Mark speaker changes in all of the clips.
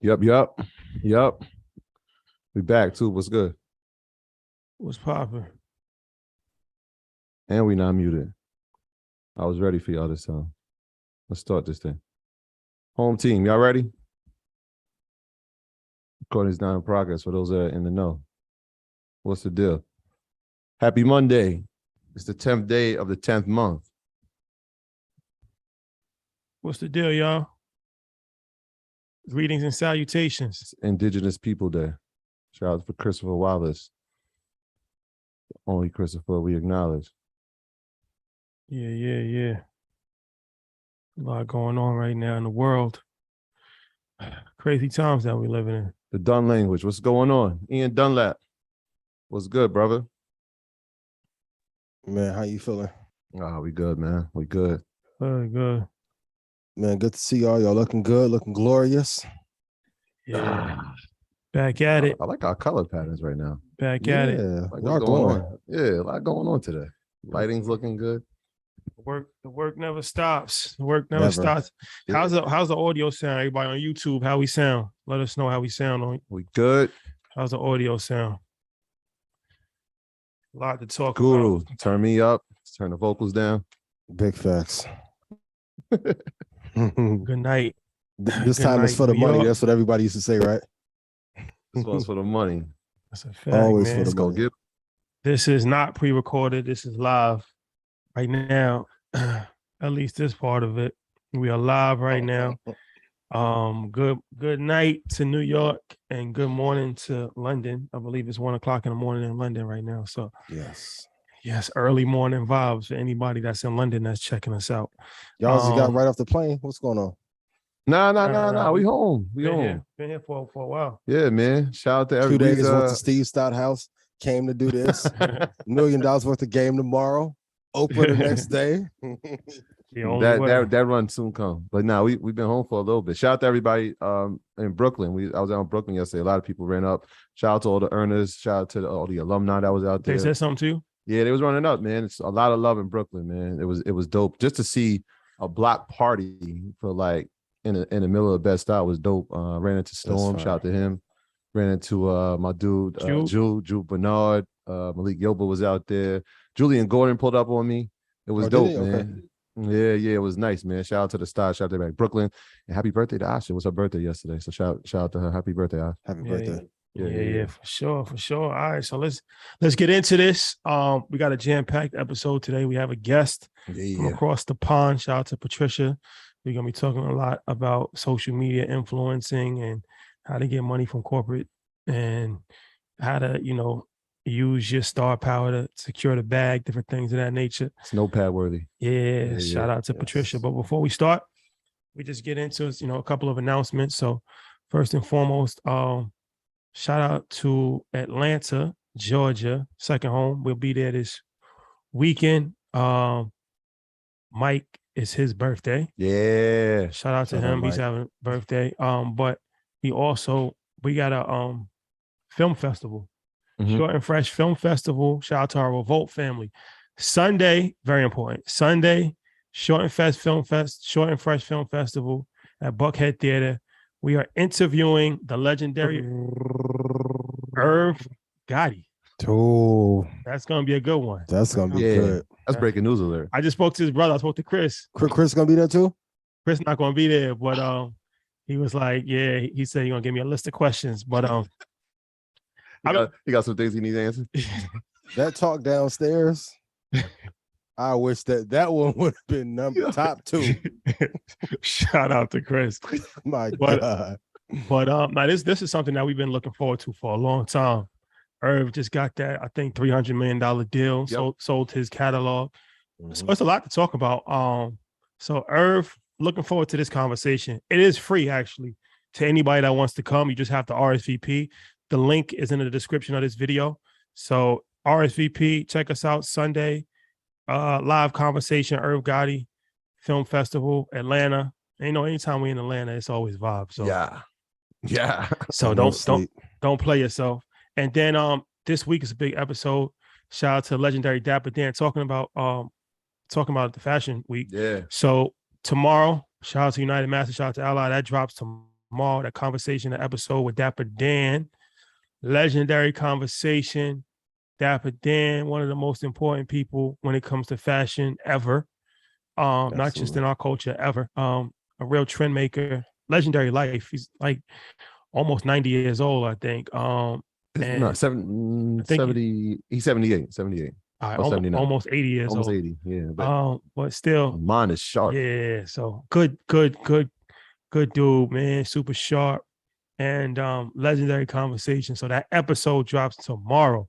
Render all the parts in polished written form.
Speaker 1: Yep. We back too. What's good?
Speaker 2: What's poppin'?
Speaker 1: And we not muted. I was ready for y'all this time. Let's start this thing. Home team, y'all ready? Recording's not in progress for those that are in the know. What's the deal? Happy Monday. It's the 10th day of the 10th month.
Speaker 2: What's the deal, y'all? Greetings and salutations.
Speaker 1: It's Indigenous People Day. Shout out for Christopher Wallace. The only Christopher we acknowledge.
Speaker 2: Yeah. A lot going on right now in the world. Crazy times that we're living in.
Speaker 1: The Dun language. What's going on? Ian Dunlap. What's good, brother?
Speaker 3: Man, how you feeling?
Speaker 1: Oh, we good, man. We good.
Speaker 2: Good.
Speaker 3: Man, good to see y'all. Y'all looking good, looking glorious.
Speaker 2: Yeah. Back at it.
Speaker 1: I like our color patterns right now.
Speaker 2: Back at it.
Speaker 1: Like
Speaker 3: y'all
Speaker 1: what's going on? Yeah, a lot going on today. Lighting's looking good.
Speaker 2: The work never stops. The work never stops. How's the audio sound? Everybody on YouTube, how we sound? Let us know how we sound on.
Speaker 1: We good.
Speaker 2: How's the audio sound? A lot to talk
Speaker 1: Guru,
Speaker 2: about.
Speaker 1: turn me up. Turn the vocals down.
Speaker 3: Big facts.
Speaker 2: Good night.
Speaker 3: This time is for the money. That's what everybody used to say, right?
Speaker 1: This one's for the money.
Speaker 2: That's a fact,
Speaker 3: Always
Speaker 2: man.
Speaker 3: for the
Speaker 1: Let's go
Speaker 3: money.
Speaker 1: get.
Speaker 2: This is not pre-recorded. This is live right now. At least this part of it. We are live right now. Good night to New York and good morning to London. I believe it's 1 o'clock in the morning in London right now. So yes, early morning vibes for anybody that's in London that's checking us out.
Speaker 3: Y'all just got right off the plane. What's going on?
Speaker 1: Nah. We home. We home.
Speaker 2: Been here for a while.
Speaker 1: Yeah, man. Shout out to
Speaker 3: 2
Speaker 1: everybody.
Speaker 3: days went to Steve Stout house. Came to do this. $1 million worth of game tomorrow. Oprah the next day.
Speaker 1: That run soon come. But now we've been home for a little bit. Shout out to everybody in Brooklyn. I was out in Brooklyn yesterday. A lot of people ran up. Shout out to all the earners. Shout out to all the alumni that was out there.
Speaker 2: They said something to you?
Speaker 1: Yeah, they was running up, man. It's a lot of love in Brooklyn, man. It was dope. Just to see a block party for like in the middle of Bed-Stuy was dope. Ran into Storm. Shout out to him. Ran into my dude, Drew Bernard. Malik Yoba was out there. Julian Gordon pulled up on me. It was dope, man. Okay. Yeah, it was nice, man. Shout out to the star. Shout out to back Brooklyn. And happy birthday to Asha. It was her birthday yesterday. So shout out to her. Happy birthday, Asha.
Speaker 3: Happy birthday.
Speaker 2: Yeah, for sure. All right, so let's get into this. We got a jam-packed episode today. We have a guest from across the pond. Shout out to Patricia. We're gonna be talking a lot about social media influencing and how to get money from corporate and how to, use your star power to secure the bag, different things of that nature.
Speaker 1: It's notepad worthy.
Speaker 2: Yeah, shout out to Patricia. But before we start, we just get into a couple of announcements. So first and foremost, shout out to Atlanta, Georgia, second home. We'll be there this weekend. Mike, it's his birthday.
Speaker 1: Yeah.
Speaker 2: Shout out to him. He's having a birthday. But we got a film festival.
Speaker 1: Mm-hmm.
Speaker 2: Short and Fresh Film Festival. Shout out to our Revolt family. Sunday, very important. Sunday, Short and Fresh Film Festival at Buckhead Theater. We are interviewing the legendary Irv Gotti.
Speaker 3: Oh,
Speaker 2: that's gonna be a good one.
Speaker 3: That's gonna be good.
Speaker 1: That's breaking news alert.
Speaker 2: I just spoke to his brother. I spoke to Chris.
Speaker 3: Chris gonna be there too?
Speaker 2: Chris not gonna be there, but he was like, yeah, he said he's gonna give me a list of questions, but
Speaker 1: he got some things he needs answered.
Speaker 3: That talk downstairs. I wish that one would have been top 2.
Speaker 2: Shout out to Chris.
Speaker 3: My God.
Speaker 2: But now this is something that we've been looking forward to for a long time. Irv just got that, I think, $300 million deal. Sold his catalog. Mm-hmm. So it's a lot to talk about. So Irv, looking forward to this conversation. It is free, actually, to anybody that wants to come. You just have to RSVP. The link is in the description of this video. So RSVP, check us out Sunday. Live conversation, Irv Gotti Film Festival, Atlanta. And, anytime we in Atlanta, it's always vibe. So
Speaker 1: yeah.
Speaker 2: So don't play yourself. And then this week is a big episode. Shout out to legendary Dapper Dan talking about the fashion week.
Speaker 1: Yeah.
Speaker 2: So tomorrow, shout out to United Master, shout out to Ally. That drops tomorrow. tomorrow. That conversation, the episode with Dapper Dan, legendary conversation. Dapper Dan, one of the most important people when it comes to fashion ever, not just in our culture ever. A real trend maker, legendary life. He's like almost 90 years old, I think.
Speaker 1: No,
Speaker 2: I think
Speaker 1: 70, he's 78.
Speaker 2: almost 80 years
Speaker 1: almost
Speaker 2: old.
Speaker 1: 80, yeah.
Speaker 2: But still,
Speaker 1: mine is sharp.
Speaker 2: Yeah, so good dude, man. Super sharp and legendary conversation. So that episode drops tomorrow.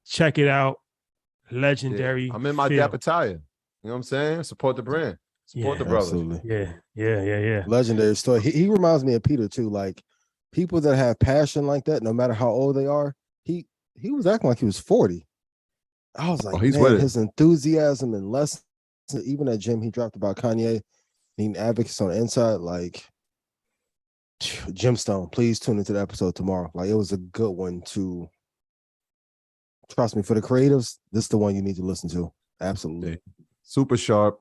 Speaker 2: Check it out. Legendary.
Speaker 1: Yeah. I'm in my Dapper attire. You know what I'm saying? Support the brand. Support the brothers.
Speaker 3: Absolutely.
Speaker 2: Yeah.
Speaker 3: Legendary story. He reminds me of Peter too. Like people that have passion like that, no matter how old they are, he was acting like he was 40. I was like, man, his enthusiasm and lessons, even at gym he dropped about Kanye, being advocates on the inside, like Gemstone. Please tune into the episode tomorrow. Like it was a good one to trust me. For the creatives, this is the one you need to listen to. Absolutely.
Speaker 1: Super sharp.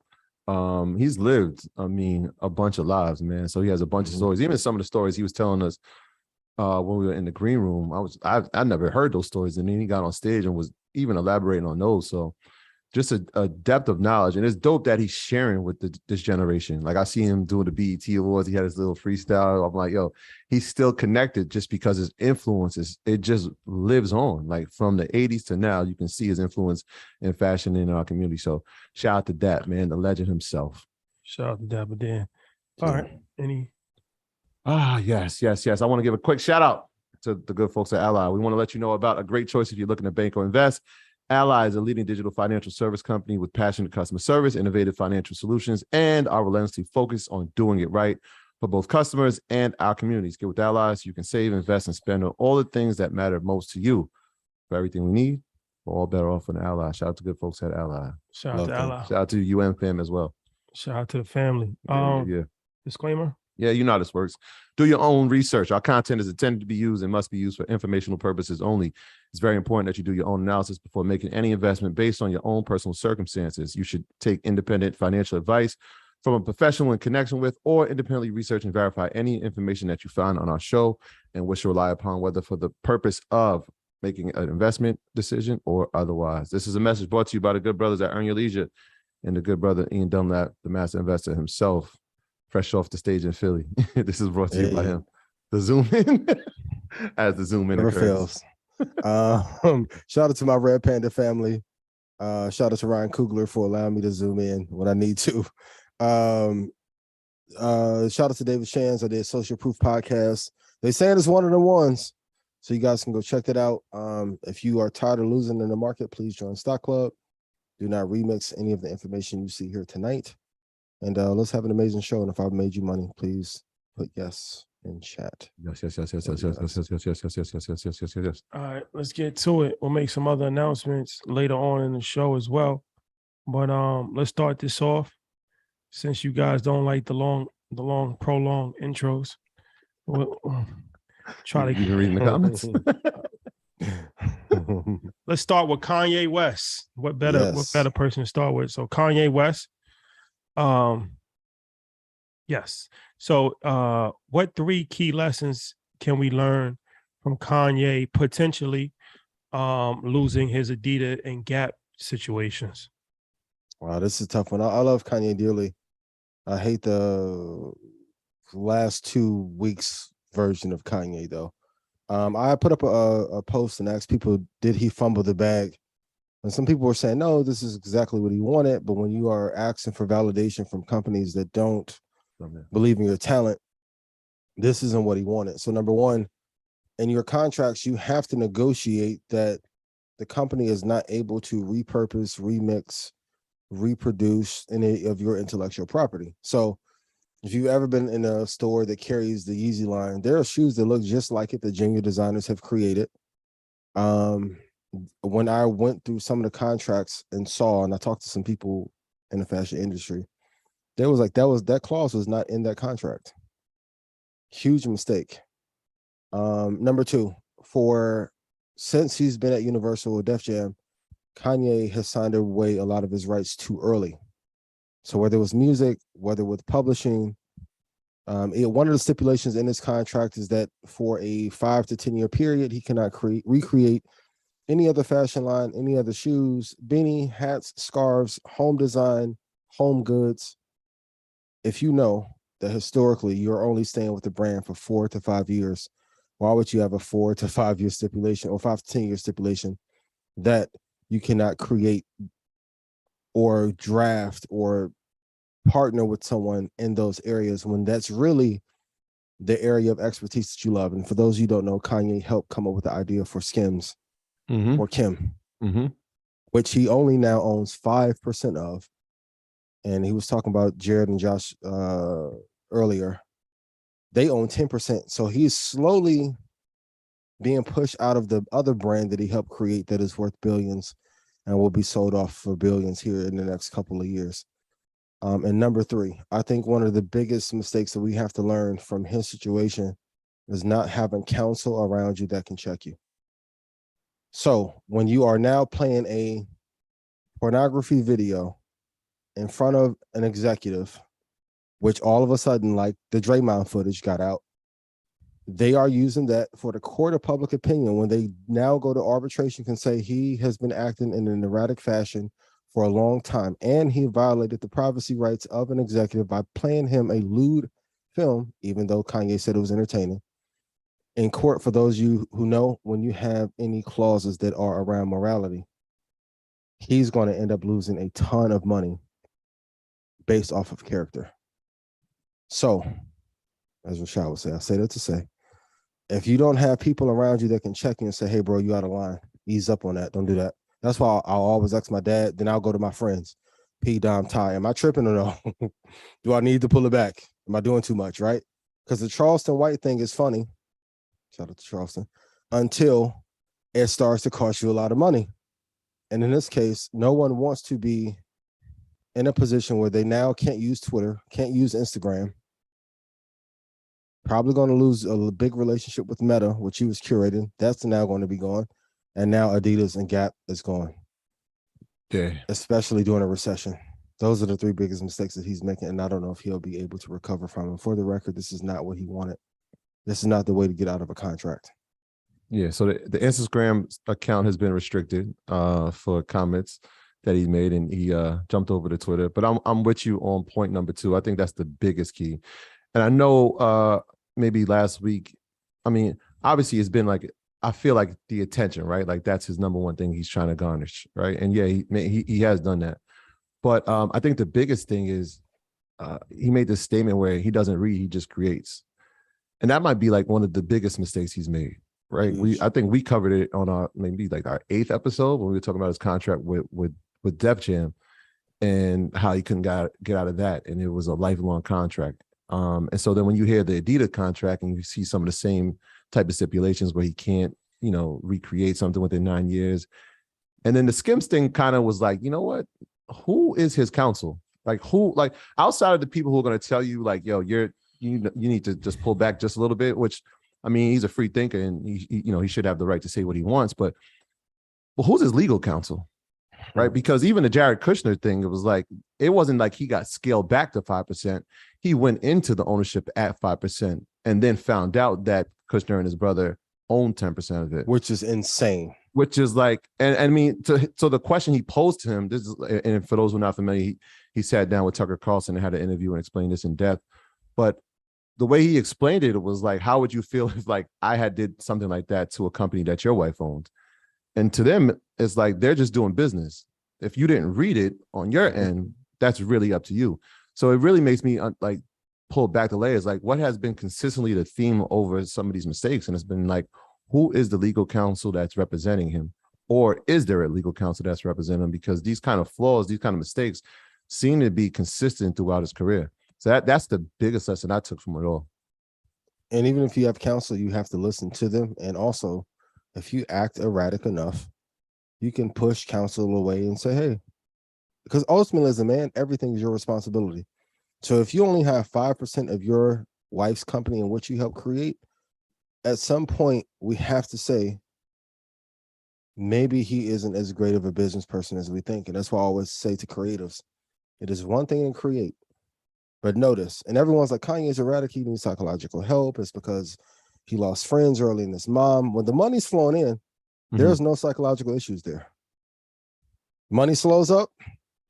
Speaker 1: He's lived, a bunch of lives, man. So he has a bunch of stories. Even some of the stories he was telling us when we were in the green room, I never heard those stories. And then he got on stage and was even elaborating on those. So just a depth of knowledge. And it's dope that he's sharing with this generation. Like I see him doing the BET Awards. He had his little freestyle. I'm like, yo, he's still connected just because his influences, it just lives on. Like from the 80s to now, you can see his influence in fashion in our community. So shout out to that, man, the legend himself.
Speaker 2: Shout out to Dapper Dan. All right.
Speaker 1: Yes. I want to give a quick shout out to the good folks at Ally. We want to let you know about a great choice if you're looking to bank or invest. Ally is a leading digital financial service company with passionate customer service, innovative financial solutions, and our relentlessly focus on doing it right for both customers and our communities. Get with Ally so you can save, invest, and spend on all the things that matter most to you. For everything we need, we're all better off in Ally. Shout out to good folks at Ally.
Speaker 2: Shout out to Ally.
Speaker 1: Shout out to UM fam as well.
Speaker 2: Shout out to the family.
Speaker 1: Yeah.
Speaker 2: Disclaimer.
Speaker 1: Yeah, you know how this works. Do your own research. Our content is intended to be used and must be used for informational purposes only. It's very important that you do your own analysis before making any investment based on your own personal circumstances. You should take independent financial advice from a professional in connection with, or independently research and verify any information that you find on our show and which you rely upon, whether for the purpose of making an investment decision or otherwise. This is a message brought to you by the good brothers at Earn Your Leisure and the good brother Ian Dunlap, the master investor himself, fresh off the stage in Philly. This is brought to you by him. The Zoom In, as the Zoom In occurs.
Speaker 3: Shout out to my Red Panda family. Shout out to Ryan Coogler for allowing me to zoom in when I need to. Shout out to David Shands of the Social Proof podcast. They saying it's one of the ones, so you guys can go check that out. If you are tired of losing in the market, please join Stock Club. Do not remix any of the information you see here tonight. And let's have an amazing show. And if I've made you money, please put yes in chat.
Speaker 1: Yes.
Speaker 2: All right, let's get to it. We'll make some other announcements later on in the show as well. But let's start this off. Since you guys don't like the long, prolonged intros, we'll try to
Speaker 1: even reading the comments.
Speaker 2: Let's start with Kanye West. What better person to start with? So Kanye West. Yes. So what 3 key lessons can we learn from Kanye potentially losing his Adidas and Gap situations?
Speaker 3: Wow, this is a tough one. I love Kanye dearly. I hate the last 2 weeks version of Kanye though. I put up a post and asked people, did he fumble the bag? And some people were saying, no, this is exactly what he wanted. But when you are asking for validation from companies that don't believe in your talent, this isn't what he wanted. So number one, in your contracts, you have to negotiate that the company is not able to repurpose, remix, reproduce any of your intellectual property. So if you've ever been in a store that carries the Yeezy line, there are shoes that look just like it that junior designers have created. When I went through some of the contracts and I talked to some people in the fashion industry, there was like that clause was not in that contract. Huge mistake. Number 2, since he's been at Universal or Def Jam, Kanye has signed away a lot of his rights too early. So whether it was music, whether with publishing, One of the stipulations in his contract is that for a 5 to 10 year period, he cannot recreate any other fashion line, any other shoes, beanie, hats, scarves, home design, home goods. If you know that historically you're only staying with the brand for 4 to 5 years, why would you have a 4 to 5 year stipulation or 5 to 10 year stipulation that you cannot create or draft or partner with someone in those areas when that's really the area of expertise that you love? And for those you don't know, Kanye helped come up with the idea for Skims or Kim, which he only now owns 5% of. And he was talking about Jared and Josh earlier. They own 10%. So he's slowly being pushed out of the other brand that he helped create that is worth billions and will be sold off for billions here in the next couple of years. And number 3, I think one of the biggest mistakes that we have to learn from his situation is not having counsel around you that can check you. So when you are now playing a pornography video in front of an executive, which all of a sudden, like the Draymond footage got out, they are using that for the court of public opinion when they now go to arbitration can say he has been acting in an erratic fashion for a long time, and he violated the privacy rights of an executive by playing him a lewd film, even though Kanye said it was entertaining. In court, for those of you who know, when you have any clauses that are around morality, he's going to end up losing a ton of money based off of character. So, as Rashad would say, I say that to say, if you don't have people around you that can check you and say, hey, bro, you out of line, ease up on that, don't do that. That's why I'll always ask my dad, then I'll go to my friends. P, Dom, Ty, am I tripping or no? Do I need to pull it back? Am I doing too much, right? Because the Charleston White thing is funny. Shout out to Charleston. Until it starts to cost you a lot of money. And in this case, no one wants to be in a position where they now can't use Twitter, can't use Instagram. Probably going to lose a big relationship with Meta, which he was curating. That's now going to be gone. And now Adidas and Gap is gone.
Speaker 1: Yeah.
Speaker 3: Especially during a recession. Those are the 3 biggest mistakes that he's making, and I don't know if he'll be able to recover from them. For the record, this is not what he wanted. This is not the way to get out of a contract.
Speaker 1: Yeah, so the Instagram account has been restricted for comments that he made, and he jumped over to Twitter. But I'm with you on point number 2. I think that's the biggest key. And I know maybe last week, I mean, obviously it's been like, I feel like the attention, right? Like that's his number one thing he's trying to garnish, right? And yeah, he has done that. But I think the biggest thing is he made this statement where he doesn't read, he just creates. And that might be like one of the biggest mistakes he's made, right? I think we covered it on our maybe like our 8th episode when we were talking about his contract with Def Jam and how he couldn't get out of that. And it was a lifelong contract. And so then when you hear the Adidas contract and you see some of the same type of stipulations where he can't, recreate something within 9 years. And then the Skims thing kind of was like, you know what? Who is his counsel? Like who, like outside of the people who are going to tell you like, yo, you need to just pull back just a little bit, which I mean, he's a free thinker and he should have the right to say what he wants, but who's his legal counsel? Right. Because even the Jared Kushner thing, it wasn't like he got scaled back to 5%. He went into the ownership at 5% and then found out that Kushner and his brother owned 10% of it,
Speaker 3: which is insane.
Speaker 1: Which is like, and I mean, so the question he posed to him, this is, and for those who are not familiar, he sat down with Tucker Carlson and had an interview and explained this in depth. But the way he explained it, it was like, how would you feel if like I had did something like that to a company that your wife owned? And to them, it's like they're just doing business. If you didn't read it on your end, that's really up to you. So it really makes me like pull back the layers. Like what has been consistently the theme over some of these mistakes? And it's been like, who is the legal counsel that's representing him? Or is there a legal counsel that's representing him? Because these kind of flaws, these kind of mistakes seem to be consistent throughout his career. So that's the biggest lesson I took from it all.
Speaker 3: And even if you have counsel, you have to listen to them. And also, if you act erratic enough, you can push counsel away and say, hey, because ultimately as a man, everything is your responsibility. So if you only have 5% of your wife's company in which you help create, at some point we have to say, maybe he isn't as great of a business person as we think. And that's why I always say to creatives, it is one thing to create. But notice, and everyone's like, Kanye's erratic, he needs psychological help. It's because he lost friends early in his mom. When the money's flowing in, there's no psychological issues there. Money slows up,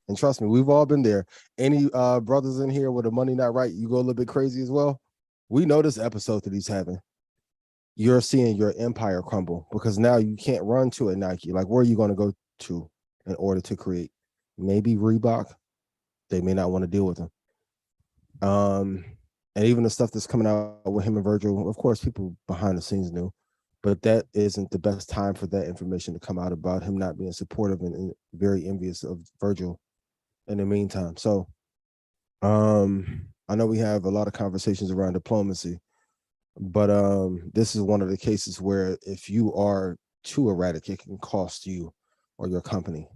Speaker 3: and trust me, we've all been there. Any brothers in here with the money not right, you go a little bit crazy as well. We know this episode that he's having. You're seeing your empire crumble because now you can't run to a Nike. Like, where are you going to go to in order to create? Maybe Reebok. They may not want to deal with him. And even the stuff that's coming out with him and Virgil, of course, people behind the scenes knew, but that isn't the best time for that information to come out about him not being supportive and very envious of Virgil in the meantime. So I know we have a lot of conversations around diplomacy, but this is one of the cases where if you are too erratic, it can cost you or your company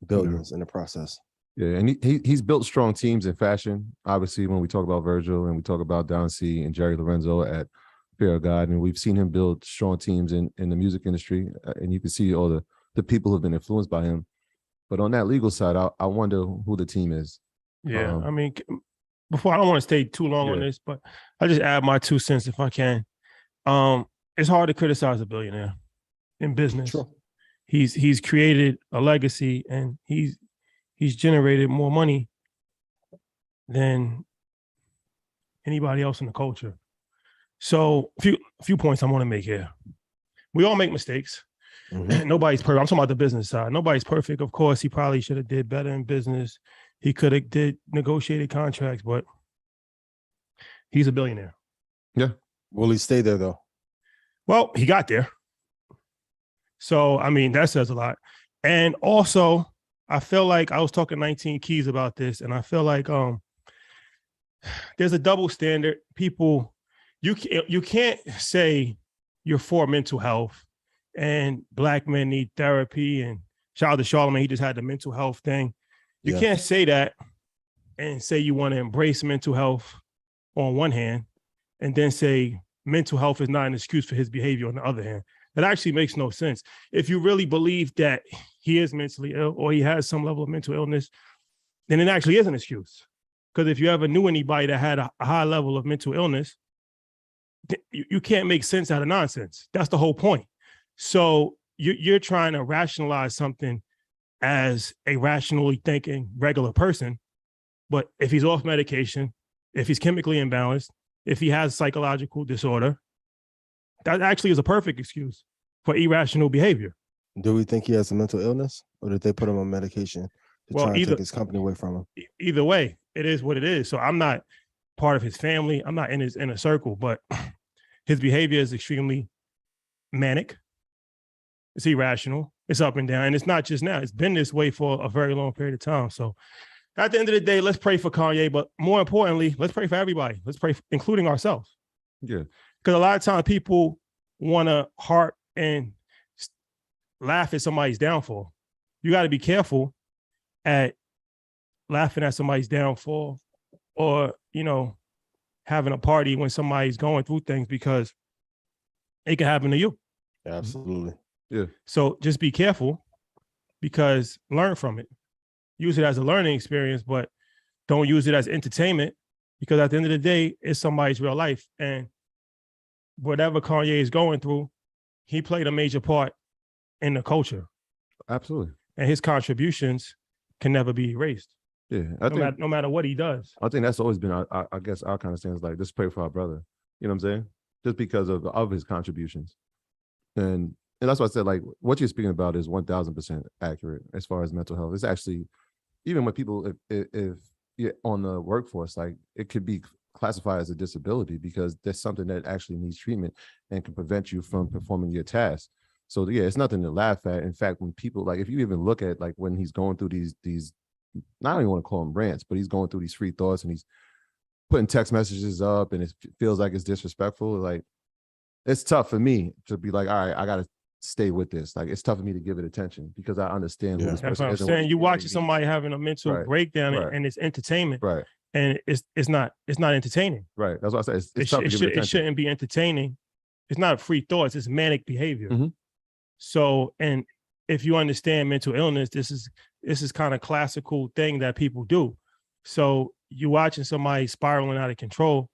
Speaker 3: billions in the process.
Speaker 1: Yeah, and he's built strong teams in fashion. Obviously, when we talk about Virgil and we talk about Don C and Jerry Lorenzo at Fear of God, and we've seen him build strong teams in the music industry, and you can see all the people who've been influenced by him. But on that legal side, I wonder who the team is.
Speaker 2: Yeah, I mean, before I don't want to stay too long on this, but I just add my 2 cents if I can. It's hard to criticize a billionaire in business.
Speaker 3: Sure.
Speaker 2: He's created a legacy, and he's generated more money than anybody else in the culture. So a few points I want to make here. We all make mistakes. Nobody's perfect. I'm talking about the business side. Nobody's perfect. Of course, he probably should have did better in business. He could have did negotiated contracts, but he's a billionaire.
Speaker 3: Yeah. Will he stay there though?
Speaker 2: Well, he got there. So, I mean, that says a lot. And also, I feel like I was talking 19 Keys about this, and I feel like there's a double standard. People, you can't say you're for mental health and Black men need therapy, and shout out to Charlamagne, he just had the mental health thing. You can't say that and say you want to embrace mental health on one hand, and then say mental health is not an excuse for his behavior on the other hand. That actually makes no sense. If you really believe that he is mentally ill or he has some level of mental illness, then it actually is an excuse. Because if you ever knew anybody that had a high level of mental illness, you can't make sense out of nonsense. That's the whole point. So you're trying to rationalize something as a rationally thinking regular person. But if he's off medication, if he's chemically imbalanced, if he has psychological disorder, that actually is a perfect excuse for irrational behavior.
Speaker 3: Do we think he has a mental illness, or did they put him on medication to try and take his company away from him?
Speaker 2: Either way, it is what it is. So I'm not part of his family. I'm not in his inner circle, but his behavior is extremely manic. It's irrational. It's up and down. And it's not just now. It's been this way for a very long period of time. So at the end of the day, let's pray for Kanye, but more importantly, let's pray for everybody. Let's pray, including ourselves.
Speaker 1: Yeah.
Speaker 2: Because a lot of times people want to harp and laugh at somebody's downfall. You got to be careful at laughing at somebody's downfall or, having a party when somebody's going through things, because it can happen to you.
Speaker 3: Absolutely.
Speaker 1: Yeah.
Speaker 2: So just be careful, because learn from it. Use it as a learning experience, but don't use it as entertainment, because at the end of the day, it's somebody's real life. And whatever Kanye is going through, he played a major part in the culture.
Speaker 1: Absolutely.
Speaker 2: And his contributions can never be erased.
Speaker 1: Yeah.
Speaker 2: No matter what he does.
Speaker 1: I think that's always been, I guess, our kind of stance, like, just pray for our brother. You know what I'm saying? Just because of his contributions. And that's why I said, like, what you're speaking about is 1000% accurate as far as mental health. It's actually, even when people, if you're on the workforce, like, it could be classified as a disability, because there's something that actually needs treatment and can prevent you from performing your task. So yeah, it's nothing to laugh at. In fact, when people, like, if you even look at, like, when he's going through these, I don't even want to call them rants, but he's going through these free thoughts and he's putting text messages up and it feels like it's disrespectful. Like, it's tough for me to be like, all right, I got to stay with this. Like, it's tough for me to give it attention, because I understand who this
Speaker 2: That's
Speaker 1: person
Speaker 2: what I'm
Speaker 1: is.
Speaker 2: saying. You watching somebody having a mental breakdown and it's entertainment.
Speaker 1: Right.
Speaker 2: And it's not entertaining.
Speaker 1: Right. That's what I said. It's tough to give it attention.
Speaker 2: It shouldn't be entertaining. It's not free thoughts. It's manic behavior.
Speaker 1: Mm-hmm.
Speaker 2: So, and if you understand mental illness, this is kind of classical thing that people do. So you watching somebody spiraling out of control,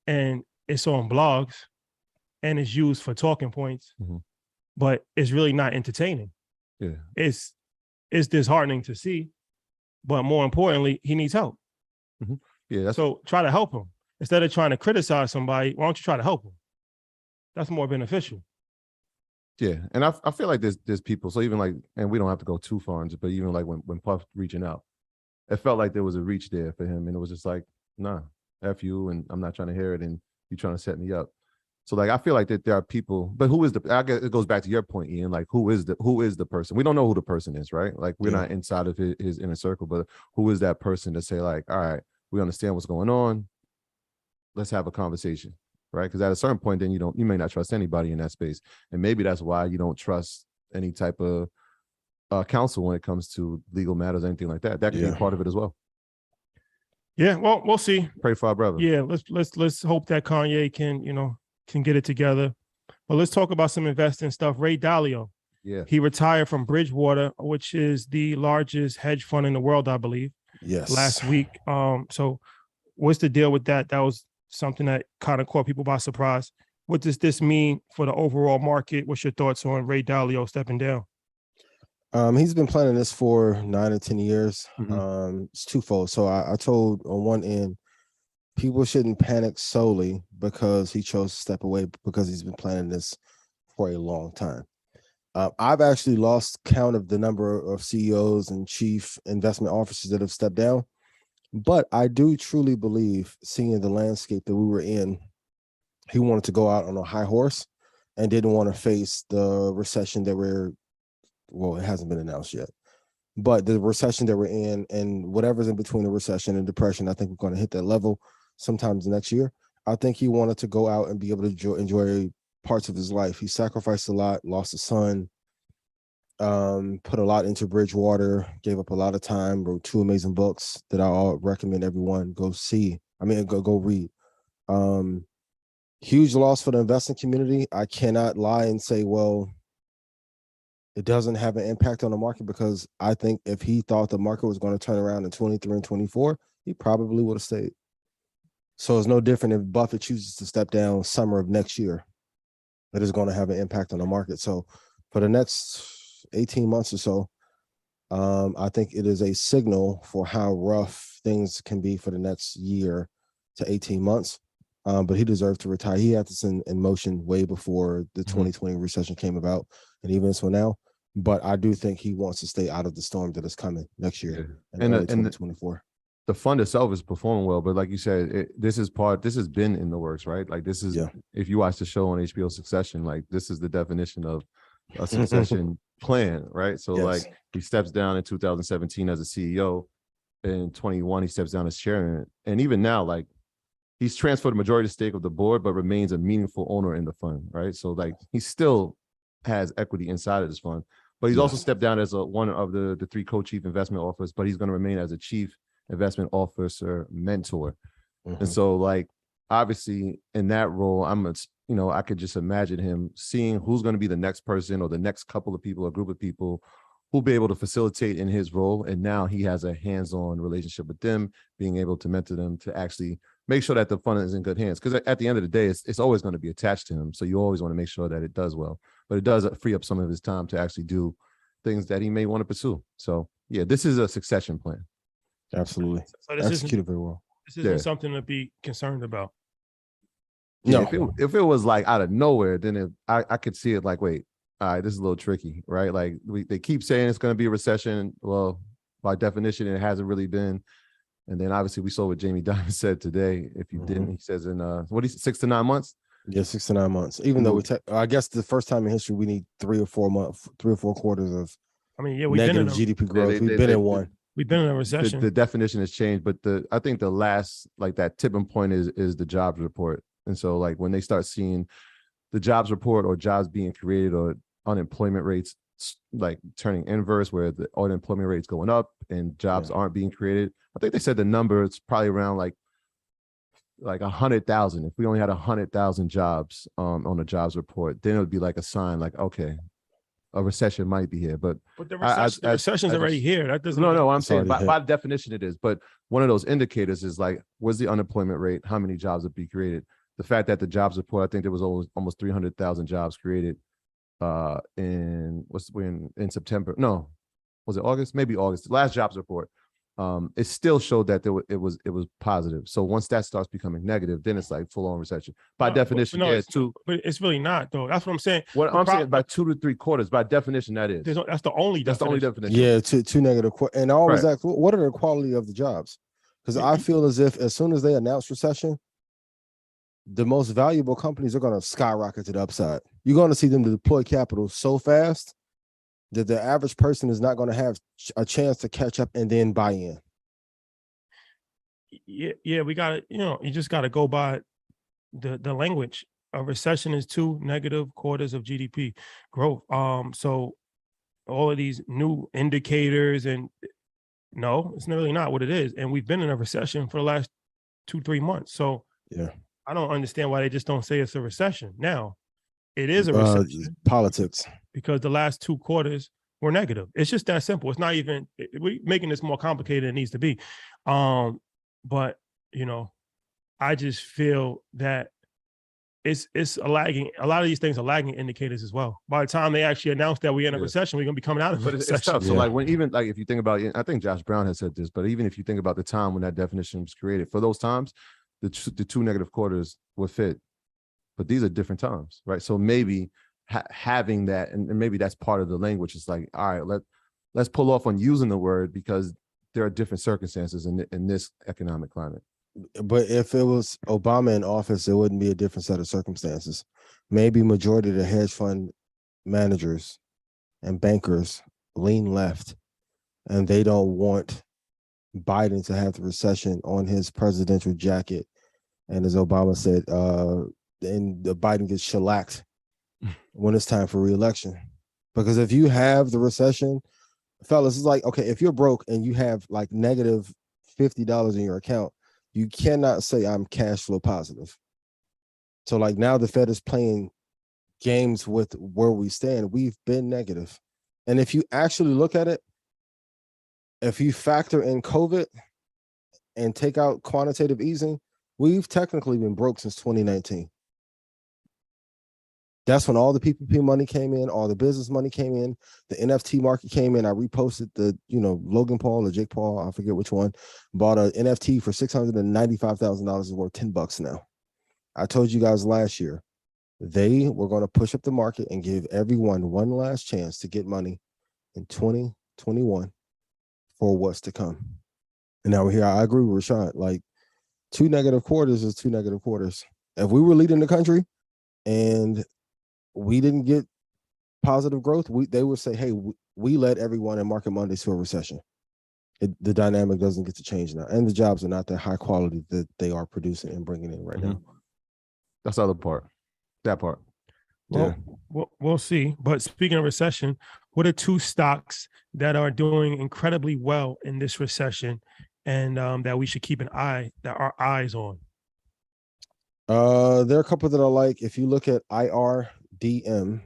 Speaker 2: and it's on blogs, and it's used for talking points, but it's really not entertaining.
Speaker 1: Yeah,
Speaker 2: it's disheartening to see, but more importantly, he needs help.
Speaker 1: Yeah,
Speaker 2: so try to help him instead of trying to criticize somebody. Why don't you try to help him? That's more beneficial.
Speaker 1: Yeah, and I feel like there's people. So even like, and we don't have to go too far into, but even like when Puff reaching out, it felt like there was a reach there for him, and it was just like, nah, F you, and I'm not trying to hear it, and you trying to set me up. So like, I feel like that there are people, but who is I guess it goes back to your point, Ian. Like, who is the person? We don't know who the person is, right? Like, we're not inside of his inner circle, but who is that person to say like, all right, we understand what's going on. Let's have a conversation, right? Because at a certain point, then you may not trust anybody in that space, and maybe that's why you don't trust any type of counsel when it comes to legal matters, anything like that. That could be part of it as well.
Speaker 2: Yeah, well, we'll see.
Speaker 1: Pray for our brother.
Speaker 2: Yeah, let's hope that Kanye can get it together. But let's talk about some investing stuff. Ray Dalio.
Speaker 1: Yeah.
Speaker 2: He retired from Bridgewater, which is the largest hedge fund in the world, I believe.
Speaker 3: Yes.
Speaker 2: Last week. So what's the deal with that? That was something that kind of caught people by surprise. What does this mean for the overall market? What's your thoughts on Ray Dalio stepping down?
Speaker 3: He's been planning this for 9 or 10 years. It's twofold. So I told on one end, people shouldn't panic solely because he chose to step away, because he's been planning this for a long time. I've actually lost count of the number of CEOs and chief investment officers that have stepped down. But I do truly believe, seeing the landscape that we were in, he wanted to go out on a high horse and didn't want to face the recession that it hasn't been announced yet. But the recession that we're in, and whatever's in between the recession and depression, I think we're going to hit that level sometimes next year. I think he wanted to go out and be able to enjoy parts of his life. He sacrificed a lot, lost a son, put a lot into Bridgewater, gave up a lot of time, wrote 2 amazing books that I'll recommend everyone go read. Huge loss for the investing community. I cannot lie and say, well, it doesn't have an impact on the market, because I think if he thought the market was going to turn around in 23 and 24, he probably would have stayed. So it's no different if Buffett chooses to step down summer of next year. It is going to have an impact on the market. So for the next 18 months or so, I think it is a signal for how rough things can be for the next year to 18 months. But he deserved to retire. He had this in motion way before the 2020 recession came about, and even so now. But I do think he wants to stay out of the storm that is coming next year in early 2024.
Speaker 1: The fund itself is performing well, but like you said, this has been in the works, right? Like, this is, if you watch the show on HBO Succession, like, this is the definition of a succession plan, right? So like, he steps down in 2017 as a CEO. In 21, he steps down as chairman. And even now, like, he's transferred the majority stake of the board, but remains a meaningful owner in the fund, right? So like, he still has equity inside of this fund, but he's also stepped down as one of the 3 co-chief investment officers, but he's going to remain as a chief investment officer mentor. And so like, obviously in that role, I could just imagine him seeing who's going to be the next person, or the next couple of people, or group of people who'll be able to facilitate in his role. And now he has a hands-on relationship with them, being able to mentor them to actually make sure that the fund is in good hands. Because at the end of the day, it's always going to be attached to him. So you always want to make sure that it does well, but it does free up some of his time to actually do things that he may want to pursue. So yeah, this is a succession plan.
Speaker 3: Absolutely.
Speaker 2: So this
Speaker 3: executed very well.
Speaker 2: This isn't something to be concerned about.
Speaker 1: No, if it was like out of nowhere, then I could see it like, wait, all right, this is a little tricky, right? Like, they keep saying it's going to be a recession. Well, by definition, it hasn't really been. And then obviously we saw what Jamie Dimon said today. If you didn't, he says in 6 to 9 months. Yeah,
Speaker 3: 6 to 9 months. Even though I guess the first time in history we need 3 or 4 quarters of
Speaker 2: we've
Speaker 3: negative GDP growth. We've been in one.
Speaker 2: We've been in a recession.
Speaker 1: The definition has changed, but I think the last, like, that tipping point is the jobs report. And so like, when they start seeing the jobs report, or jobs being created, or unemployment rates like turning inverse, where the unemployment rate's going up and jobs aren't being created. I think they said the number, it's probably around like 100,000. If we only had 100,000 jobs on a jobs report, then it would be like a sign like, okay, a recession might be here. But
Speaker 2: the recession's already here. That doesn't.
Speaker 1: No, I'm saying by definition it is. But one of those indicators is like, what's the unemployment rate? How many jobs will be created? The fact that the jobs report, I think there was almost 300,000 jobs created in September. No, was it August? Maybe August. The last jobs report. It still showed that it was positive. So once that starts becoming negative, then it's like full on recession. By definition,
Speaker 2: but it's really not though. That's what I'm saying.
Speaker 1: What I'm saying, by 2 to 3 quarters, by definition, that is.
Speaker 2: That's the only definition.
Speaker 3: Yeah, two negative. And I always ask, what are the quality of the jobs? Because I feel as if as soon as they announce recession, the most valuable companies are going to skyrocket to the upside. You're going to see them deploy capital so fast that the average person is not going to have a chance to catch up and then buy in.
Speaker 2: Yeah, we got to, you just got to go by the language. A recession is 2 negative quarters of GDP growth. So all of these new indicators no, it's really not what it is. And we've been in a recession for the last 2-3 months. So
Speaker 3: yeah,
Speaker 2: I don't understand why they just don't say it's a recession. Now, it is a recession.
Speaker 3: Politics. Because
Speaker 2: the last 2 quarters were negative. It's just that simple. It's not even, we're making this more complicated than it needs to be. But, I just feel that it's a lagging. A lot of these things are lagging indicators as well. By the time they actually announce that we're in a recession, we're going to be coming out of a recession.
Speaker 1: It's tough. So if you think about it, I think Josh Brown has said this, but even if you think about the time when that definition was created, for those times, the 2 negative quarters were fit. But these are different times, right? So maybe having that, and maybe that's part of the language. It's like, all right, let's pull off on using the word because there are different circumstances in this economic climate.
Speaker 3: But if it was Obama in office, it wouldn't be a different set of circumstances. Maybe majority of the hedge fund managers and bankers lean left, and they don't want Biden to have the recession on his presidential jacket. And as Obama said, and Biden gets shellacked when it's time for re-election. Because if you have the recession, fellas, it's like, okay, if you're broke and you have like negative $50 in your account, you cannot say I'm cash flow positive. So like now the Fed is playing games with where we stand. We've been negative. And if you actually look at it, if you factor in COVID and take out quantitative easing, we've technically been broke since 2019. That's when all the PPP money came in, all the business money came in, the NFT market came in. I reposted the, Logan Paul or Jake Paul, I forget which one, bought an NFT for $695,000 is worth $10 now. I told you guys last year, they were going to push up the market and give everyone one last chance to get money in 2021 for what's to come. And now we're here. I agree with Rashad. Like 2 negative quarters is 2 negative quarters. If we were leading the country and we didn't get positive growth, they would say, hey, we led everyone in Market Mondays to a recession. The dynamic doesn't get to change now. And the jobs are not that high quality that they are producing and bringing in right now.
Speaker 1: That's the other part. That part.
Speaker 2: Well, we'll see. But speaking of recession, what are 2 stocks that are doing incredibly well in this recession and that we should keep our eyes on?
Speaker 3: There are a couple that I like. If you look at IRDM,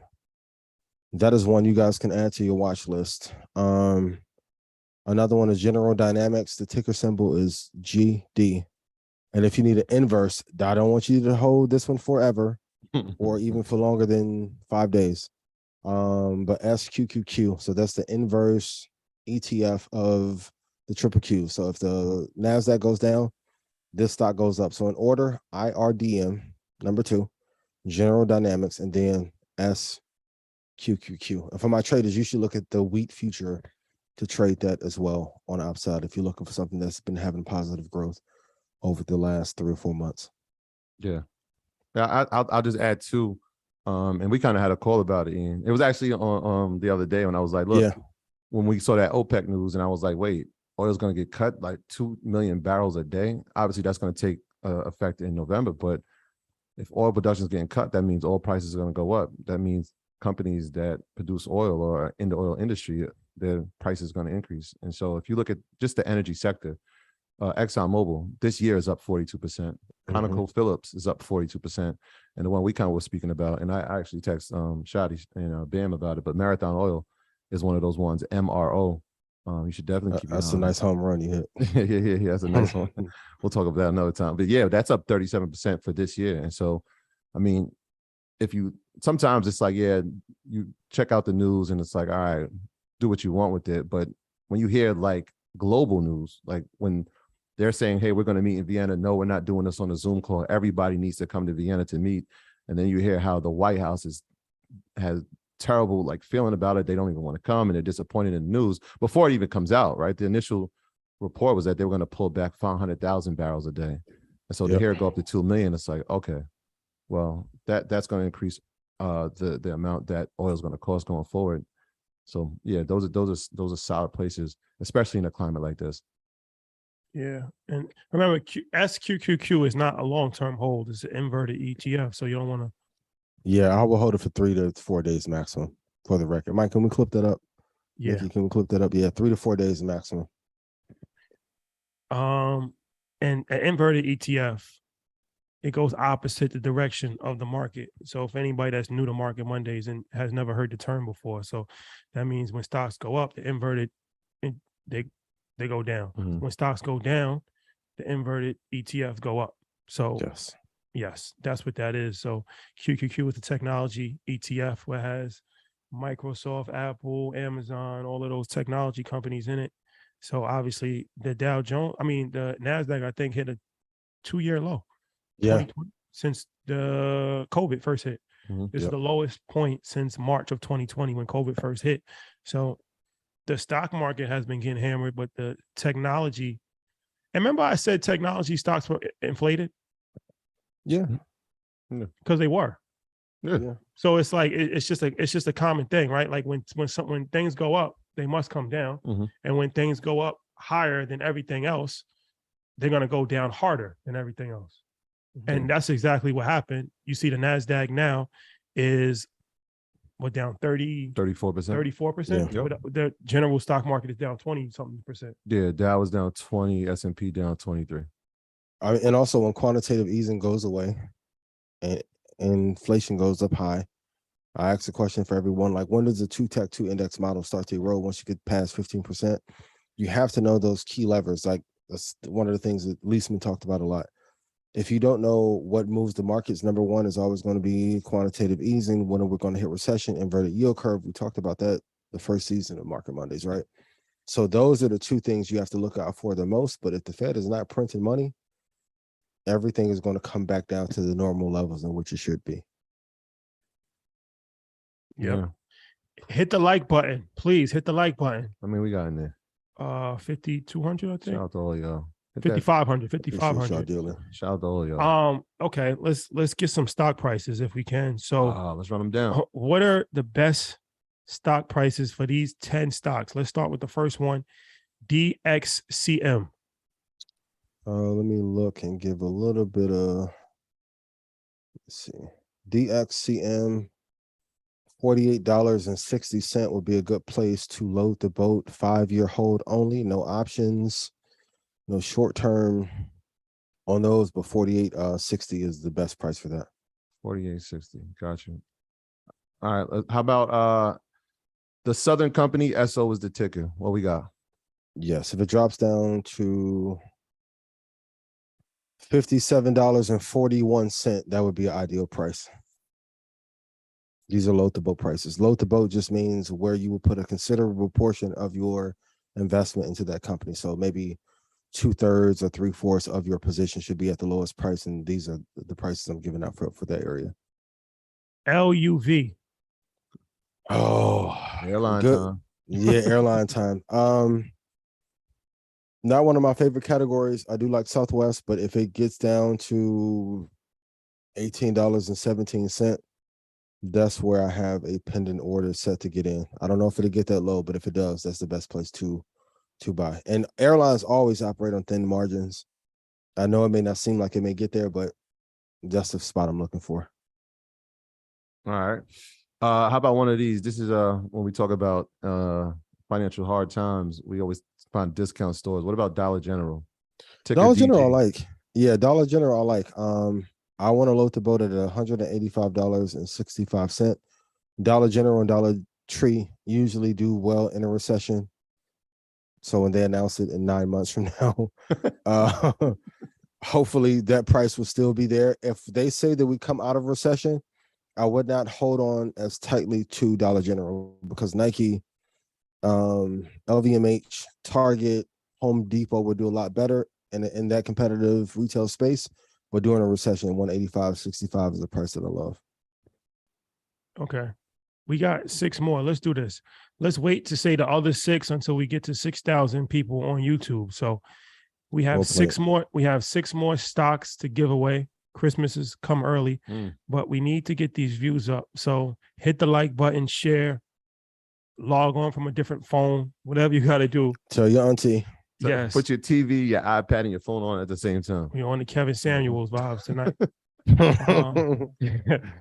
Speaker 3: that is one you guys can add to your watch list. Another one is General Dynamics. The ticker symbol is GD. And if you need an inverse, I don't want you to hold this one forever or even for longer than 5 days. But SQQQ. So that's the inverse ETF of the triple Q. So if the NASDAQ goes down, this stock goes up. So in order, IRDM, number 2, General Dynamics, and then SQQQ. And for my traders, you should look at the wheat future to trade that as well on the upside if you're looking for something that's been having positive growth over the last 3 or 4 months.
Speaker 1: Yeah. I'll just add 2. And we kind of had a call about it, Ian. It was actually on the other day when I was like, look, when we saw that OPEC news, and I was like, wait, oil's going to get cut like 2 million barrels a day. Obviously, that's going to take effect in November. But if oil production is getting cut, that means oil prices are going to go up. That means companies that produce oil or are in the oil industry, their price is going to increase. And so if you look at just the energy sector, ExxonMobil this year is up 42%. ConocoPhillips is up 42%. And the one we kind of were speaking about, and I actually text Shadi and Bam about it, but Marathon Oil is one of those ones, MRO. You should definitely keep
Speaker 3: that's a nice home run you
Speaker 1: hit. yeah, that's a nice one. We'll talk about that another time. But yeah, that's up 37% for this year. And so, I mean, sometimes it's like, yeah, you check out the news and it's like, all right, do what you want with it. But when you hear like global news, like when they're saying, hey, we're going to meet in Vienna. No, we're not doing this on a Zoom call. Everybody needs to come to Vienna to meet. And then you hear how the White House has terrible like feeling about it. They don't even want to come and they're disappointed in the news before it even comes out, right? The initial report was that they were going to pull back 500,000 barrels a day. And so to hear it go up to 2 million, it's like, okay, well, that's going to increase the amount that oil is going to cost going forward. So yeah, those are solid places, especially in a climate like this.
Speaker 2: Yeah, and remember, SQQQ is not a long-term hold; it's an inverted ETF, so you don't want to.
Speaker 3: Yeah, I will hold it for 3 to 4 days maximum. For the record, Mike, can we clip that up?
Speaker 2: Yeah,
Speaker 3: Nikki, can we clip that up? Yeah, 3 to 4 days maximum.
Speaker 2: And an inverted ETF, it goes opposite the direction of the market. So if anybody that's new to Market Mondays and has never heard the term before, so that means when stocks go up, the inverted, they go down. When stocks go down, the inverted ETFs go up. So yes, that's what that is. So QQQ is the technology ETF, where it has Microsoft, Apple, Amazon, all of those technology companies in it. So obviously the the NASDAQ, I think, hit a 2-year low.
Speaker 3: Yeah.
Speaker 2: Since the COVID first hit. This is the lowest point since March of 2020 when COVID first hit. So the stock market has been getting hammered, but the technology, and remember I said technology stocks were inflated?
Speaker 3: Yeah.
Speaker 2: Because they were.
Speaker 3: Yeah.
Speaker 2: So it's like, it's just a common thing, right? Like when things go up, they must come down. And when things go up higher than everything else, they're going to go down harder than everything else. And that's exactly what happened. You see the NASDAQ now is down 34%. 34%.
Speaker 1: Yep.
Speaker 2: But the general stock market is down 20-something%.
Speaker 1: Yeah, Dow was down 20, S&P down 23.
Speaker 3: And also when quantitative easing goes away and inflation goes up high, I asked a question for everyone, like when does the 2-Tech-2 index model start to erode once you get past 15%? You have to know those key levers. Like that's one of the things that Leisman talked about a lot. If you don't know what moves the markets, number one is always going to be quantitative easing. When we're going to hit recession, inverted yield curve. We talked about that the first season of Market Mondays, right? So those are the two things you have to look out for the most. But if the Fed is not printing money, everything is going to come back down to the normal levels in which it should be.
Speaker 2: Yeah. Hit the like button. Please hit the like button.
Speaker 1: I mean, we got in there.
Speaker 2: 5,200, I think.
Speaker 1: Shout out to all y'all.
Speaker 2: 5,500.
Speaker 1: Shout out to all y'all.
Speaker 2: Okay, let's get some stock prices if we can. So
Speaker 1: let's run them down.
Speaker 2: What are the best stock prices for these 10 stocks? Let's start with the first one, DXCM.
Speaker 3: Let me look and give a little bit of, let's see. DXCM, $48.60 would be a good place to load the boat. 5-year hold only, no options, no short term on those, but 48.60 is the best price for that.
Speaker 1: 48.60. Gotcha. All right. How about the Southern Company? SO is the ticker. What we got?
Speaker 3: Yes, if it drops down to $57.41, that would be an ideal price. These are load the boat prices. Load the boat just means where you will put a considerable portion of your investment into that company. So maybe 2/3 or 3/4 of your position should be at the lowest price, and these are the prices I'm giving out for that area.
Speaker 2: LUV.
Speaker 3: Oh,
Speaker 1: airline
Speaker 3: good.
Speaker 1: time.
Speaker 3: Yeah, airline time. Not one of my favorite categories. I do like Southwest, but if it gets down to $18.17, that's where I have a pending order set to get in. I don't know if it'll get that low, but if it does, that's the best place to buy. And airlines always operate on thin margins. I know it may not seem like it may get there, but that's the spot I'm looking for.
Speaker 1: All right. How about one of these? This is when we talk about financial hard times, we always find discount stores. What about Dollar General? Ticker
Speaker 3: Dollar General, I
Speaker 1: DG.
Speaker 3: like. Yeah, Dollar General, I like. I want to load the boat at $185.65. Dollar General and Dollar Tree usually do well in a recession. So when they announce it in 9 months from now, uh, hopefully that price will still be there. If they say that we come out of recession, I would not hold on as tightly to Dollar General because Nike, LVMH, Target, Home Depot would do a lot better in that competitive retail space. But during a recession, 185.65 is the price that I love.
Speaker 2: Okay. We got 6 more. Let's do this. Let's wait to say the other 6 until we get to 6,000 people on YouTube. So we have 6 more. We have 6 more stocks to give away. Christmas has come early, but we need to get these views up. So hit the like button, share, log on from a different phone, whatever you got to do.
Speaker 3: Tell your auntie.
Speaker 1: So
Speaker 2: yes.
Speaker 1: Put your TV, your iPad, and your phone on at the same time.
Speaker 2: We're on the Kevin Samuels vibes tonight.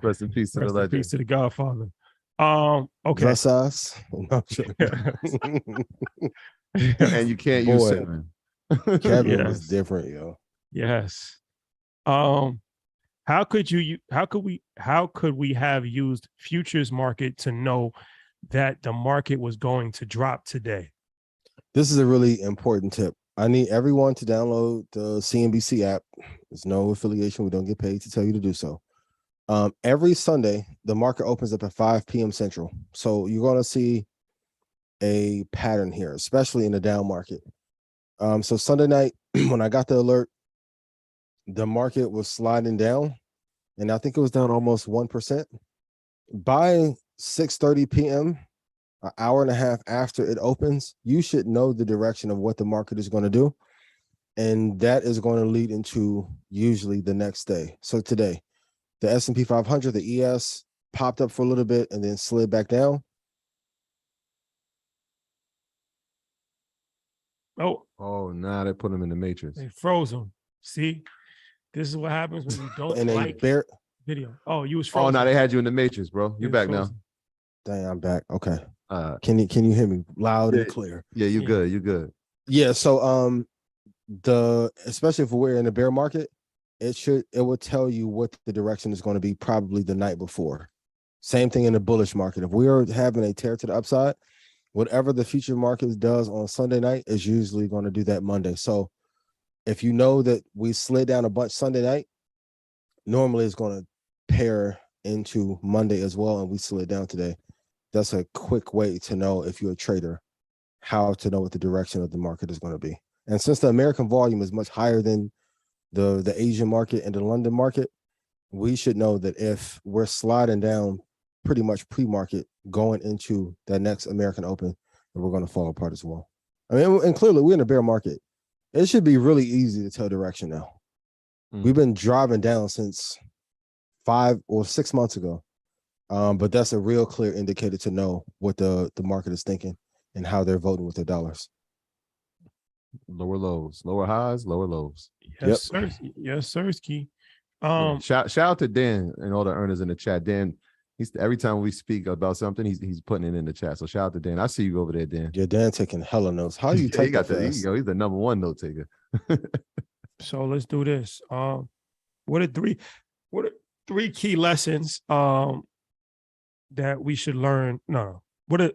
Speaker 1: Rest in peace to the legend.
Speaker 2: Rest in peace to the Godfather. Okay.
Speaker 3: Bless us.
Speaker 1: And you can't use 7.
Speaker 3: Kevin was different, yo.
Speaker 2: Yes. How could we have used futures market to know that the market was going to drop today?
Speaker 3: This is a really important tip. I need everyone to download the CNBC app. There's no affiliation. We don't get paid to tell you to do so. Every Sunday, the market opens up at 5 p.m. Central. So you're going to see a pattern here, especially in the down market. So Sunday night, when I got the alert, the market was sliding down, and I think it was down almost 1%. By 6:30 p.m., an hour and a half after it opens, you should know the direction of what the market is going to do. And that is going to lead into usually the next day. So today, the S&P 500, the ES, popped up for a little bit and then slid back down.
Speaker 1: Oh, now they put them in the matrix.
Speaker 2: They froze them. See, this is what happens when you don't like video. Oh, you was frozen.
Speaker 1: Oh, no, they had you in the matrix, bro. You're back now.
Speaker 3: Dang, I'm back. Okay. Can you hear me loud and clear?
Speaker 1: Yeah, you good. You good.
Speaker 3: Yeah. So especially if we're in a bear market, it will tell you what the direction is going to be probably the night before. Same thing in the bullish market. If we are having a tear to the upside, whatever the future market does on Sunday night is usually going to do that Monday. So if you know that we slid down a bunch Sunday night, normally it's going to pair into Monday as well, and we slid down today. That's a quick way to know, if you're a trader, how to know what the direction of the market is going to be. And since the American volume is much higher than the Asian market and the London market, we should know that if we're sliding down pretty much pre-market going into that next American Open, that we're going to fall apart as well. I mean, and clearly we're in a bear market. It should be really easy to tell direction now. We've been driving down since 5 or 6 months ago. But that's a real clear indicator to know what the market is thinking and how they're voting with their dollars.
Speaker 1: Lower lows, lower highs, lower lows.
Speaker 2: Yes, sir. Yes, sir. Key.
Speaker 1: Shout out to Dan and all the earners in the chat. Dan, he's every time we speak about something, he's putting it in the chat. So shout out to Dan. I see you over there, Dan.
Speaker 3: Yeah, Dan taking hella notes. How do you take that?
Speaker 1: He's the #1 note taker.
Speaker 2: So let's do this. What are 3 key lessons that we should learn? No. What up?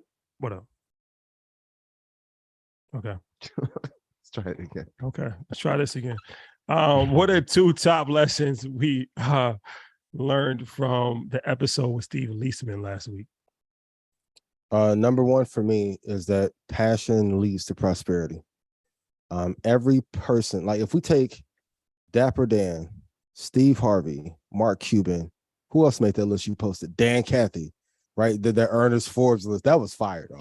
Speaker 2: Okay.
Speaker 1: Let's try it again.
Speaker 2: Okay. Let's try this again. What are 2 top lessons we learned from the episode with Steve Leisman last week?
Speaker 3: Number 1 for me is that passion leads to prosperity. Every person, like if we take Dapper Dan, Steve Harvey, Mark Cuban, who else made that list you posted? Dan Cathy, right? The Ernest Forbes list. That was fire, though.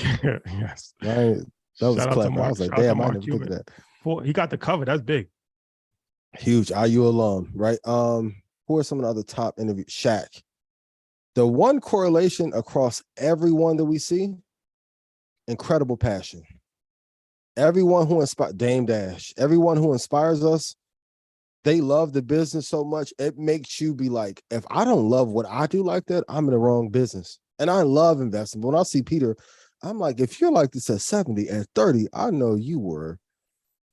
Speaker 2: Yes.
Speaker 3: Right? That was clever. I was like, damn, I didn't think of that.
Speaker 2: He got the cover. That's big.
Speaker 3: Huge IU alum, right? Who are some of the other top interviews? Shaq. The one correlation across everyone that we see, incredible passion. Everyone who inspires, Dame Dash, everyone who inspires us, they love the business so much, it makes you be like, if I don't love what I do like that, I'm in the wrong business. And I love investing. But when I see Peter, I'm like, if you're like this at 70, at 30, I know you were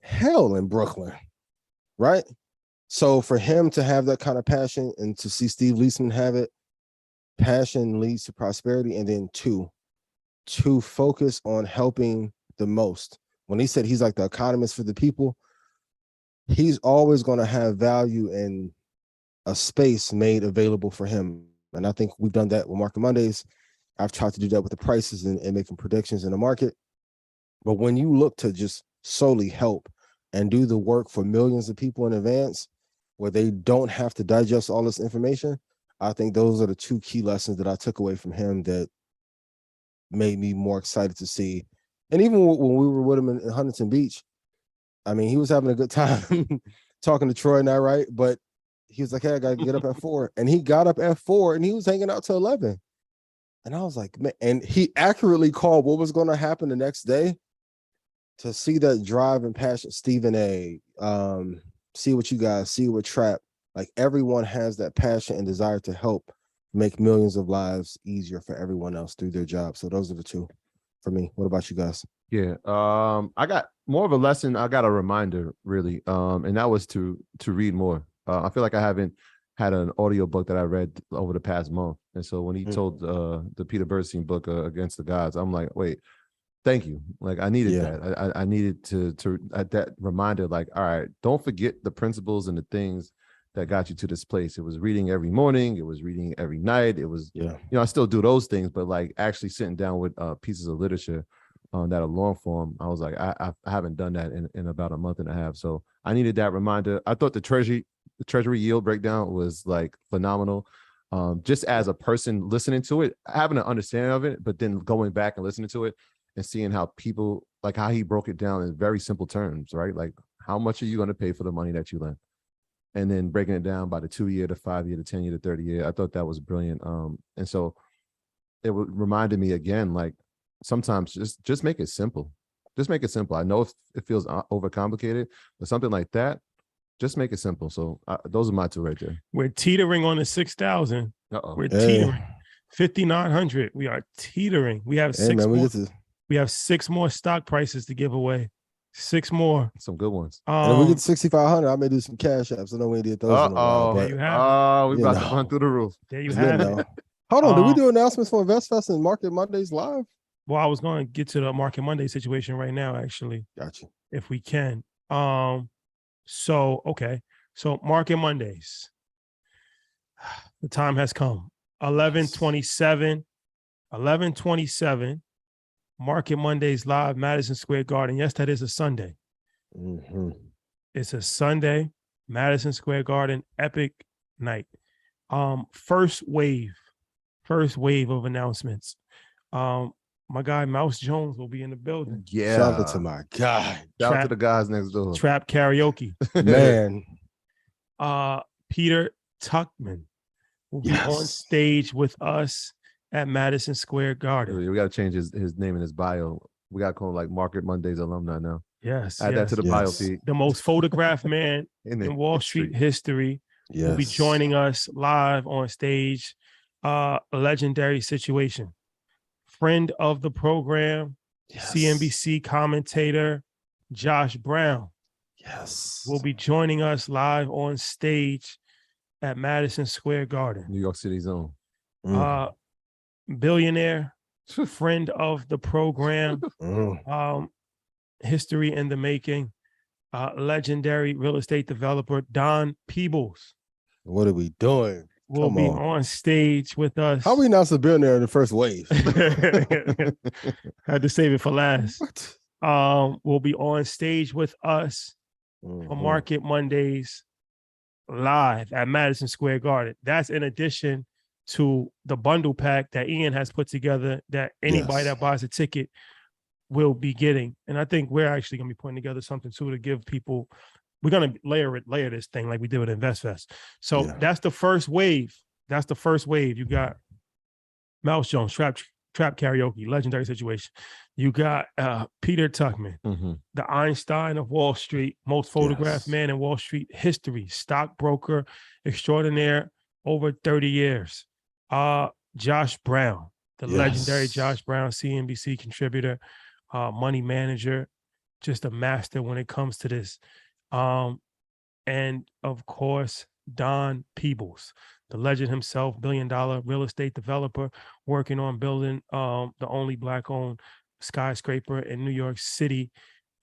Speaker 3: hell in Brooklyn. right? So for him to have that kind of passion and to see Steve Leisman have it, passion leads to prosperity. And then to focus on helping the most. When he said he's like the economist for the people, he's always going to have value in a space made available for him. And I think we've done that with Market Mondays. I've tried to do that with the prices and making predictions in the market. But when you look to just solely help and do the work for millions of people in advance, where they don't have to digest all this information, I think those are the two key lessons that I took away from him that made me more excited to see. And even when we were with him in Huntington Beach, I mean, he was having a good time talking to Troy and I, right? But he was like, hey, I got to get up at 4. And he got up at 4 and he was hanging out till 11. And I was like, man, and he accurately called what was going to happen the next day. To see that drive and passion, Stephen A., see what you guys, see what Trap, like everyone has that passion and desire to help make millions of lives easier for everyone else through their job. So those are the two for me. What about you guys?
Speaker 1: Yeah. I got more of a lesson. I got a reminder really. And that was to read more. I feel like I haven't had an audio book that I read over the past month. And so when he told the Peter Bernstein book, Against the Gods, I'm like, wait, thank you. Like I needed that. I needed to that reminder, like, all right, don't forget the principles and the things that got you to this place. It was reading every morning. It was reading every night. It was, you know, I still do those things, but like actually sitting down with pieces of literature that are long form. I was like, I haven't done that in about a month and a half. So I needed that reminder. I thought the treasury yield breakdown was like phenomenal. Just as a person listening to it, having an understanding of it, but then going back and listening to it and seeing how people, like how he broke it down in very simple terms, right? Like how much are you going to pay for the money that you lend? And then breaking it down by the 2-year, the 5-year, the 10-year, the 30-year. I thought that was brilliant. And so it reminded me again, like sometimes just make it simple. Just make it simple. I know it feels overcomplicated, but something like that, just make it simple. So those are my two right there.
Speaker 2: We're teetering on the 6,000. We're teetering. 5,900. We are teetering. We have we have 6 more stock prices to give away. 6 more.
Speaker 1: Some good ones.
Speaker 3: And if we get to 6,500, I may do some cash apps. I know we ain't did those in a while. But
Speaker 2: there you have
Speaker 1: we about to run through the roof.
Speaker 2: There you have it.
Speaker 3: Hold on. Did we do announcements for InvestFest and Market Mondays live?
Speaker 2: Well, I was going to get to the Market Monday situation right now, actually.
Speaker 3: Gotcha.
Speaker 2: If we can. So Market Mondays. The time has come. 11/27. Market Mondays live, Madison Square Garden. Yes, that is a Sunday.
Speaker 3: Mm-hmm.
Speaker 2: It's a Sunday, Madison Square Garden, epic night. First wave of announcements. My guy Mouse Jones will be in the building.
Speaker 1: Yeah.
Speaker 3: Shout out to my guy.
Speaker 1: Shout out to the guys next door.
Speaker 2: Trap karaoke.
Speaker 3: Man.
Speaker 2: Peter Tuchman will be on stage with us at Madison Square Garden.
Speaker 1: We got to change his name in his bio. We got to call him like Market Mondays alumni now.
Speaker 2: Yes.
Speaker 1: Add that to the bio feed.
Speaker 2: The most photographed man in Wall Street history will be joining us live on stage. A legendary situation. Friend of the program, CNBC commentator, Josh Brown. Will be joining us live on stage at Madison Square Garden.
Speaker 1: New York City zone.
Speaker 2: Billionaire, friend of the program, history in the making, legendary real estate developer, Don Peebles.
Speaker 3: What are we doing?
Speaker 2: Will be on stage with us.
Speaker 3: How we not a billionaire in the first wave?
Speaker 2: Had to save it for last. Will be on stage with us for Market Mondays live at Madison Square Garden. That's in addition to the bundle pack that Ian has put together that anybody that buys a ticket will be getting. And I think we're actually going to be putting together something too to give people. We're going to layer this thing like we did with InvestFest. So that's the first wave. You got Mouse Jones, Trap Karaoke, legendary situation. You got Peter Tuchman, the Einstein of Wall Street, most photographed man in Wall Street history, stockbroker extraordinaire over 30 years. Josh Brown, the legendary Josh Brown, CNBC contributor, money manager, just a master when it comes to this. and of course, Don Peebles, the legend himself, billion-dollar real estate developer, working on building the only Black-owned skyscraper in New York City.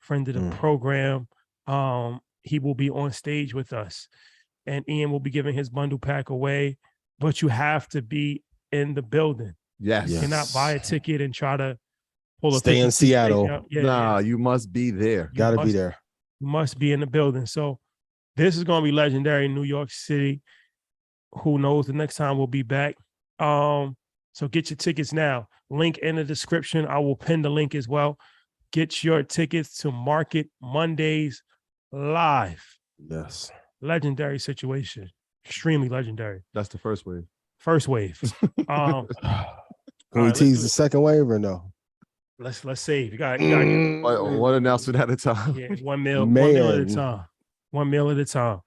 Speaker 2: Friend of the program. He will be on stage with us, and Ian will be giving his bundle pack away. But you have to be in the building.
Speaker 1: Yes.
Speaker 2: You cannot buy a ticket and try to pull a
Speaker 3: stay in Seattle.
Speaker 1: You must be there.
Speaker 3: Gotta be there.
Speaker 2: You must be in the building. So this is going to be legendary in New York City. Who knows? The next time we'll be back. So get your tickets now. Link in the description. I will pin the link as well. Get your tickets to Market Mondays live.
Speaker 3: Yes.
Speaker 2: Legendary situation. Extremely legendary.
Speaker 1: That's the first wave.
Speaker 2: First wave.
Speaker 3: Can we tease the second wave or no?
Speaker 2: Let's save. You got
Speaker 1: one announcement at a time.
Speaker 2: Yeah, 1 mil at a time. 1 mil at a time.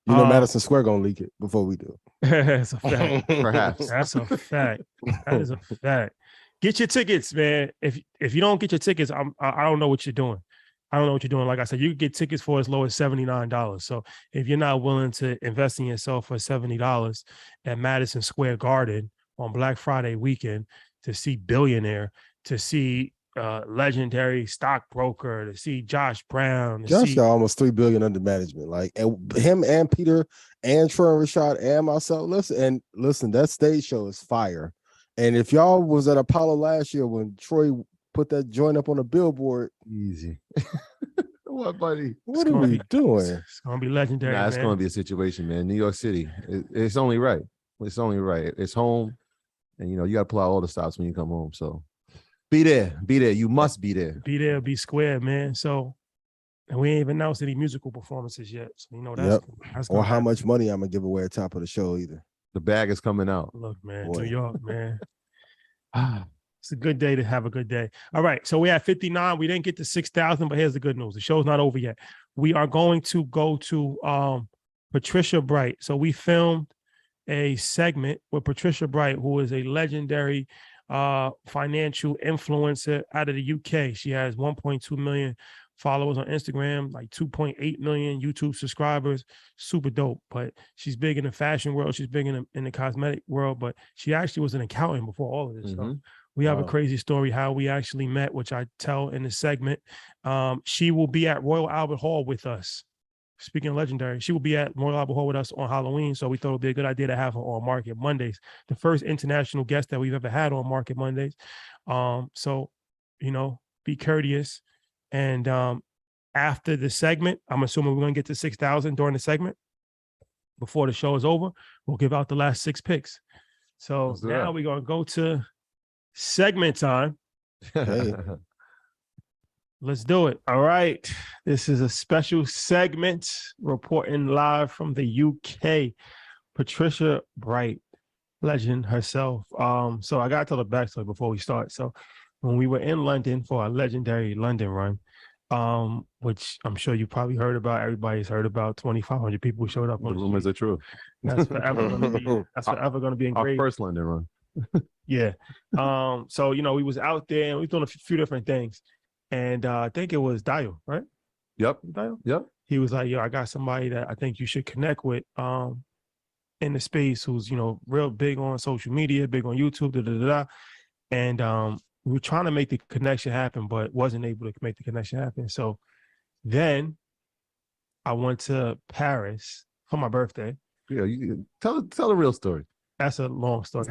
Speaker 3: You know, Madison Square gonna leak it before we do.
Speaker 2: That's a fact.
Speaker 1: Perhaps.
Speaker 2: That's a fact. That is a fact. Get your tickets, man. If you don't get your tickets, I don't know what you're doing. I don't know what you're doing. Like I said, you can get tickets for as low as $79. So if you're not willing to invest in yourself for $70 at Madison Square Garden on Black Friday weekend to see Billionaire, to see legendary stockbroker, to see Josh Brown.
Speaker 3: Josh got almost $3 billion under management. Like, and him and Peter and Troy and Rashad and myself. Listen, that stage show is fire. And if y'all was at Apollo last year when Troy put that joint up on a billboard,
Speaker 1: easy. What, buddy?
Speaker 3: What are we doing?
Speaker 2: It's gonna be legendary.
Speaker 1: It's gonna be a situation, man. New York City. It's only right. It's only right. It's home, and you got to pull out all the stops when you come home. So be there. Be there. You must be there.
Speaker 2: Be there. Be square, man. So, and we ain't even announced any musical performances yet. So that's
Speaker 3: or how much money I'm gonna give away at top of the show either.
Speaker 1: The bag is coming out.
Speaker 2: Look, man, New York, man. It's a good day to have a good day. All right, so we're at 59. We didn't get to 6,000, but here's the good news. The show's not over yet. We are going to go to Patricia Bright. So we filmed a segment with Patricia Bright, who is a legendary financial influencer out of the UK. She has 1.2 million followers on Instagram, like 2.8 million YouTube subscribers. Super dope. But she's big in the fashion world. She's big in the cosmetic world, but she actually was an accountant before all of this stuff. We have a crazy story how we actually met, which I tell in the segment. She will be at Royal Albert Hall with us. Speaking of legendary, she will be at Royal Albert Hall with us on Halloween. So we thought it'd be a good idea to have her on Market Mondays, the first international guest that we've ever had on Market Mondays. So, be courteous. And after the segment, I'm assuming we're going to get to 6,000 during the segment. Before the show is over, we'll give out the last 6 picks. So now we're going to go to segment time.
Speaker 3: Hey.
Speaker 2: Let's do it. All right. This is a special segment reporting live from the UK. Patricia Bright, legend herself. So I got to tell the backstory before we start. So when we were in London for our legendary London run, which I'm sure you probably heard about, everybody's heard about, 2,500 people showed up.
Speaker 1: The rumors are true.
Speaker 2: That's forever going to be engraved.
Speaker 1: Our first London run.
Speaker 2: Yeah. So, we was out there and we doing a few different things. And I think it was Dalio, right?
Speaker 1: Yep.
Speaker 2: Dalio?
Speaker 1: Yep.
Speaker 2: He was like, I got somebody that I think you should connect with in the space who's, real big on social media, big on YouTube, And we were trying to make the connection happen, but wasn't able to make the connection happen. So then I went to Paris for my birthday.
Speaker 1: Yeah, you tell the real story.
Speaker 2: That's a long story.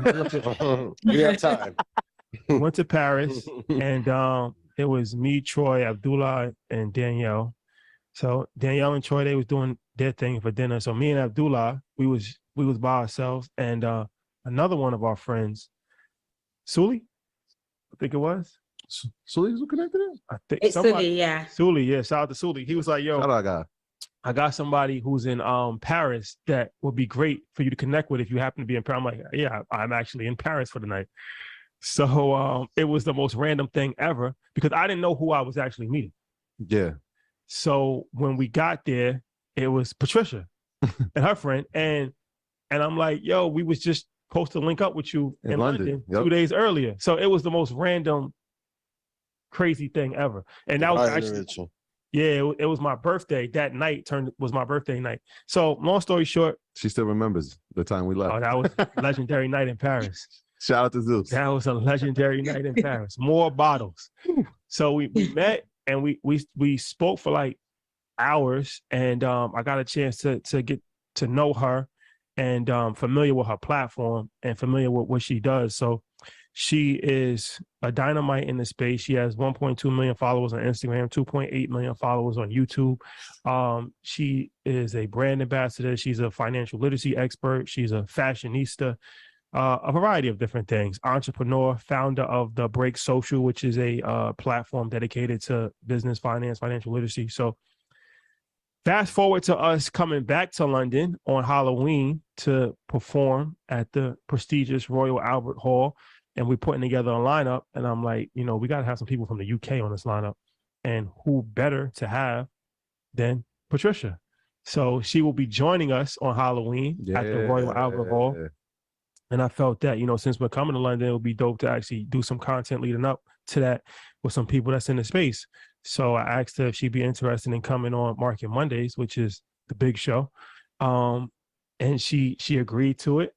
Speaker 3: We have time.
Speaker 2: Went to Paris, and it was me, Troy, Abdullah, and Danielle. So Danielle and Troy, they was doing their thing for dinner. So me and Abdullah, we was by ourselves, and another one of our friends, Suli, I think it was.
Speaker 1: Suli was connected?
Speaker 2: I think
Speaker 4: it's Suli, yeah.
Speaker 2: Suli, yeah. Shout out to Suli. He was like, yo,
Speaker 1: shout out, guy.
Speaker 2: I got somebody who's in Paris that would be great for you to connect with if you happen to be in Paris. I'm like, yeah, I'm actually in Paris for the night. So it was the most random thing ever because I didn't know who I was actually meeting.
Speaker 1: Yeah.
Speaker 2: So when we got there, it was Patricia and her friend. And I'm like, yo, we was just supposed to link up with you in London 2 days earlier. So it was the most random, crazy thing ever. And that was actually Yeah, it was my birthday. That night was my birthday night. So long story short.
Speaker 1: She still remembers the time we left.
Speaker 2: Oh, that was a legendary night in Paris.
Speaker 1: Shout out to Zeus.
Speaker 2: That was a legendary night in Paris. More bottles. So we met and we spoke for like hours, and I got a chance to get to know her and familiar with her platform and familiar with what she does. So she is a dynamite in the space. She has 1.2 million followers on Instagram, 2.8 million followers on YouTube. She is a brand ambassador. She's a financial literacy expert. She's a fashionista, a variety of different things. Entrepreneur, founder of The Break Social, which is a platform dedicated to business, finance, financial literacy. So fast forward to us coming back to London on Halloween to perform at the prestigious Royal Albert Hall. And we're putting together a lineup. And I'm like, we got to have some people from the UK on this lineup. And who better to have than Patricia? So she will be joining us on Halloween at the Royal Albert Hall. And I felt that, since we're coming to London, it would be dope to actually do some content leading up to that with some people that's in the space. So I asked her if she'd be interested in coming on Market Mondays, which is the big show. And she agreed to it.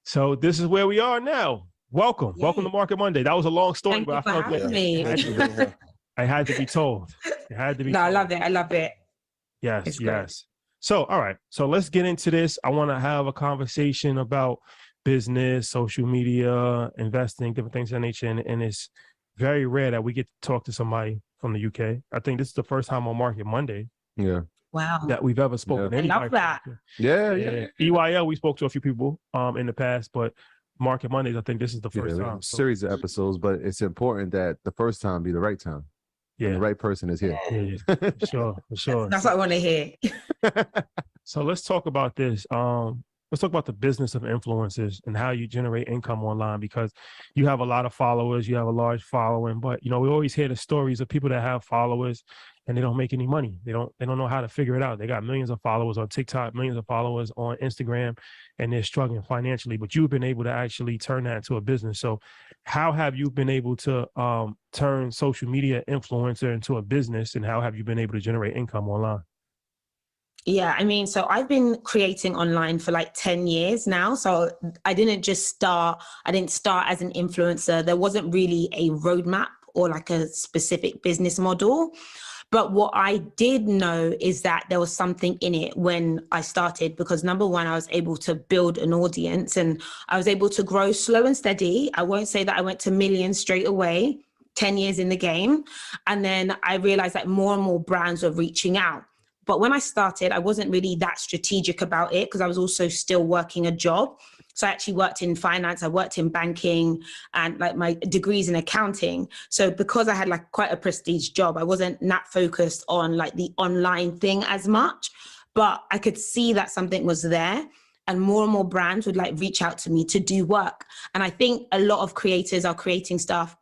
Speaker 2: So this is where we are now. Welcome. Yay. Welcome to Market Monday. That was a long story, but I felt that I had to be told. It had to be told.
Speaker 4: I love it. I love it.
Speaker 2: Yes, yes. So, all right. So let's get into this. I want to have a conversation about business, social media, investing, different things of that nature. And it's very rare that we get to talk to somebody from the UK. I think this is the first time on Market Monday.
Speaker 1: Yeah.
Speaker 4: Wow.
Speaker 2: That we've ever spoken to anybody.
Speaker 4: I love that.
Speaker 2: Yeah. EYL, we spoke to a few people in the past, but Market Mondays, I think this is the first time.
Speaker 1: Series of episodes, but it's important that the first time be the right time. Yeah. And the right person is here.
Speaker 2: Yeah. For sure.
Speaker 4: That's what I want to hear.
Speaker 2: So let's talk about this. Let's talk about the business of influencers and how you generate income online, because you have a lot of followers, you have a large following, but we always hear the stories of people that have followers and they don't make any money. They don't know how to figure it out. They got millions of followers on TikTok, millions of followers on Instagram, and they're struggling financially, but you've been able to actually turn that into a business. So how have you been able to turn social media influencer into a business, and how have you been able to generate income online?
Speaker 4: Yeah, so I've been creating online for like 10 years now. So I didn't start as an influencer. There wasn't really a roadmap or like a specific business model. But what I did know is that there was something in it when I started, because number one, I was able to build an audience and I was able to grow slow and steady. I won't say that I went to millions straight away, 10 years in the game. And then I realized that more and more brands were reaching out. But when I started, I wasn't really that strategic about it because I was also still working a job. So I actually worked in finance, I worked in banking, and like my degrees in accounting. So because I had like quite a prestige job, I wasn't that focused on like the online thing as much, but I could see that something was there and more brands would like reach out to me to do work. And I think a lot of creators are creating stuff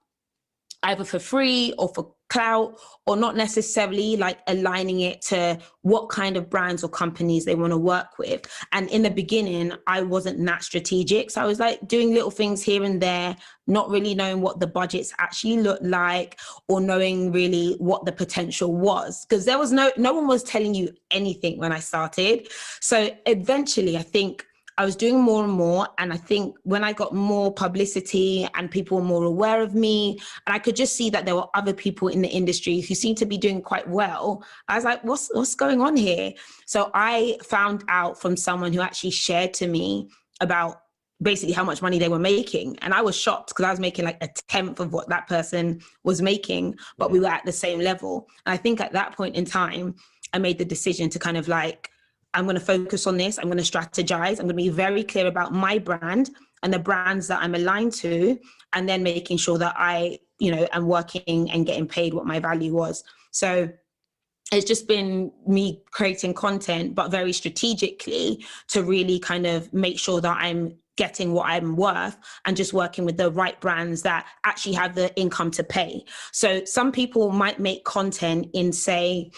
Speaker 4: either for free or for clout, or not necessarily like aligning it to what kind of brands or companies they want to work with. And in the beginning, I wasn't that strategic. So I was like doing little things here and there, not really knowing what the budgets actually looked like or knowing really what the potential was, because there was no one was telling you anything when I started. So eventually, I think I was doing more and more. And I think when I got more publicity and people were more aware of me, and I could just see that there were other people in the industry who seemed to be doing quite well, I was like, what's going on here? So I found out from someone who actually shared to me about basically how much money they were making. And I was shocked because I was making like 1/10 of what that person was making, but we were at the same level. And I think at that point in time, I made the decision to kind of like, I'm going to focus on this. I'm going to strategize. I'm going to be very clear about my brand and the brands that I'm aligned to, and then making sure that I, am working and getting paid what my value was. So it's just been me creating content, but very strategically to really kind of make sure that I'm getting what I'm worth and just working with the right brands that actually have the income to pay. So some people might make content in, say,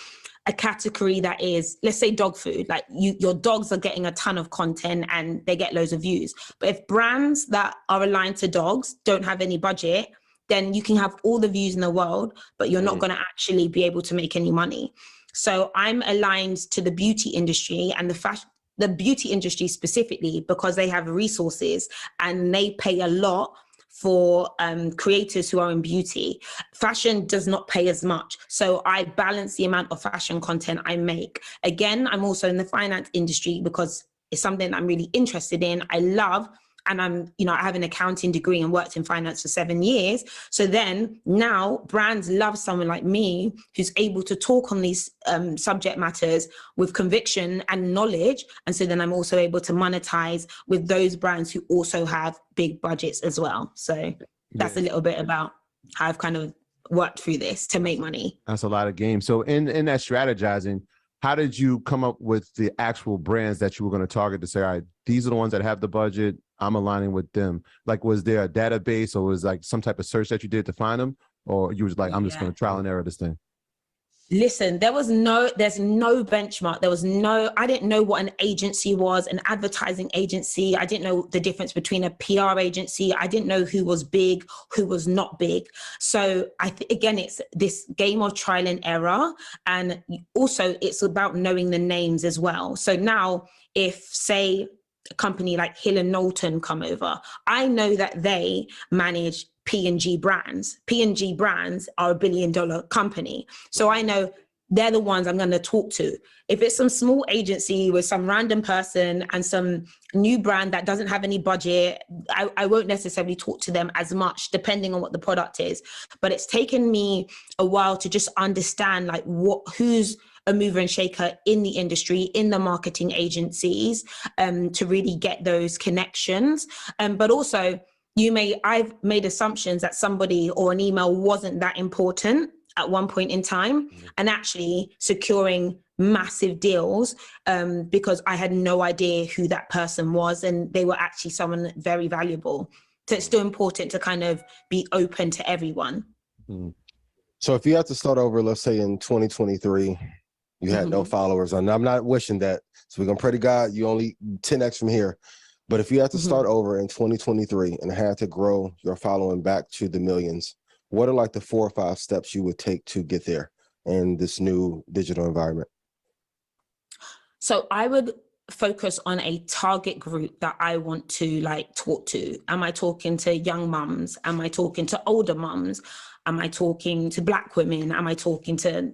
Speaker 4: a category that is, let's say, dog food, like your dogs are getting a ton of content and they get loads of views. But if brands that are aligned to dogs don't have any budget, then you can have all the views in the world, but you're not going to actually be able to make any money. So I'm aligned to the beauty industry and the beauty industry specifically, because they have resources and they pay a lot for creators who are in beauty. Fashion does not pay as much. So I balance the amount of fashion content I make. Again, I'm also in the finance industry because it's something I'm really interested in. I love, and I have an accounting degree and worked in finance for 7 years. So then now brands love someone like me who's able to talk on these subject matters with conviction and knowledge. And so then I'm also able to monetize with those brands who also have big budgets as well. So that's a little bit about how I've kind of worked through this to make money.
Speaker 1: That's a lot of games. So in that strategizing, how did you come up with the actual brands that you were going to target to say, all right, these are the ones that have the budget, I'm aligning with them? Like, was there a database or was like some type of search that you did to find them? Or you was like, I'm just going to trial and error this thing?
Speaker 4: Listen, there's no benchmark. I didn't know what an agency was, an advertising agency. I didn't know the difference between a PR agency. I didn't know who was big, who was not big. So again, it's this game of trial and error. And also it's about knowing the names as well. So now if, say, a company like Hill & Knowlton come over, I know that they manage P&G brands. P&G brands are $1 billion company. So I know they're the ones I'm going to talk to. If it's some small agency with some random person and some new brand that doesn't have any budget, I won't necessarily talk to them as much, depending on what the product is. But it's taken me a while to just understand like who's a mover and shaker in the industry, in the marketing agencies, to really get those connections. But also, I've made assumptions that somebody or an email wasn't that important at one point in time, and actually securing massive deals because I had no idea who that person was, and they were actually someone very valuable. So it's still important to kind of be open to everyone.
Speaker 3: So if you had to start over, let's say in 2023, you had no followers, and I'm not wishing that. So we're going to pray to God, you only 10x from here. But if you had to start over in 2023 and had to grow your following back to the millions, what are like the 4 or 5 steps you would take to get there in this new digital environment?
Speaker 4: So I would focus on a target group that I want to like talk to. Am I talking to young mums? Am I talking to older mums? Am I talking to Black women? Am I talking to,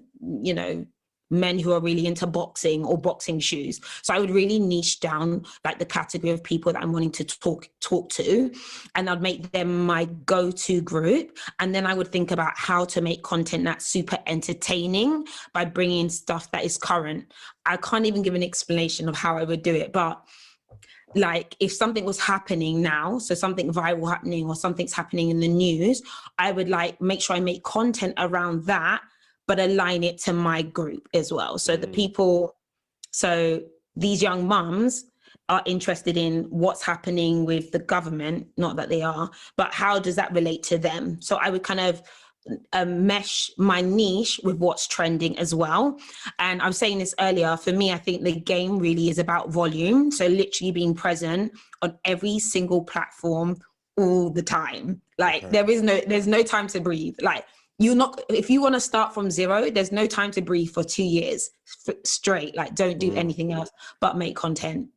Speaker 4: men who are really into boxing or boxing shoes? So I would really niche down like the category of people that I'm wanting to talk to, and I'd make them my go-to group. And then I would think about how to make content that's super entertaining by bringing stuff that is current. I can't even give an explanation of how I would do it, but like if something was happening now, so something viral happening or something's happening in the news, I would like make sure I make content around that, but align it to my group as well. So these young mums are interested in what's happening with the government, not that they are, but how does that relate to them? So I would kind of mesh my niche with what's trending as well. And I was saying this earlier, for me, I think the game really is about volume. So literally being present on every single platform all the time. Like there's no time to breathe. Like, if you want to start from zero, there's no time to breathe for 2 years straight. Like, don't do anything else but make content.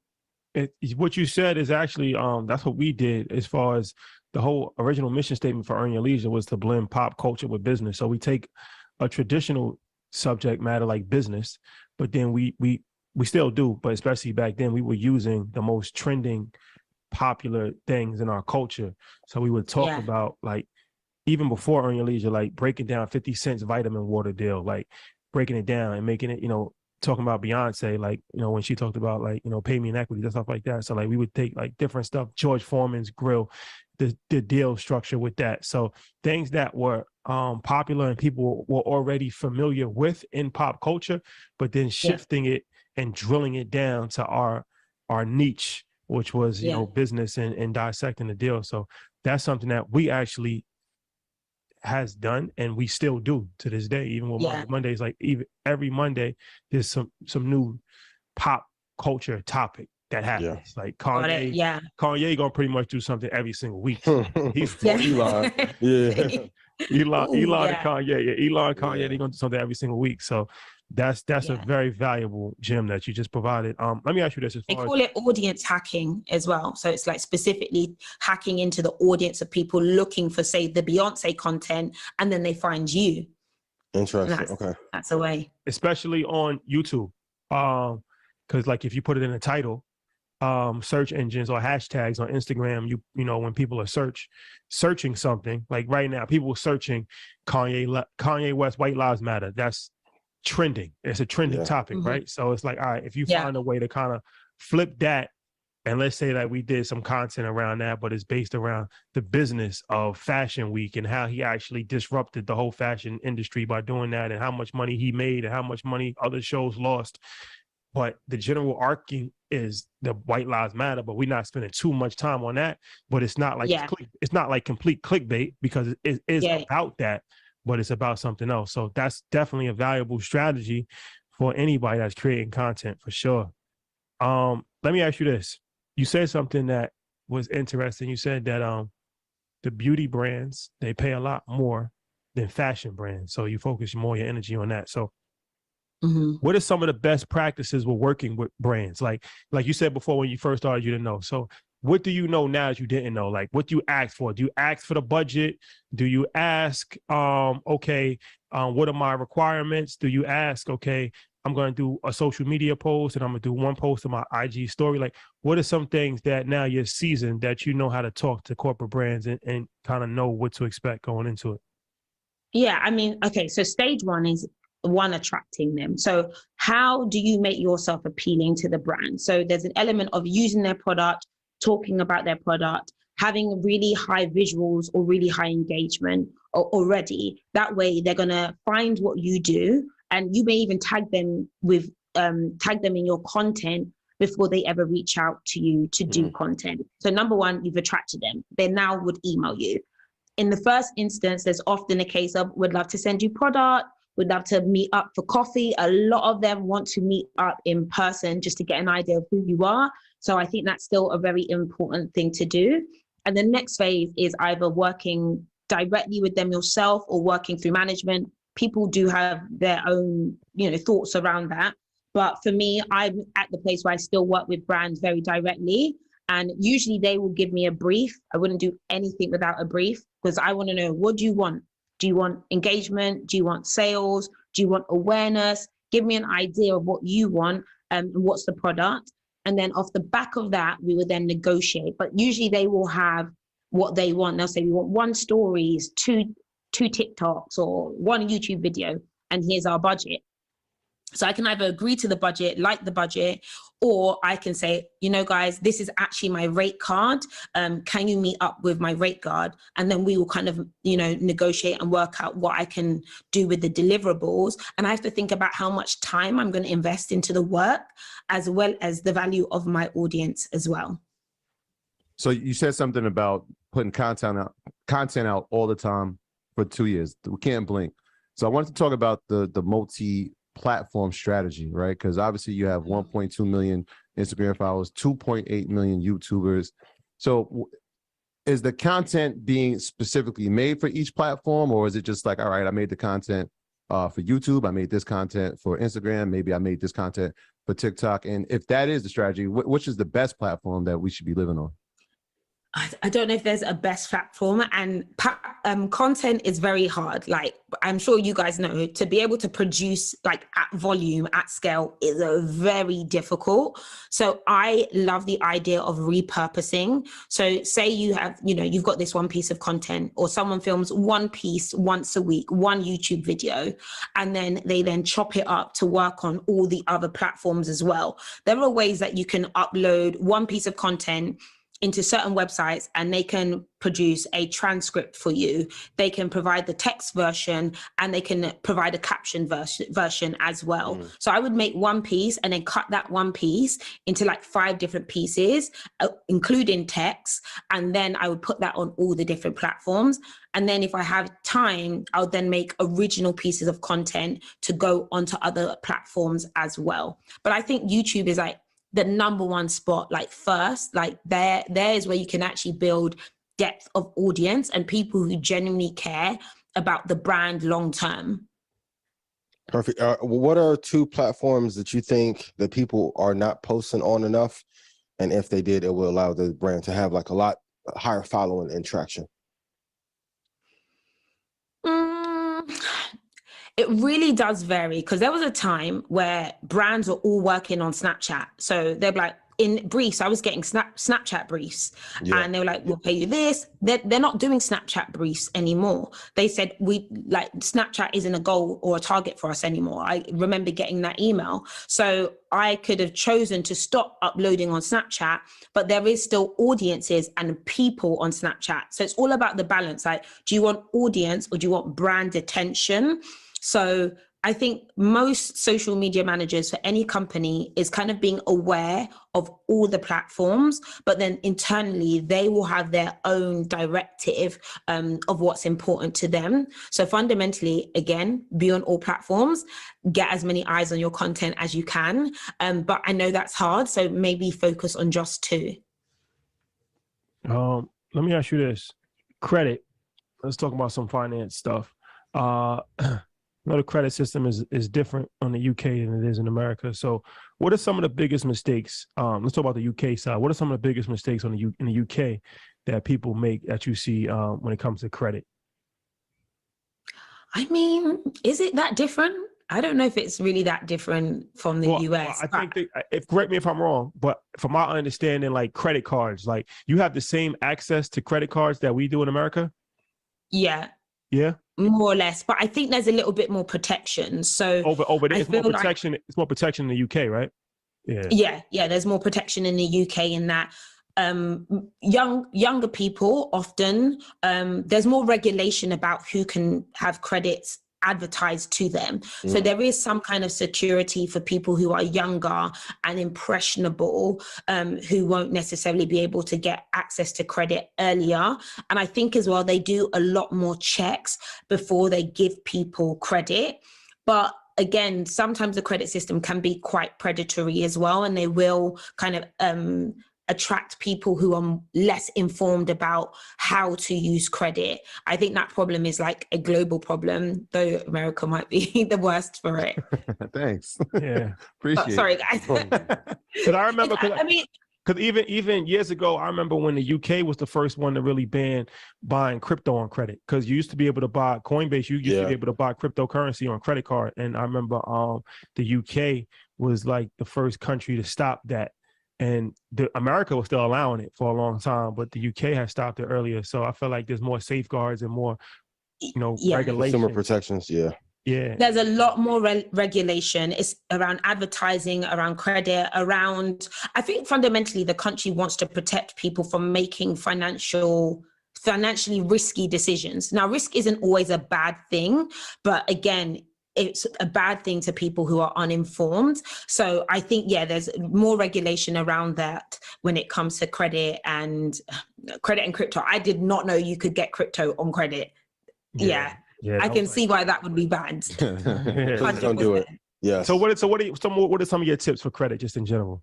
Speaker 2: What you said is actually, that's what we did as far as the whole original mission statement for Earn Your Leisure was to blend pop culture with business. So we take a traditional subject matter like business, but then we still do, but especially back then we were using the most trending, popular things in our culture. So we would talk about like, even before Earn Your Leisure, like breaking down 50 Cent's vitamin water deal, like breaking it down and making it, talking about Beyonce, like, when she talked about like, pay me in equity and stuff like that. So like we would take like different stuff, George Foreman's grill, the deal structure with that. So things that were popular and people were already familiar with in pop culture, but then shifting it and drilling it down to our niche, which was, business and dissecting the deal. So that's something that we actually has done and we still do to this day, even with Mondays. Like even every Monday there's some new pop culture topic that happens. Like
Speaker 4: Got it.
Speaker 2: Kanye,
Speaker 4: Yeah.
Speaker 2: Kanye gonna pretty much do something every single week. He's
Speaker 3: Elon. Yeah.
Speaker 2: Elon
Speaker 4: Ooh,
Speaker 2: and
Speaker 4: yeah.
Speaker 2: Kanye. Yeah, Elon and Kanye,
Speaker 3: Yeah.
Speaker 2: they're gonna do something every single week. So that's a
Speaker 4: Yeah.
Speaker 2: very valuable gem that you just provided. Let me ask you this: as
Speaker 4: They
Speaker 2: far as
Speaker 4: call it audience hacking as well. So it's like specifically hacking into the audience of people looking for, say, the Beyonce content, and then they find you.
Speaker 3: Interesting. Okay.
Speaker 4: That's a way.
Speaker 2: especially on YouTube, because like if you put it in a title, search engines or hashtags on Instagram, you know when people are searching something, like right now people are searching Kanye West White Lives Matter. That's trending. It's a trending topic, right? So it's like, all right, if you find a way to kind of flip that, and let's say that we did some content around that, but it's based around the business of Fashion Week and how he actually disrupted the whole fashion industry by doing that, and how much money he made and how much money other shows lost. But the general arcing is the White Lives Matter, but we're not spending too much time on that. But it's not like it's not like complete clickbait, because it is about that, but it's about something else. So that's definitely a valuable strategy for anybody that's creating content, for sure. Let me ask you this. You said something that was interesting. You said that the beauty brands, they pay a lot more than fashion brands. So you focus more your energy on that. So what are some of the best practices with working with brands? Like you said before, when you first started, you didn't know. So what do you know now that you didn't know? Like, what do you ask for? Do you ask for the budget? Do you ask, what are my requirements? Do you ask, okay, I'm going to do a social media post and I'm going to do one post on my IG story? Like, what are some things that now you're seasoned that you know how to talk to corporate brands and kind of know what to expect going into it?
Speaker 4: Yeah, I mean, okay, so stage one is attracting them. So how do you make yourself appealing to the brand? So there's an element of using their product, talking about their product, having really high visuals or really high engagement already. That way they're going to find what you do, and you may even tag them in your content before they ever reach out to you to do content. So number one, you've attracted them. They now would email you. In the first instance, there's often a case of, would love to send you product, would love to meet up for coffee. A lot of them want to meet up in person just to get an idea of who you are. So I think that's still a very important thing to do. And the next phase is either working directly with them yourself or working through management. People do have their own, thoughts around that. But for me, I'm at the place where I still work with brands very directly. And usually they will give me a brief. I wouldn't do anything without a brief, because I want to know, what do you want? Do you want engagement? Do you want sales? Do you want awareness? Give me an idea of what you want and what's the product. And then off the back of that, we will then negotiate. But usually they will have what they want. They'll say, we want 1 stories, two TikToks, or 1 YouTube video, and here's our budget. So I can either agree to the budget, like the budget, or I can say, guys, this is actually my rate card. Can you meet up with my rate card? And then we will kind of, negotiate and work out what I can do with the deliverables. And I have to think about how much time I'm going to invest into the work, as well as the value of my audience as well.
Speaker 1: So you said something about putting content out all the time for 2 years. We can't blink. So I wanted to talk about the multi-platform strategy, right? Because obviously you have 1.2 million Instagram followers, 2.8 million YouTubers. So is the content being specifically made for each platform, or is it just like, all right, I made the content for YouTube, I made this content for Instagram, maybe I made this content for TikTok? And if that is the strategy, which is the best platform that we should be living on?
Speaker 4: I don't know if there's a best platform, and content is very hard. Like, I'm sure you guys know, to be able to produce like at volume, at scale, is very difficult. So I love the idea of repurposing. So say you have, you've got this one piece of content, or someone films one piece once a week, one YouTube video, and then they chop it up to work on all the other platforms as well. There are ways that you can upload one piece of content into certain websites, and they can produce a transcript for you. They can provide the text version, and they can provide a caption version as well. So I would make one piece and then cut that one piece into like 5 different pieces, including text. And then I would put that on all the different platforms. And then if I have time, I'll then make original pieces of content to go onto other platforms as well. But I think YouTube is like the number one spot, like first, like there is where you can actually build depth of audience and people who genuinely care about the brand long term.
Speaker 3: Perfect. What are 2 platforms that you think that people are not posting on enough? And if they did, it will allow the brand to have like a lot higher following and traction.
Speaker 4: It really does vary, because there was a time where brands were all working on Snapchat. So they're like, in briefs, I was getting Snapchat briefs, and they were like, we'll pay you this. They're not doing Snapchat briefs anymore. They said, Snapchat isn't a goal or a target for us anymore. I remember getting that email. So I could have chosen to stop uploading on Snapchat, but there is still audiences and people on Snapchat. So it's all about the balance. Like, do you want audience or do you want brand attention? So I think most social media managers for any company is kind of being aware of all the platforms, but then internally they will have their own directive of what's important to them. So fundamentally, again, be on all platforms, get as many eyes on your content as you can. But I know that's hard, so maybe focus on just 2.
Speaker 2: Let me ask you this. Credit. Let's talk about some finance stuff. I know the credit system is different on the UK than it is in America. So what are some of the biggest mistakes? Let's talk about the UK side. What are some of the biggest mistakes in the UK that people make that you see when it comes to credit?
Speaker 4: I mean, is it that different? I don't know if it's really that different from the US.
Speaker 2: I think correct me if I'm wrong, but from my understanding, like credit cards, like you have the same access to credit cards that we do in America?
Speaker 4: Yeah.
Speaker 2: Yeah.
Speaker 4: More or less, but I think there's a little bit more protection. So
Speaker 2: it's more protection. It's more protection in the UK, right?
Speaker 4: Yeah. There's more protection in the UK in that younger people often there's more regulation about who can have credits advertised to them. So there is some kind of security for people who are younger and impressionable, who won't necessarily be able to get access to credit earlier. And I think as well, they do a lot more checks before they give people credit. But again, sometimes the credit system can be quite predatory as well, and they will kind of attract people who are less informed about how to use credit. I think that problem is like a global problem, though America might be the worst for it.
Speaker 1: Thanks.
Speaker 2: Yeah.
Speaker 1: Appreciate
Speaker 4: sorry, guys.
Speaker 2: Because I remember, because even years ago, I remember when the UK was the first one to really ban buying crypto on credit. Because you used to be able to buy Coinbase, you used to be able to buy cryptocurrency on credit card. And I remember the UK was like the first country to stop that. And America was still allowing it for a long time, but the UK has stopped it earlier. So I feel like there's more safeguards and more, regulation.
Speaker 3: Consumer protections, yeah.
Speaker 4: There's a lot more regulation. It's around advertising, around credit, around, I think fundamentally the country wants to protect people from making financially risky decisions. Now, risk isn't always a bad thing, but again, it's a bad thing to people who are uninformed. So I think, there's more regulation around that when it comes to credit and crypto. I did not know you could get crypto on credit. Yeah, I can see why that would be banned.
Speaker 3: Please don't do it. Yeah.
Speaker 2: So what are some of your tips for credit, just in general?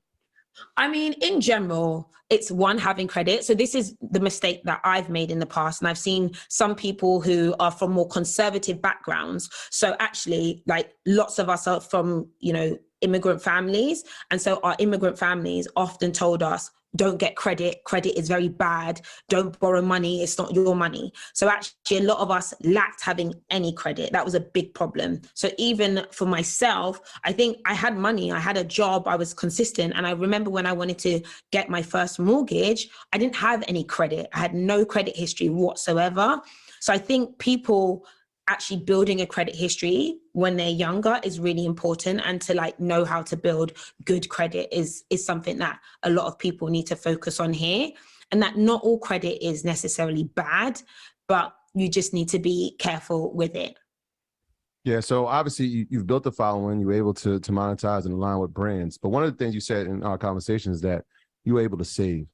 Speaker 4: I mean, in general, it's one, having credit. So this is the mistake that I've made in the past. And I've seen some people who are from more conservative backgrounds. So actually, like lots of us are from, immigrant families. And so our immigrant families often told us, don't get credit. Credit is very bad. Don't borrow money. It's not your money. So actually, a lot of us lacked having any credit. That was a big problem. So even for myself, I think I had money. I had a job. I was consistent. And I remember when I wanted to get my first mortgage, I didn't have any credit. I had no credit history whatsoever. So I think people actually building a credit history when they're younger is really important, and to know how to build good credit is something that a lot of people need to focus on here, and that not all credit is necessarily bad, but you just need to be careful with it.
Speaker 1: Yeah, so obviously you've built a following, you were able to monetize and align with brands, but one of the things you said in our conversation is that you were able to save.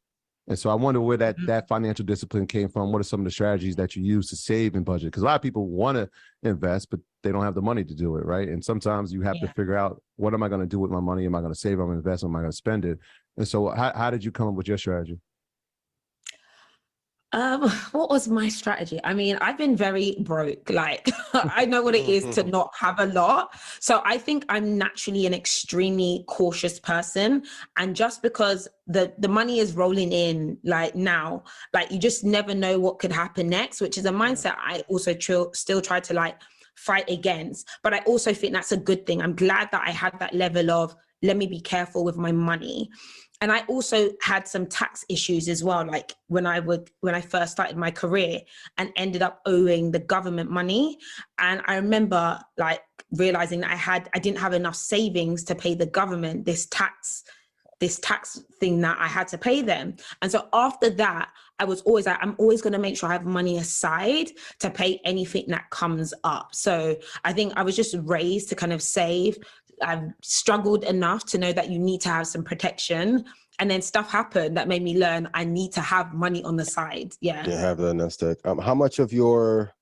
Speaker 1: And so I wonder where that financial discipline came from. What are some of the strategies that you use to save and budget? Because a lot of people want to invest, but they don't have the money to do it, right? And sometimes you have to figure out, what am I going to do with my money? Am I going to save? Am I going to invest? Am I going to spend it? And so how did you come up with your strategy?
Speaker 4: What was my strategy? I mean, I've been very broke. Like, I know what it is to not have a lot. So I think I'm naturally an extremely cautious person. And just because the money is rolling in like now, like you just never know what could happen next, which is a mindset I also still try to like fight against. But I also think that's a good thing. I'm glad that I had that level of, let me be careful with my money. And I also had some tax issues as well, like when I first started my career and ended up owing the government money. And I remember like realizing that I didn't have enough savings to pay the government this tax thing that I had to pay them. And so after that, I was always like, I'm always going to make sure I have money aside to pay anything that comes up. So I think I was just raised to kind of save. I've struggled enough to know that you need to have some protection, and then stuff happened that made me learn I need to have money on the side. Yeah,
Speaker 3: have that nest egg. How much of your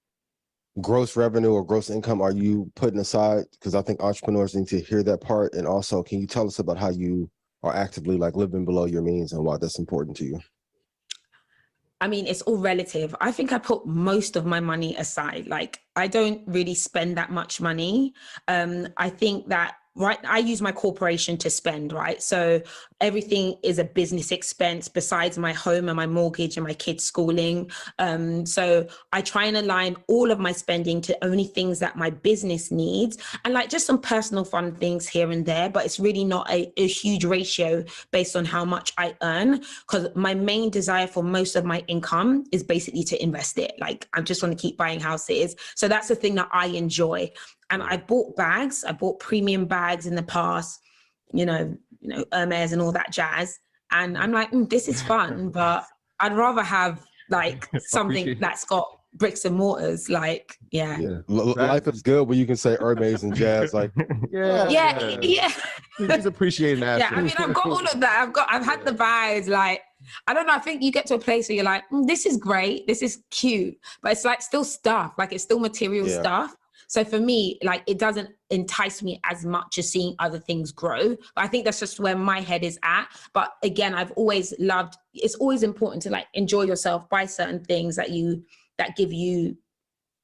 Speaker 3: gross revenue or gross income are you putting aside? Because I think entrepreneurs need to hear that part. And also, can you tell us about how you are actively like living below your means and why that's important to you?
Speaker 4: I mean, it's all relative. I think I put most of my money aside. Like, I don't really spend that much money. I think that, right, I use my corporation to spend, right? So everything is a business expense besides my home and my mortgage and my kids' schooling. So I try and align all of my spending to only things that my business needs, and like just some personal fun things here and there, but it's really not a huge ratio based on how much I earn, because my main desire for most of my income is basically to invest it. Like, I just want to keep buying houses. So that's the thing that I enjoy. And I bought bags. I bought premium bags in the past, you know, Hermes and all that jazz. And I'm like, this is fun, but I'd rather have like something that's got bricks and mortars. Like,
Speaker 3: life is good when you can say Hermes and jazz. Like,
Speaker 1: He's appreciating that.
Speaker 4: Yeah, I mean, I've got all of that. I've had the bags. Like, I don't know. I think you get to a place where you're like, this is great. This is cute, but it's like still stuff. Like, it's still material stuff. So for me, like, it doesn't entice me as much as seeing other things grow. But I think that's just where my head is at. But again, I've always loved, it's always important to like enjoy yourself, buy certain things that give you,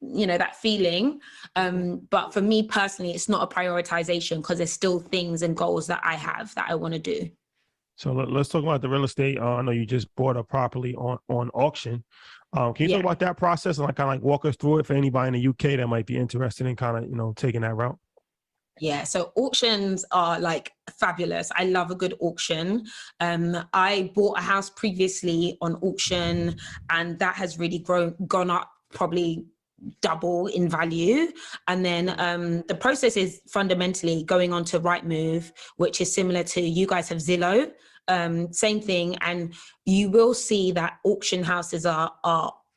Speaker 4: that feeling. But for me personally, it's not a prioritization, because there's still things and goals that I have that I want to do.
Speaker 2: So let's talk about the real estate. I know you just bought a property on auction. Can you talk about that process and like kind of like walk us through it for anybody in the UK that might be interested in kind of, taking that route?
Speaker 4: Yeah, so auctions are like fabulous. I love a good auction. I bought a house previously on auction, and that has really gone up probably double in value. And then the process is fundamentally going on to Rightmove, which is similar to, you guys have Zillow. Same thing, and you will see that auction houses are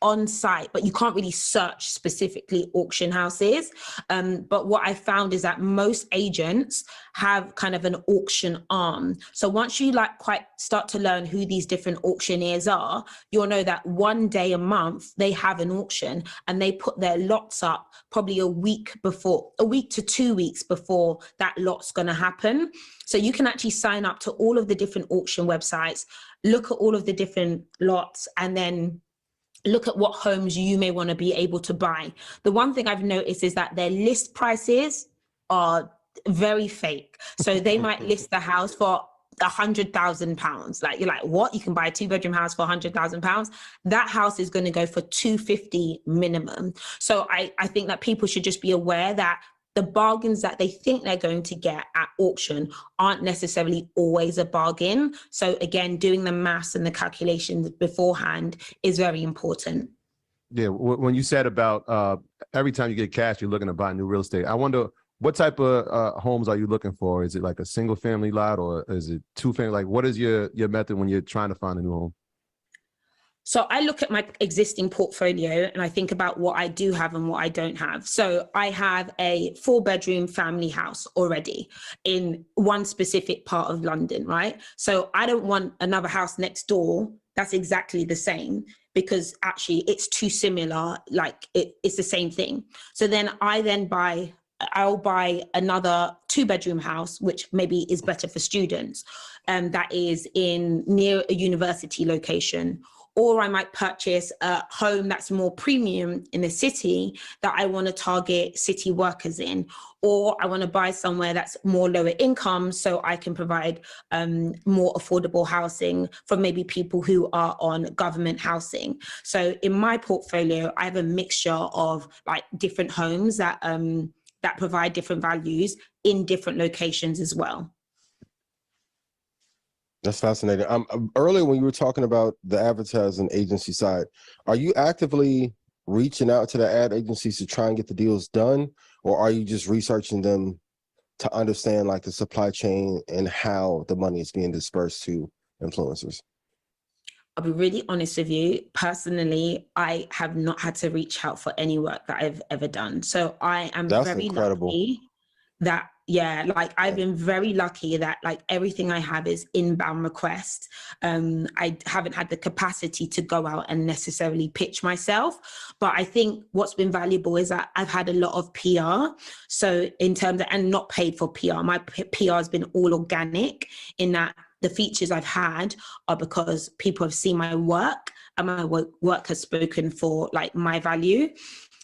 Speaker 4: on site, but you can't really search specifically auction houses. But what I found is that most agents have kind of an auction arm. So once you like quite start to learn who these different auctioneers are, you'll know that one day a month they have an auction, and they put their lots up probably a week to 2 weeks before that lot's going to happen. So you can actually sign up to all of the different auction websites, look at all of the different lots, and then look at what homes you may want to be able to buy. The one thing I've noticed is that their list prices are very fake. So they might list the house for £100,000. Like, you're like, what? You can buy a 2-bedroom house for £100,000? That house is going to go for $250 minimum. So I think that people should just be aware that the bargains that they think they're going to get at auction aren't necessarily always a bargain. So again, doing the maths and the calculations beforehand is very important.
Speaker 1: Yeah, when you said about every time you get cash, you're looking to buy new real estate, I wonder, what type of homes are you looking for? Is it like a single family lot, or is it 2-family? Like, what is your method when you're trying to find a new home?
Speaker 4: So I look at my existing portfolio and I think about what I do have and what I don't have. So I have a 4-bedroom family house already in one specific part of London, right? So I don't want another house next door that's exactly the same, because actually it's too similar. Like it's the same thing. So then I'll buy another 2-bedroom house, which maybe is better for students, that is in near a university location. Or I might purchase a home that's more premium in a city that I want to target city workers in. Or I want to buy somewhere that's more lower income so I can provide more affordable housing for maybe people who are on government housing. So in my portfolio, I have a mixture of like different homes that provide different values in different locations as well.
Speaker 3: That's fascinating. Earlier when you were talking about the advertising agency side, are you actively reaching out to the ad agencies to try and get the deals done, or are you just researching them to understand like the supply chain and how the money is being dispersed to influencers?
Speaker 4: I'll be really honest with you. Personally, I have not had to reach out for any work that I've ever done. So I am very lucky that, I've been very lucky that like everything I have is inbound requests. I haven't had the capacity to go out and necessarily pitch myself. But I think what's been valuable is that I've had a lot of PR. So in terms of, and not paid for PR, my PR has been all organic in that the features I've had are because people have seen my work and my work has spoken for like my value.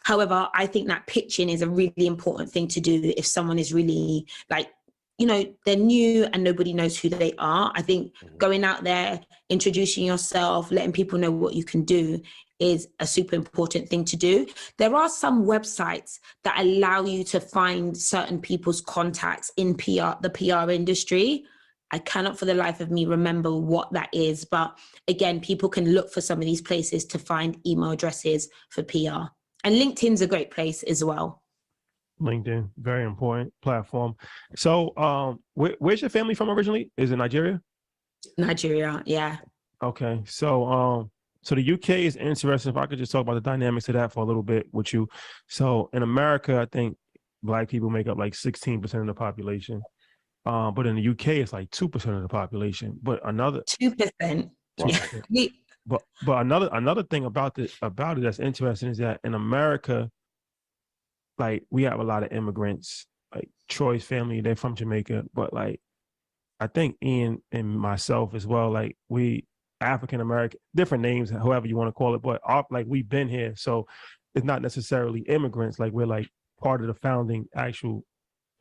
Speaker 4: However, I think that pitching is a really important thing to do if someone is really like, you know, they're new and nobody knows who they are. I think going out there, introducing yourself, letting people know what you can do is a super important thing to do. There are some websites that allow you to find certain people's contacts in PR, the PR industry. I cannot for the life of me remember what that is. But again, people can look for some of these places to find email addresses for PR. And LinkedIn's a great place as well.
Speaker 2: LinkedIn, very important platform. So where's your family from originally? Is it Nigeria?
Speaker 4: Nigeria, yeah.
Speaker 2: Okay. So the UK is interesting. If I could just talk about the dynamics of that for a little bit with you. So in America, I think Black people make up like 16% of the population. But in the UK, it's like 2% of the population. But another
Speaker 4: 2%. Yeah.
Speaker 2: But another thing about it that's interesting is that in America, like we have a lot of immigrants, like Troy's family, they're from Jamaica, but like I think Ian and myself as well, like we African American, different names, however you want to call it, but like we've been here, so it's not necessarily immigrants. Like we're like part of the actual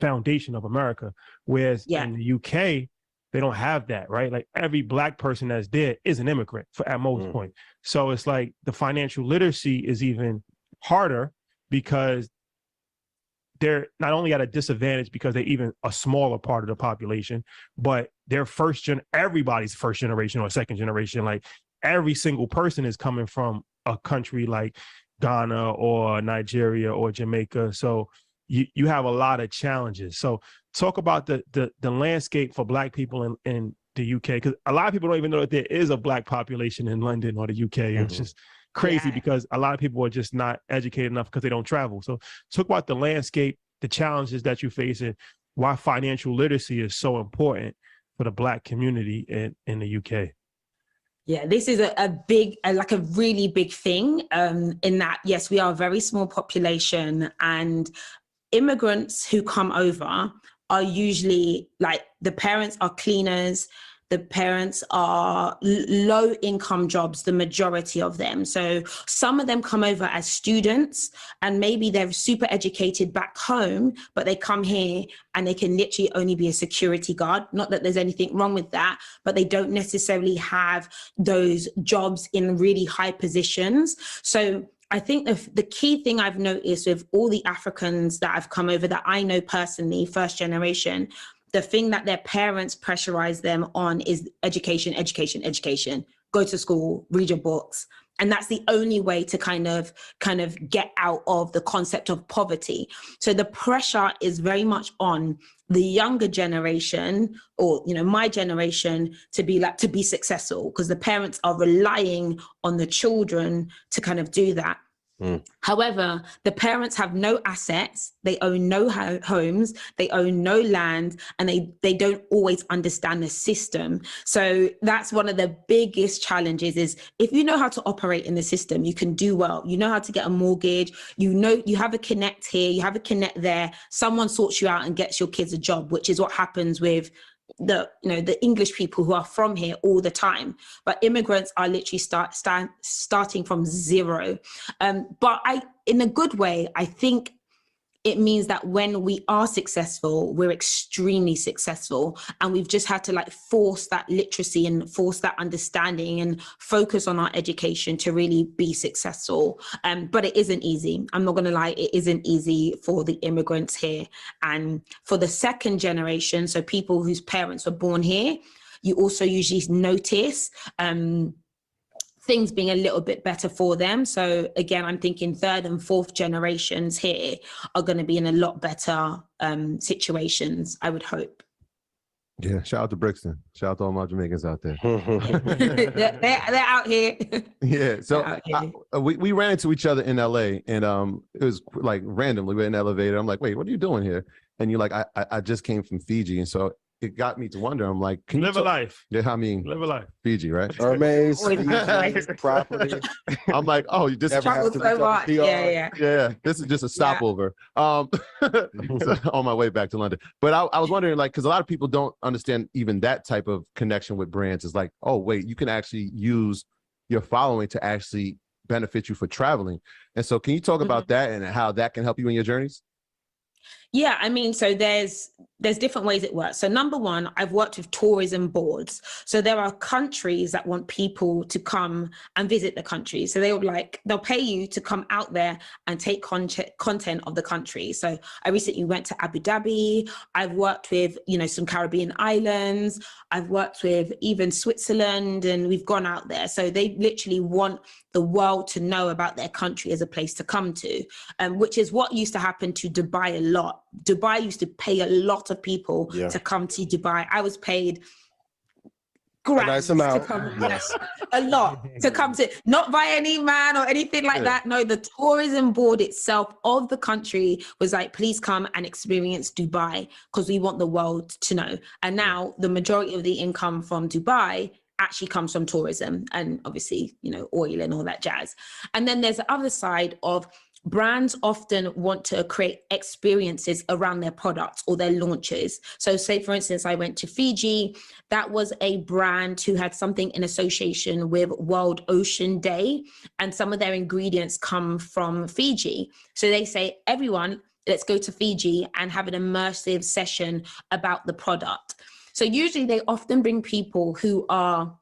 Speaker 2: foundation of America, whereas in the UK they don't have that, right? Like every Black person that's there is an immigrant at most point. So it's like the financial literacy is even harder because they're not only at a disadvantage because they're even a smaller part of the population, but they're everybody's first generation or second generation. Like every single person is coming from a country like Ghana or Nigeria or Jamaica. So you have a lot of challenges. So talk about the landscape for Black people in the UK, because a lot of people don't even know that there is a Black population in London or the UK. It's just crazy because a lot of people are just not educated enough because they don't travel. So talk about the landscape, the challenges that you face, and why financial literacy is so important for the Black community in the UK.
Speaker 4: Yeah, this is a really big thing in that, yes, we are a very small population, and immigrants who come over are usually like the parents are cleaners, the parents are low income jobs, the majority of them. So some of them come over as students and maybe they're super educated back home, but they come here and they can literally only be a security guard. Not that there's anything wrong with that, but they don't necessarily have those jobs in really high positions. So I think the key thing I've noticed with all the Africans that have come over that I know personally, first generation, the thing that their parents pressurize them on is education, education, education. Go to school, read your books. And that's the only way to kind of get out of the concept of poverty. So the pressure is very much on the younger generation, or, you know, my generation, to be successful, because the parents are relying on the children to kind of do that. However, the parents have no assets, they own no homes, they own no land, and they don't always understand the system. So that's one of the biggest challenges is if you know how to operate in the system, you can do well. You know how to get a mortgage, you know, you have a connect here, you have a connect there, someone sorts you out and gets your kids a job, which is what happens with the English people who are from here all the time, but immigrants are literally starting from zero. But in a good way, I think it means that when we are successful, we're extremely successful, and we've just had to like force that literacy and force that understanding and focus on our education to really be successful. But it isn't easy. I'm not going to lie, it isn't easy for the immigrants here. And for the second generation, so people whose parents were born here, you also usually notice things being a little bit better for them. So again, I'm thinking third and fourth generations here are going to be in a lot better situations, I would hope.
Speaker 1: Yeah, shout out to Brixton. Shout out to all my Jamaicans out there.
Speaker 4: they're out here.
Speaker 1: Yeah, so we ran into each other in LA, and it was like randomly, we're in the elevator. I'm like, wait, what are you doing here? And you're like, I just came from Fiji. And so it got me to wonder. I'm like, can
Speaker 2: live
Speaker 1: you
Speaker 2: a life?
Speaker 1: Yeah, I mean,
Speaker 2: live a life.
Speaker 1: Fiji, right?
Speaker 3: Hermes, property.
Speaker 1: I'm like, oh, you just
Speaker 4: Yeah.
Speaker 1: This is just a stopover. So on my way back to London. But I was wondering, like, because a lot of people don't understand even that type of connection with brands. Is like, oh, wait, you can actually use your following to actually benefit you for traveling. And so, can you talk about that and how that can help you in your journeys?
Speaker 4: Yeah, I mean, so there's different ways it works. So number one, I've worked with tourism boards. So there are countries that want people to come and visit the country. So they'll pay you to come out there and take content of the country. So I recently went to Abu Dhabi. I've worked with, some Caribbean islands. I've worked with even Switzerland, and we've gone out there. So they literally want the world to know about their country as a place to come to, which is what used to happen to Dubai a lot. Dubai used to pay a lot of people to come to Dubai. I was paid grand to come, yes, a lot to come to, not by any man or anything like that. No, the tourism board itself of the country was like, please come and experience Dubai because we want the world to know. And now the majority of the income from Dubai actually comes from tourism and obviously, oil and all that jazz. And then there's the other side of brands often want to create experiences around their products or their launches. So say, for instance, I went to Fiji. That was a brand who had something in association with World Ocean Day, and some of their ingredients come from Fiji. So they say, everyone, let's go to Fiji and have an immersive session about the product. So usually they often bring people who are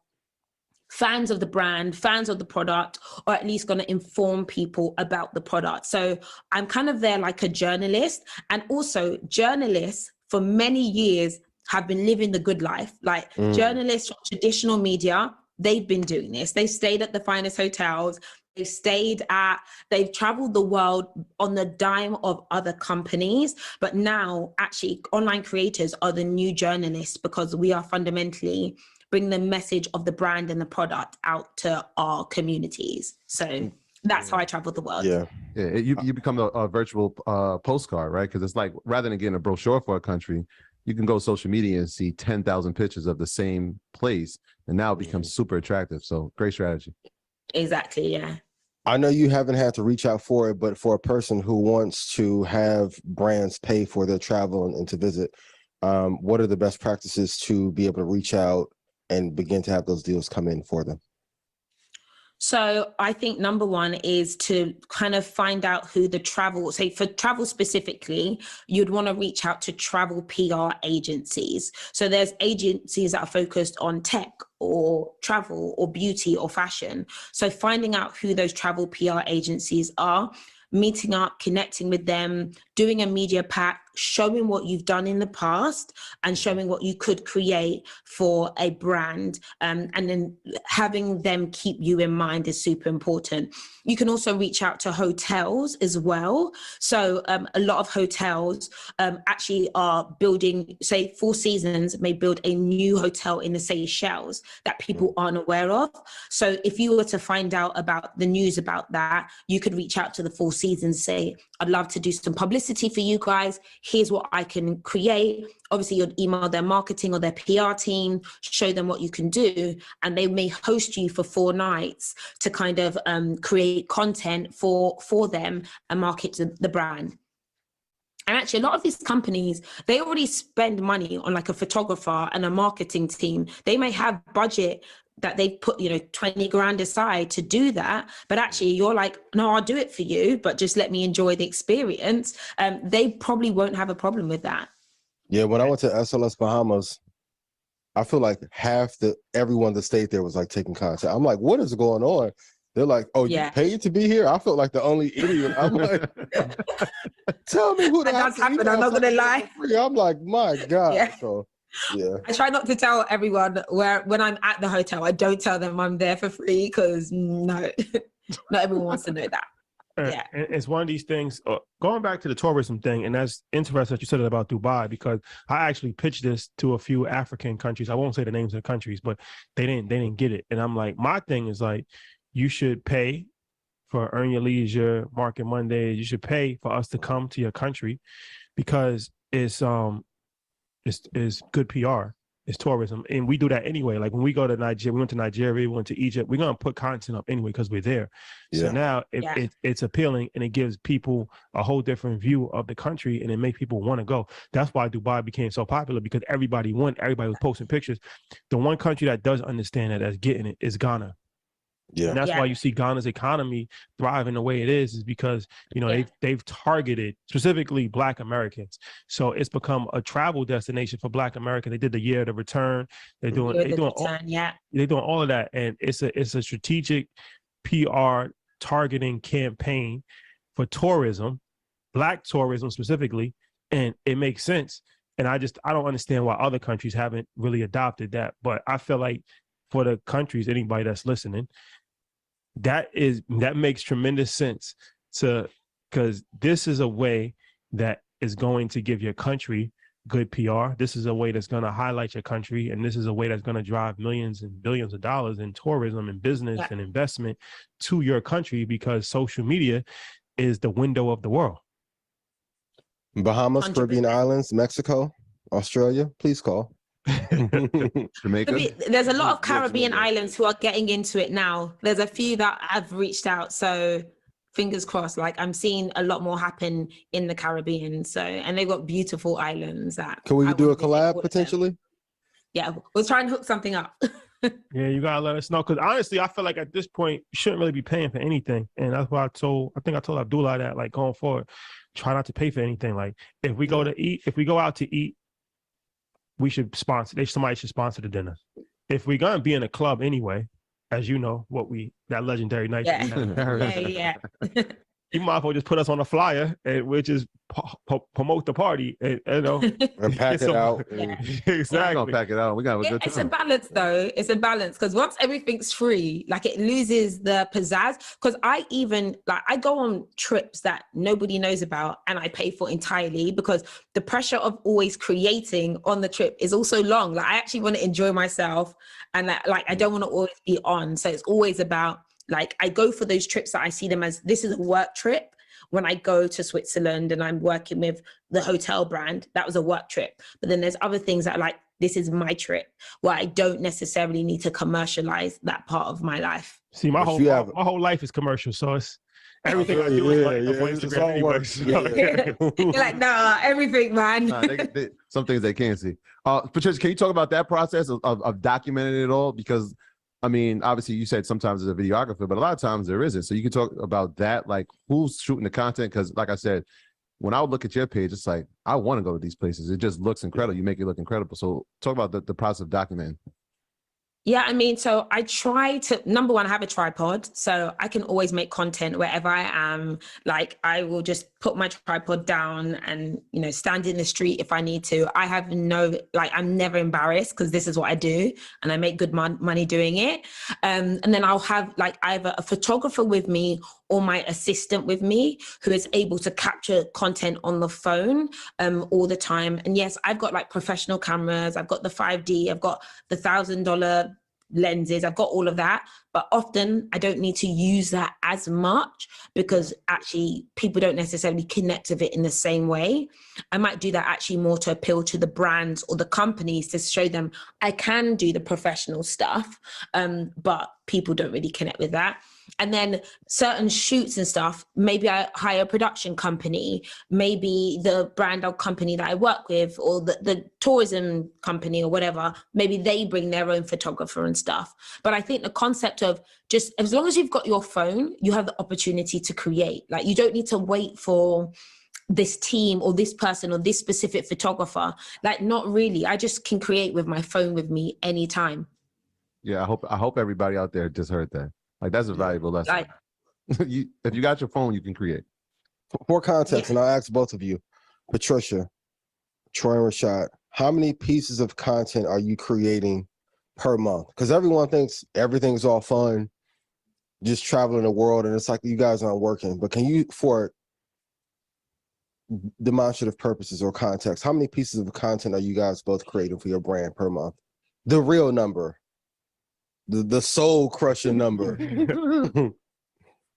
Speaker 4: fans of the brand, fans of the product, or at least going to inform people about the product. So I'm kind of there like a journalist. And also journalists for many years have been living the good life. Like journalists from traditional media, they've been doing this. They stayed at the finest hotels. They've traveled the world on the dime of other companies. But now actually online creators are the new journalists because we are fundamentally bring the message of the brand and the product out to our communities. So that's how I travel the world.
Speaker 1: Yeah, you become a virtual postcard, right? Because it's like, rather than getting a brochure for a country, you can go social media and see 10,000 pictures of the same place, and now it becomes super attractive. So great strategy.
Speaker 4: Exactly, yeah.
Speaker 3: I know you haven't had to reach out for it, but for a person who wants to have brands pay for their travel and to visit, what are the best practices to be able to reach out and begin to have those deals come in for them?
Speaker 4: So I think number one is to kind of find out who the travel, say for travel specifically, you'd want to reach out to travel PR agencies. So there's agencies that are focused on tech or travel or beauty or fashion. So finding out who those travel PR agencies are, meeting up, connecting with them, doing a media pack, showing what you've done in the past and showing what you could create for a brand, and then having them keep you in mind is super important. You can also reach out to hotels as well. So a lot of hotels actually are building, say Four Seasons may build a new hotel in the Seychelles that people aren't aware of. So if you were to find out about the news about that, you could reach out to the Four Seasons, say, I'd love to do some publicity for you guys. Here's what I can create. Obviously, you'd email their marketing or their PR team, show them what you can do, and they may host you for 4 nights to kind of create content for them and market to the brand. And actually, a lot of these companies, they already spend money on like a photographer and a marketing team. They may have budget that they've put, 20 grand aside to do that. But actually you're like, no, I'll do it for you, but just let me enjoy the experience. They probably won't have a problem with that. Yeah,
Speaker 3: when I went to SLS Bahamas, I feel like everyone that stayed there was like taking content. I'm like, what is going on? They're like, oh, you paid to be here? I felt like the only idiot. I'm like, tell me who that
Speaker 4: does happen. I'm not gonna lie.
Speaker 3: I'm like, my God. Yeah. So yeah,
Speaker 4: I try not to tell everyone when I'm at the hotel. I don't tell them I'm there for free because no, not everyone wants to know that. Yeah,
Speaker 2: and it's one of these things. Going back to the tourism thing, and that's interesting that you said it about Dubai, because I actually pitched this to a few African countries. I won't say the names of the countries, but they didn't get it. And I'm like, my thing is like, you should pay for Earn Your Leisure, Market Mondays. You should pay for us to come to your country because it's good PR. It's tourism. And we do that anyway. Like when we go to Nigeria, we went to Nigeria, we went to Egypt, we're going to put content up anyway because we're there. Yeah. So now it's appealing and it gives people a whole different view of the country and it makes people want to go. That's why Dubai became so popular, because everybody was posting pictures. The one country that does understand that, that's getting it, is Ghana. Yeah. And that's why you see Ghana's economy thriving the way it is because, they've targeted specifically Black Americans. So it's become a travel destination for Black Americans. They did the Year of the Return. They're doing all of that. And it's a strategic PR targeting campaign for tourism, Black tourism specifically. And it makes sense. And I don't understand why other countries haven't really adopted that. But I feel like for the countries, anybody that's listening, that makes tremendous sense because this is a way that is going to give your country good PR. This is a way that's going to highlight your country, and this is a way that's going to drive millions and billions of dollars in tourism and business and investment to your country, because social media is the window of the world.
Speaker 3: Bahamas, 100%. Caribbean Islands, Mexico, Australia, please call.
Speaker 1: Jamaica.
Speaker 4: There's a lot of Caribbean islands who are getting into it now. There's a few that have reached out, so fingers crossed. Like I'm seeing a lot more happen in the Caribbean. So, and they've got beautiful islands.
Speaker 3: Can we do a collab potentially?
Speaker 4: Yeah, we'll try and hook something up.
Speaker 2: Yeah, you gotta let us know, because honestly, I feel like at this point you shouldn't really be paying for anything, and that's why I told Abdullah that, like, going forward, try not to pay for anything. Like if we go out to eat, we should sponsor. Somebody should sponsor the dinner. If we're gonna be in a club anyway, as you know, that legendary night.
Speaker 4: Yeah.
Speaker 2: You might as well just put us on a flyer, and we'll just promote the party, and
Speaker 3: pack it out.
Speaker 2: Exactly.
Speaker 1: We're gonna pack it out. We got a good time.
Speaker 4: It's a balance, though. It's a balance, because once everything's free, like, it loses the pizzazz. Because I go on trips that nobody knows about, and I pay for entirely, because the pressure of always creating on the trip is also long. Like, I actually want to enjoy myself, and like I don't want to always be on. So it's always about, like, I go for those trips that I see them as, this is a work trip. When I go to Switzerland and I'm working with the hotel brand, that was a work trip. But then there's other things that are like, this is my trip, where I don't necessarily need to commercialize that part of my life.
Speaker 2: See, my whole life is commercial, so it's everything I do is Instagram anyway. So.
Speaker 4: You're like, nah, everything, man.
Speaker 1: Some things they can't see. Patricia, can you talk about that process of documenting it all? Because I mean, obviously you said sometimes there's a videographer, but a lot of times there isn't. So you can talk about that, like who's shooting the content. Because like I said, when I would look at your page, it's like, I want to go to these places. It just looks incredible. You make it look incredible. So talk about the process of documenting.
Speaker 4: Yeah, I mean, so I try to, number one, I have a tripod, so I can always make content wherever I am. Like, I will just put my tripod down and, you know, stand in the street if I need to. I have no, like, I'm never embarrassed because this is what I do and I make good money doing it. And then I'll have like either a photographer with me or my assistant with me who is able to capture content on the phone all the time. And yes, I've got like professional cameras. I've got the 5D. I've got the $1,000 lenses. I've got all of that. But often I don't need to use that as much because actually people don't necessarily connect with it in the same way. I might do that actually more to appeal to the brands or the companies to show them I can do the professional stuff, but people don't really connect with that. And then certain shoots and stuff, maybe I hire a production company, maybe the brand or company that I work with or the tourism company or whatever, maybe they bring their own photographer and stuff. But I think the concept of just as long as you've got your phone, you have the opportunity to create. Like you don't need to wait for this team or this person or this specific photographer. Like not really. I just can create with my phone with me anytime.
Speaker 1: Yeah, I hope everybody out there just heard that. Like that's a valuable lesson.
Speaker 4: Like,
Speaker 1: if you got your phone, you can create.
Speaker 3: For context, and I'll ask both of you, Patricia, Troy, and Rashad, how many pieces of content are you creating per month? Because everyone thinks everything's all fun, just traveling the world, and it's like you guys aren't working. But can you, for demonstrative purposes or context, how many pieces of content are you guys both creating for your brand per month? The real number. The soul crushing number.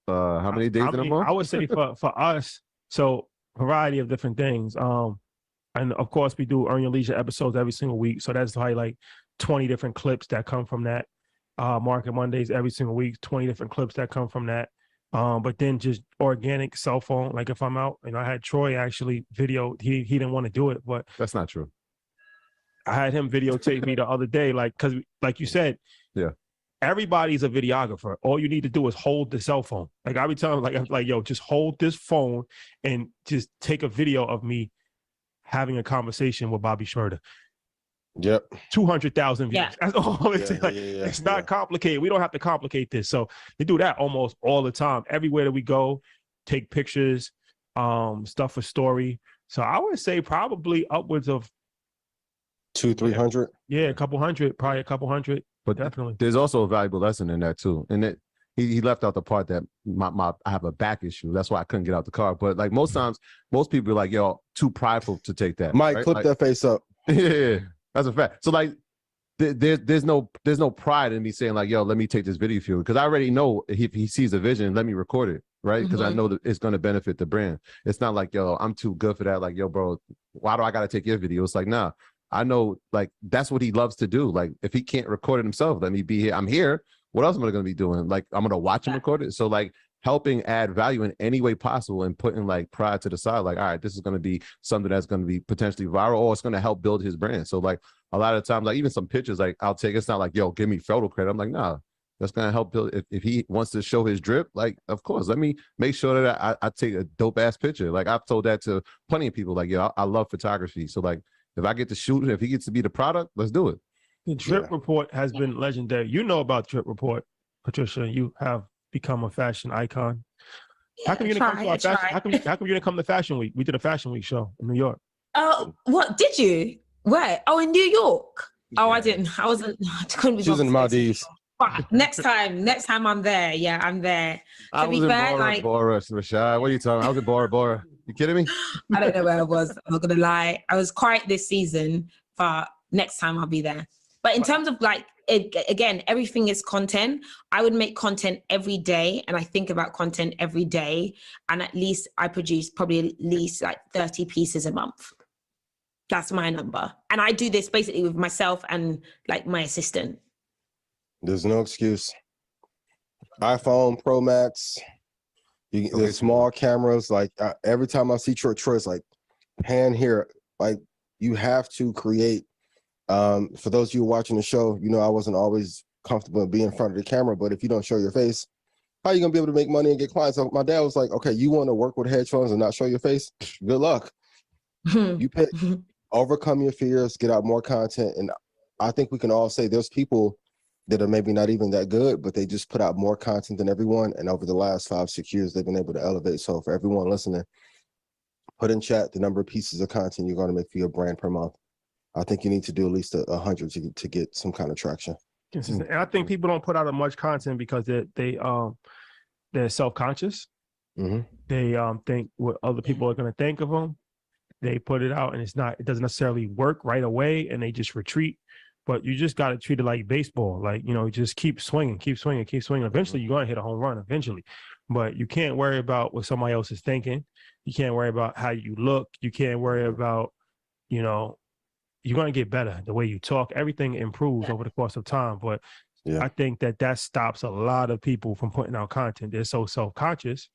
Speaker 1: How many days in a month?
Speaker 2: I would say for us, so variety of different things. And of course we do Earn Your Leisure episodes every single week. So that's probably like 20 different clips that come from that. Market Mondays every single week, 20 different clips that come from that. But then just organic cell phone. Like if I'm out, I had Troy actually video. He didn't want to do it, but
Speaker 1: that's not true.
Speaker 2: I had him videotape me the other day, like because like you said,
Speaker 1: yeah.
Speaker 2: Everybody's a videographer. All you need to do is hold the cell phone. Like I be telling him, like, yo, just hold this phone and just take a video of me having a conversation with Bobby Schmurda.
Speaker 3: Yep.
Speaker 2: 200,000 views.
Speaker 4: Yeah.
Speaker 2: That's all it's like. It's not complicated. We don't have to complicate this. So we do that almost all the time. Everywhere that we go, take pictures, stuff for story. So I would say probably upwards of
Speaker 3: 200-300.
Speaker 2: Yeah, a couple hundred, probably a couple hundred.
Speaker 1: But
Speaker 2: definitely,
Speaker 1: there's also a valuable lesson in that too. And that he left out the part that I have a back issue. That's why I couldn't get out the car. But like most times, most people are like, yo, too prideful to take that.
Speaker 3: Mike,
Speaker 1: right?
Speaker 3: clip
Speaker 1: like,
Speaker 3: that face up.
Speaker 1: Yeah, that's a fact. So like, there's no pride in me saying like, yo, let me take this video for you because I already know if he sees a vision, let me record it, right? Because I know that it's going to benefit the brand. It's not like, yo, I'm too good for that. Like, yo, bro, why do I got to take your video? It's like, nah. I know, like, that's what he loves to do. Like, if he can't record it himself, let me be here. I'm here. What else am I going to be doing? Like, I'm going to watch him record it. So, like, helping add value in any way possible and putting, like, pride to the side. Like, all right, this is going to be something that's going to be potentially viral or it's going to help build his brand. So, like, a lot of times, like, even some pictures, like, I'll take, it's not like, yo, give me photo credit. I'm like, nah, that's going to help build. If he wants to show his drip, like, of course, let me make sure that I take a dope-ass picture. Like, I've told that to plenty of people. Like, yo, I love photography. So, like, if I get to shoot, if he gets to be the product, let's do it.
Speaker 2: The Drip Report has been legendary. You know about Drip Report, Patricia. You have become a fashion icon.
Speaker 4: Yeah,
Speaker 2: how come you didn't come to our fashion? How come you didn't come to Fashion Week? We did a Fashion Week show in New York.
Speaker 4: Oh, what did you? Where? Oh, in New York. Oh, I didn't. I wasn't. I couldn't be.
Speaker 3: She was in the Maldives.
Speaker 4: Next time I'm there. Yeah, I'm there.
Speaker 1: I was in Bora, Rashad. What are you talking about? I was in Bora. You kidding me?
Speaker 4: I don't know where I was. I'm not gonna lie. I was quiet this season, but next time I'll be there. But in terms of like, again, everything is content. I would make content every day, and I think about content every day. And at least I produce probably at least like 30 pieces a month. That's my number. And I do this basically with myself and like my assistant.
Speaker 3: There's no excuse. iPhone Pro Max. There's small cameras. Like every time I see Troy's like, pan here. Like you have to create. For those of you watching the show, you know I wasn't always comfortable being in front of the camera. But if you don't show your face, how are you gonna be able to make money and get clients? So my dad was like, okay, you want to work with headphones and not show your face? Good luck. You pick. Overcome your fears, get out more content, and I think we can all say there's people that are maybe not even that good, but they just put out more content than everyone. And over the last 5-6 years, they've been able to elevate. So for everyone listening, put in chat the number of pieces of content you're going to make for your brand per month. I think you need to do at least 100 to get some kind of traction.
Speaker 2: And I think people don't put out as much content because they're self-conscious.
Speaker 3: Mm-hmm.
Speaker 2: They think what other people are going to think of them. They put it out and it doesn't necessarily work right away, and they just retreat. But you just got to treat it like baseball. Like, just keep swinging. Eventually, you're going to hit a home run eventually. But you can't worry about what somebody else is thinking. You can't worry about how you look. You can't worry about, you're going to get better. The way you talk, everything improves over the course of time. But I think that stops a lot of people from putting out content. They're so self-conscious.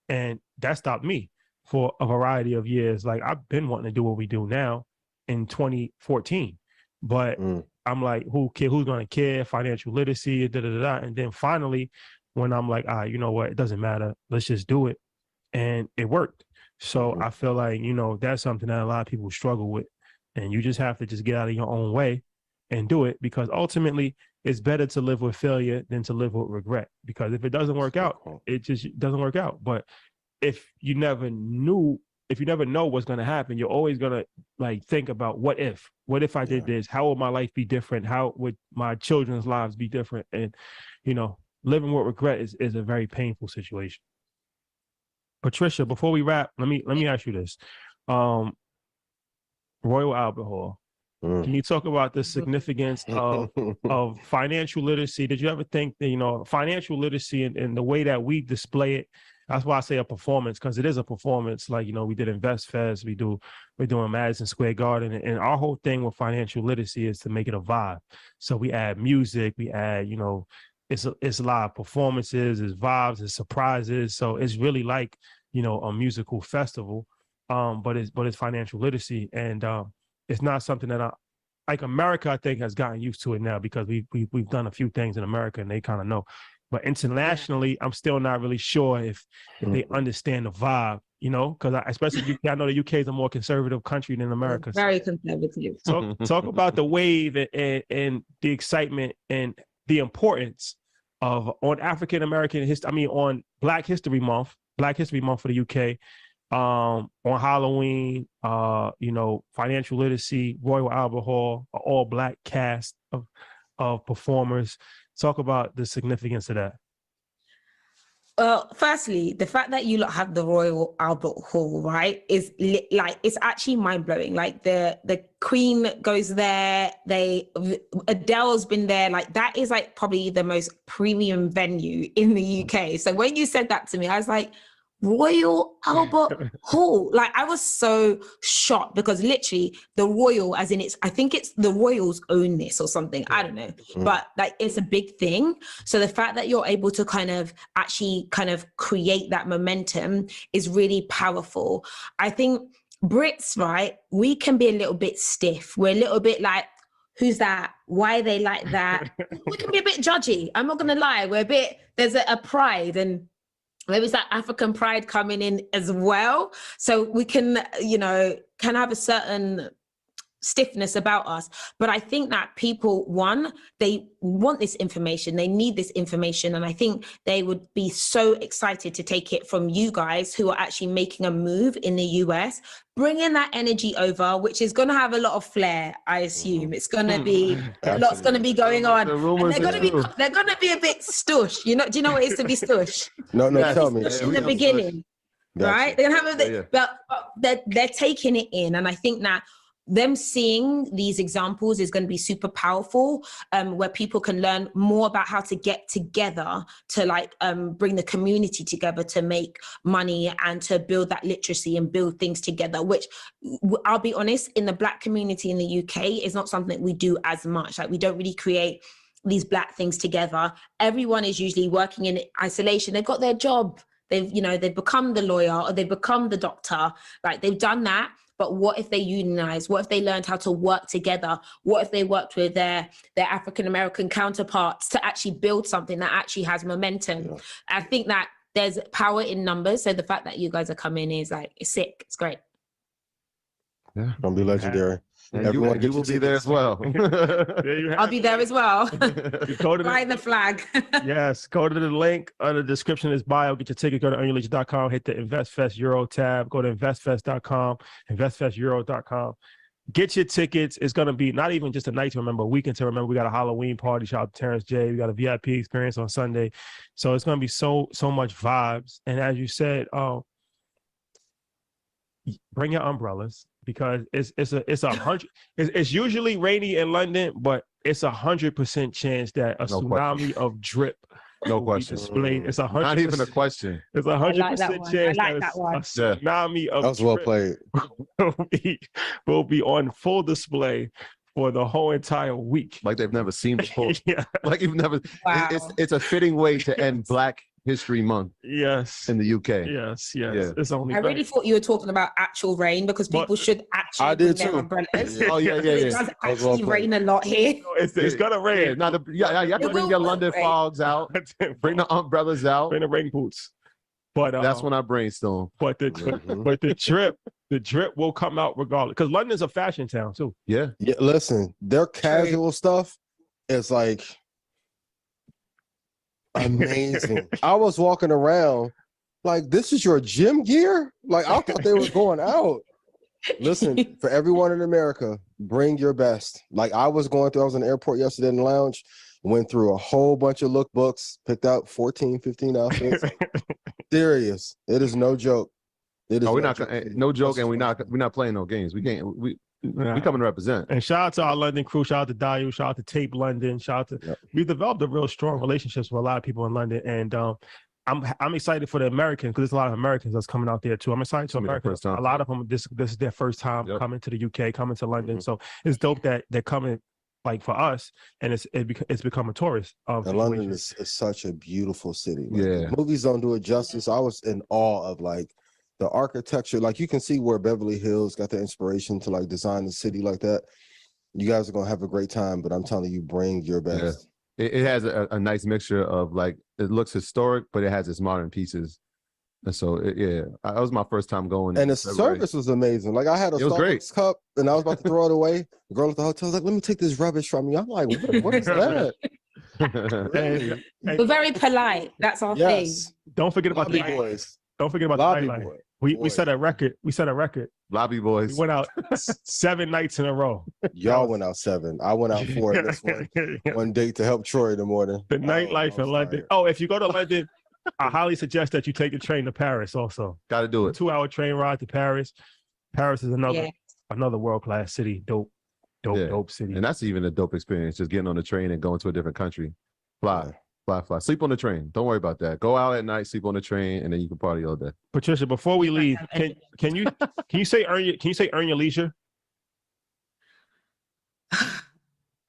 Speaker 2: And that stopped me for a variety of years. Like, I've been wanting to do what we do now in 2014. But I'm like, who's going to care? Financial literacy, And then finally, when I'm like, you know what? It doesn't matter. Let's just do it. And it worked. So I feel like, that's something that a lot of people struggle with. And you just have to just get out of your own way and do it, because ultimately it's better to live with failure than to live with regret. Because if it doesn't work out, it just doesn't work out. But if you never know what's going to happen, you're always going to think about what if I did this, how would my life be different? How would my children's lives be different? And, living with regret is a very painful situation. Patricia, before we wrap, let me ask you this. Royal Albert Hall. Can you talk about the significance of financial literacy? Did you ever think that, financial literacy and the way that we display it? That's why I say a performance, because it is a performance. Like, we did Invest Fest, we're doing Madison Square Garden, and our whole thing with financial literacy is to make it a vibe. So we add music, we add, it's live performances, it's vibes, it's surprises. So it's really like, a musical festival, but it's financial literacy, and it's not something that America, I think, has gotten used to it now, because we've done a few things in America and they kind of know. But internationally, I'm still not really sure if they understand the vibe, because especially UK, I know the UK is a more conservative country than America.
Speaker 4: Very conservative.
Speaker 2: Talk about the wave and the excitement and the importance of on African American history. On Black History Month for the UK, on Halloween, financial literacy, Royal Albert Hall, an all Black cast of performers. Talk about the significance of that.
Speaker 4: Well, firstly, the fact that you lot have the Royal Albert Hall, right, is it's actually mind blowing. Like the Queen goes there, Adele's been there. Like, that is probably the most premium venue in the UK. So when you said that to me, I was like, Royal Albert Hall. Like, I was so shocked, because literally the Royal, as in I think it's the Royals own this or something. I don't know, but it's a big thing. So the fact that you're able to actually create that momentum is really powerful. I think Brits, right, we can be a little bit stiff. We're a little bit like, who's that? Why are they like that? We can be a bit judgy. I'm not going to lie. There's a pride, and maybe it's that African pride coming in as well. So we can, can have a certain stiffness about us. But I think that people, one, they want this information, they need this information. And I think they would be so excited to take it from you guys who are actually making a move in the US, bringing that energy over, which is going to have a lot of flair, I assume. It's going to be, lots going to be going on. And they're going to be a bit stush. Do you know what it is to be stush?
Speaker 3: No, tell me.
Speaker 4: In the beginning, right? They're going to have but they're taking it in. And I think that them seeing these examples is going to be super powerful, where people can learn more about how to get together to bring the community together to make money and to build that literacy and build things together, which I'll be honest, in the Black community in the UK is not something we do as much. Like, we don't really create these Black things together. Everyone is usually working in isolation. They've got their job. They've become the lawyer or they've become the doctor. Like, they've done that. But what if they unionize? What if they learned how to work together? What if they worked with their African-American counterparts to actually build something that actually has momentum? Yeah. I think that there's power in numbers. So the fact that you guys are coming is it's sick. It's great.
Speaker 1: Yeah.
Speaker 3: Gonna be legendary.
Speaker 1: And
Speaker 3: Everyone
Speaker 1: you will be there as well.
Speaker 2: There you have
Speaker 4: I'll be there as well.
Speaker 2: Go to
Speaker 4: Flying the flag.
Speaker 2: Yes, go to the link under the description of this bio. Get your ticket. Go to earnyourleisure.com. Hit the InvestFest Euro tab. Go to investfest.com, investfesteuro.com. Get your tickets. It's going to be not even just a night to remember, a weekend to remember. We got a Halloween party. Shout out to Terrence J. We got a VIP experience on Sunday. So it's going to be so much vibes. And as you said, bring your umbrellas because it's usually rainy in London, but it's 100% chance that a tsunami of drip
Speaker 1: No
Speaker 2: will be
Speaker 1: question.
Speaker 2: displayed. It's 100%.
Speaker 1: Not even a question.
Speaker 2: It's 100% chance that a tsunami of
Speaker 3: That was well
Speaker 2: drip
Speaker 3: played.
Speaker 2: will be on full display for the whole entire week.
Speaker 1: Like they've never seen before.
Speaker 2: Yeah.
Speaker 1: Like you've never.
Speaker 4: Wow.
Speaker 1: It's a fitting way to end Black History Month
Speaker 2: Yes.
Speaker 1: in the UK.
Speaker 2: Yes.
Speaker 1: Yeah.
Speaker 2: It's only
Speaker 4: I really thought you were talking about actual rain because people should actually
Speaker 3: I
Speaker 4: bring
Speaker 3: did
Speaker 4: their
Speaker 3: too.
Speaker 4: umbrellas.
Speaker 1: Oh yeah.
Speaker 4: It does actually rain a lot here.
Speaker 2: it's gonna rain.
Speaker 1: Yeah, you have to
Speaker 4: It
Speaker 1: bring
Speaker 4: will
Speaker 1: your London
Speaker 4: rain.
Speaker 1: fogs out. Bring the umbrellas out.
Speaker 2: Bring the rain boots. But
Speaker 1: That's when I brainstorm.
Speaker 2: But the drip will come out regardless because London's a fashion town too.
Speaker 1: Yeah.
Speaker 3: Yeah, listen, their casual stuff is like amazing. I was walking around like, this is your gym gear? Like, I thought they were going out. Listen, for everyone in America, bring your best. Like I was in the airport yesterday in the lounge, went through a whole bunch of lookbooks, picked out 14, 15 outfits. Serious. It is no joke. It is
Speaker 1: no joke, and we're not playing no games. We coming to represent.
Speaker 2: And shout out to our London crew. Shout out to Dalio. Shout out to Tape London. We've developed a real strong relationships with a lot of people in London, and I'm excited for the Americans because there's a lot of Americans that's coming out there too. I'm excited to Americans. A lot of them, this is their first time coming to the UK, coming to London. So it's dope that they're coming like for us, and it's become a tourist.
Speaker 3: And London is such a beautiful city. Like,
Speaker 1: yeah,
Speaker 3: movies don't do it justice. I was in awe of like the architecture. Like you can see where Beverly Hills got the inspiration to like design the city like that. You guys are gonna have a great time, but I'm telling you, bring your best.
Speaker 1: Yeah. It has a nice mixture of like it looks historic, but it has its modern pieces. And so, that was my first time going.
Speaker 3: And the service was amazing. Like I had a Starbucks cup and I was about to throw it away. The girl at the hotel was like, let me take this rubbish from you. I'm like, what is that?
Speaker 4: Really? We're very polite. That's our thing.
Speaker 2: Don't forget about the boys. Don't forget about the nightlife. We set a record.
Speaker 1: Lobby boys.
Speaker 2: We went out 7 nights in a row.
Speaker 3: Y'all went out 7. I went out 4 this one date to help Troy in the morning.
Speaker 2: The nightlife in London. Oh, if you go to London, I highly suggest that you take the train to Paris also.
Speaker 1: Got to do it.
Speaker 2: 2-hour train ride to Paris. Paris is another world-class city. Dope city.
Speaker 1: And that's even a dope experience, just getting on the train and going to a different country. Fly. Sleep on the train. Don't worry about that. Go out at night, sleep on the train, and then you can party all day.
Speaker 2: Patricia, before we leave, can you say earn your leisure?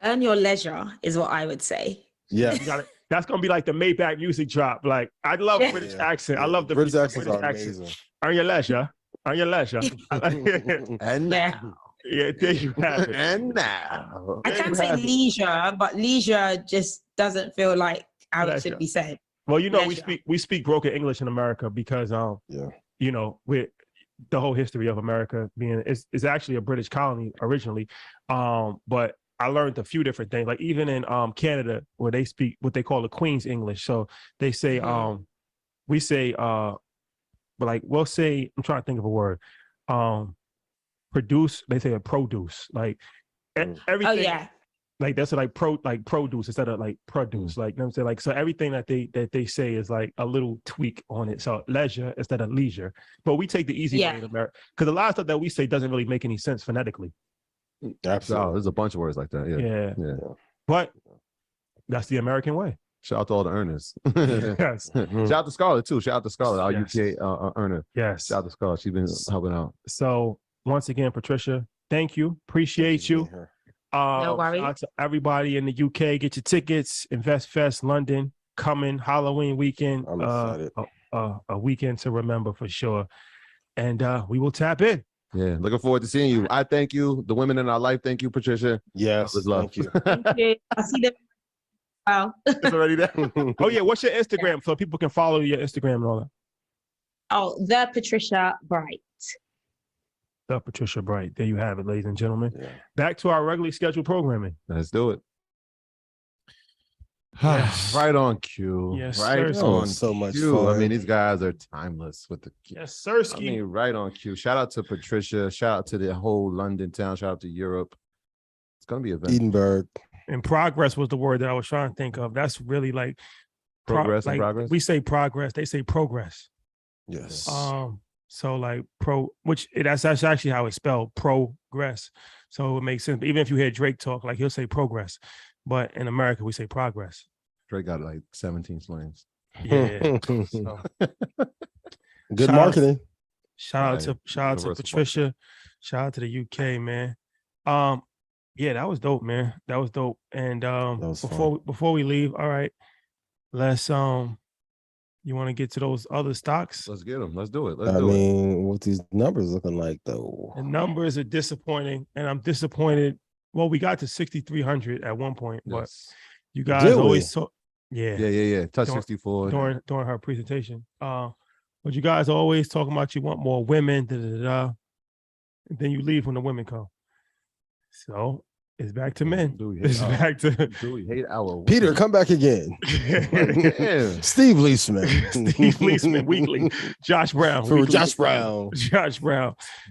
Speaker 4: Earn your leisure is what I would say.
Speaker 3: Yeah.
Speaker 2: That's gonna be like the Maybach music drop. Like I love British accent. I love the
Speaker 3: British accent.
Speaker 2: Earn your leisure. Earn your leisure.
Speaker 1: And now.
Speaker 2: Yeah, there you have it.
Speaker 1: And now.
Speaker 4: I can say leisure, but leisure just doesn't feel like how it should be said.
Speaker 2: Well, we speak broken English in America because with the whole history of America being it's actually a British colony originally. But I learned a few different things, like even in Canada where they speak what they call the Queen's English. So they say we say but like we'll say, I'm trying to think of a word. Produce, they say a produce, like everything.
Speaker 4: Oh yeah.
Speaker 2: Like that's like produce instead of like produce. Like you know what I'm saying? Like so everything that they say is like a little tweak on it. So leisure instead of leisure. But we take the easy way in America. Because a lot of stuff that we say doesn't really make any sense phonetically.
Speaker 1: Absolutely. There's a bunch of words like that. Yeah.
Speaker 2: But that's the American way.
Speaker 1: Shout out to all the earners.
Speaker 2: Yes.
Speaker 1: Shout out to Scarlett too. Shout out to Scarlett, our UK earner.
Speaker 2: Yes.
Speaker 1: Shout out to Scarlett. She's been helping out.
Speaker 2: So once again, Patricia, thank you. Appreciate you.
Speaker 4: No worries.
Speaker 2: Shout out to everybody in the UK. Get your tickets. InvestFest London coming Halloween weekend.
Speaker 3: I'm excited.
Speaker 2: A weekend to remember for sure. And we will tap in.
Speaker 1: Yeah, looking forward to seeing you. I thank you. The women in our life, thank you, Patricia.
Speaker 3: Yes,
Speaker 1: love.
Speaker 3: Thank you.
Speaker 4: Thank you. I'll see them. Wow.
Speaker 1: It's already there.
Speaker 2: Oh yeah, what's your Instagram so people can follow your Instagram and all that?
Speaker 4: Oh, the Patricia Bright.
Speaker 2: Stuff Patricia Bright. There you have it, ladies and gentlemen.
Speaker 3: Yeah.
Speaker 2: Back to our regularly scheduled programming.
Speaker 1: Let's do it.
Speaker 2: Yes.
Speaker 1: Right on cue.
Speaker 2: Yes,
Speaker 1: right
Speaker 2: sir.
Speaker 1: on
Speaker 3: So much
Speaker 1: cue. I
Speaker 3: fun.
Speaker 1: mean, these guys are timeless with the
Speaker 2: Yes, sir.
Speaker 1: I mean, right on cue. Shout out to Patricia. Shout out to the whole London town. Shout out to Europe. It's gonna be eventful.
Speaker 3: Edinburgh.
Speaker 2: And progress was the word that I was trying to think of. That's really like
Speaker 1: Progress and
Speaker 2: like
Speaker 1: progress.
Speaker 2: we say progress, they say progress.
Speaker 3: Yes.
Speaker 2: So like that's actually how it's spelled, progress. So it makes sense. But even if you hear Drake talk, like he'll say progress, but in America we say progress.
Speaker 1: Drake got like 17 slangs.
Speaker 2: Yeah. So,
Speaker 3: Good marketing.
Speaker 2: Shout out to Patricia. Shout out to the UK, man. Yeah, that was dope, man. That was dope. And before we leave, all right, let's you want to get to those other stocks?
Speaker 1: Let's get them. Let's do it.
Speaker 3: I mean, what these numbers looking like though?
Speaker 2: The numbers are disappointing, and I'm disappointed. Well, we got to 6,300 at one point, but you guys always talk. Yeah.
Speaker 1: Touch 64
Speaker 2: during her presentation. But you guys always talking about you want more women, and then you leave when the women come. So it's back to men. Do we
Speaker 1: hate our
Speaker 3: Peter? Come back again. Steve Leisman.
Speaker 2: Steve Leisman weekly. Josh Brown.
Speaker 3: Josh Brown.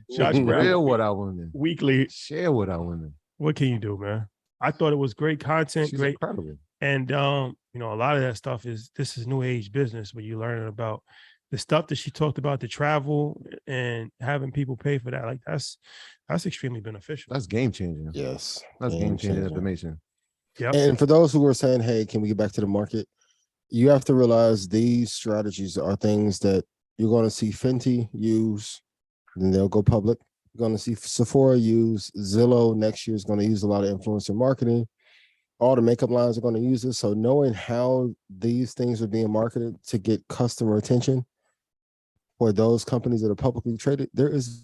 Speaker 1: Share what I women.
Speaker 2: Weekly.
Speaker 1: Share what I women.
Speaker 2: What can you do, man? I thought it was great content.
Speaker 1: She's
Speaker 2: great.
Speaker 1: Incredible.
Speaker 2: And you know, a lot of that stuff is new age business where you're learning about the stuff that she talked about, the travel and having people pay for that. Like that's extremely beneficial.
Speaker 1: That's game changing.
Speaker 3: Yes.
Speaker 1: That's game changing information.
Speaker 2: Yep.
Speaker 3: And for those who were saying, hey, can we get back to the market? You have to realize these strategies are things that you're going to see Fenty use, then they'll go public. You're going to see Sephora use, Zillow next year is going to use a lot of influencer marketing. All the makeup lines are going to use it. So knowing how these things are being marketed to get customer attention for those companies that are publicly traded, there is.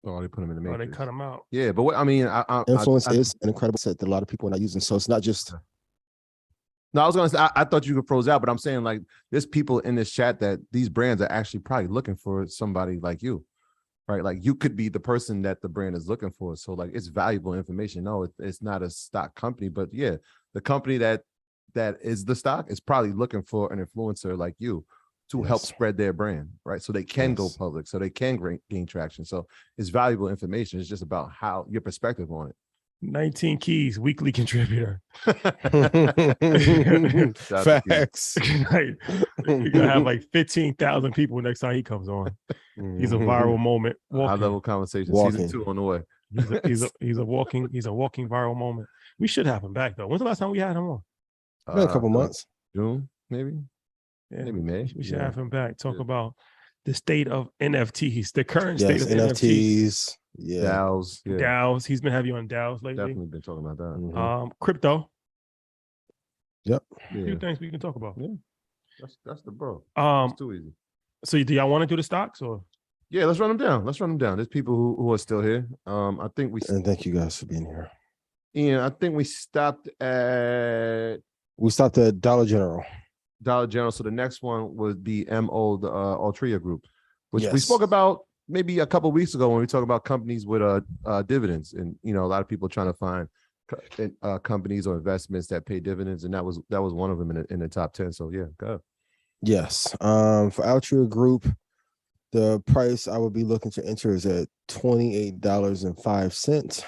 Speaker 1: Oh, they put them in the matrix.
Speaker 2: Oh, they cut them out.
Speaker 1: Yeah, but what I mean,
Speaker 3: influence is an incredible set that a lot of people are not using. So it's not just.
Speaker 1: No, I was gonna say I thought you could froze out, but I'm saying like there's people in this chat that these brands are actually probably looking for somebody like you, right? Like you could be the person that the brand is looking for. So like it's valuable information. No, it's not a stock company, but yeah, the company that is the stock is probably looking for an influencer like you to help spread their brand, right? So they can go public, so they can gain traction. So it's valuable information. It's just about how your perspective on it.
Speaker 2: 19 Keys, weekly contributor.
Speaker 3: Facts.
Speaker 2: You're gonna have like 15,000 people next time he comes on. He's a viral moment.
Speaker 1: High level conversation. Season 2 on the way.
Speaker 2: He's a walking viral moment. We should have him back though. When's the last time we had him on?
Speaker 3: Been a couple months.
Speaker 1: June, maybe.
Speaker 2: Yeah,
Speaker 1: maybe May.
Speaker 2: We should have him back. Talk about the state of NFTs, the current state of
Speaker 3: NFTs.
Speaker 1: Yeah. DAOs. Yeah.
Speaker 2: DAOs. He's been heavy on DAOs lately.
Speaker 1: Definitely been talking about that.
Speaker 2: Crypto.
Speaker 3: Yep.
Speaker 2: A few things we can talk about.
Speaker 1: Yeah. That's the bro. It's too easy.
Speaker 2: So do y'all want to do the stocks or?
Speaker 1: Yeah, let's run them down. There's people who are still here. I think we.
Speaker 3: And thank you guys for being here.
Speaker 1: Ian, I think we stopped at.
Speaker 3: Dollar General.
Speaker 1: So the next one would be MO, the Altria Group, which we spoke about maybe a couple of weeks ago when we talked about companies with dividends, and a lot of people trying to find companies or investments that pay dividends, and that was one of them in the top 10. So yeah, go ahead.
Speaker 3: Yes. For Altria Group, the price I would be looking to enter is at $28.05.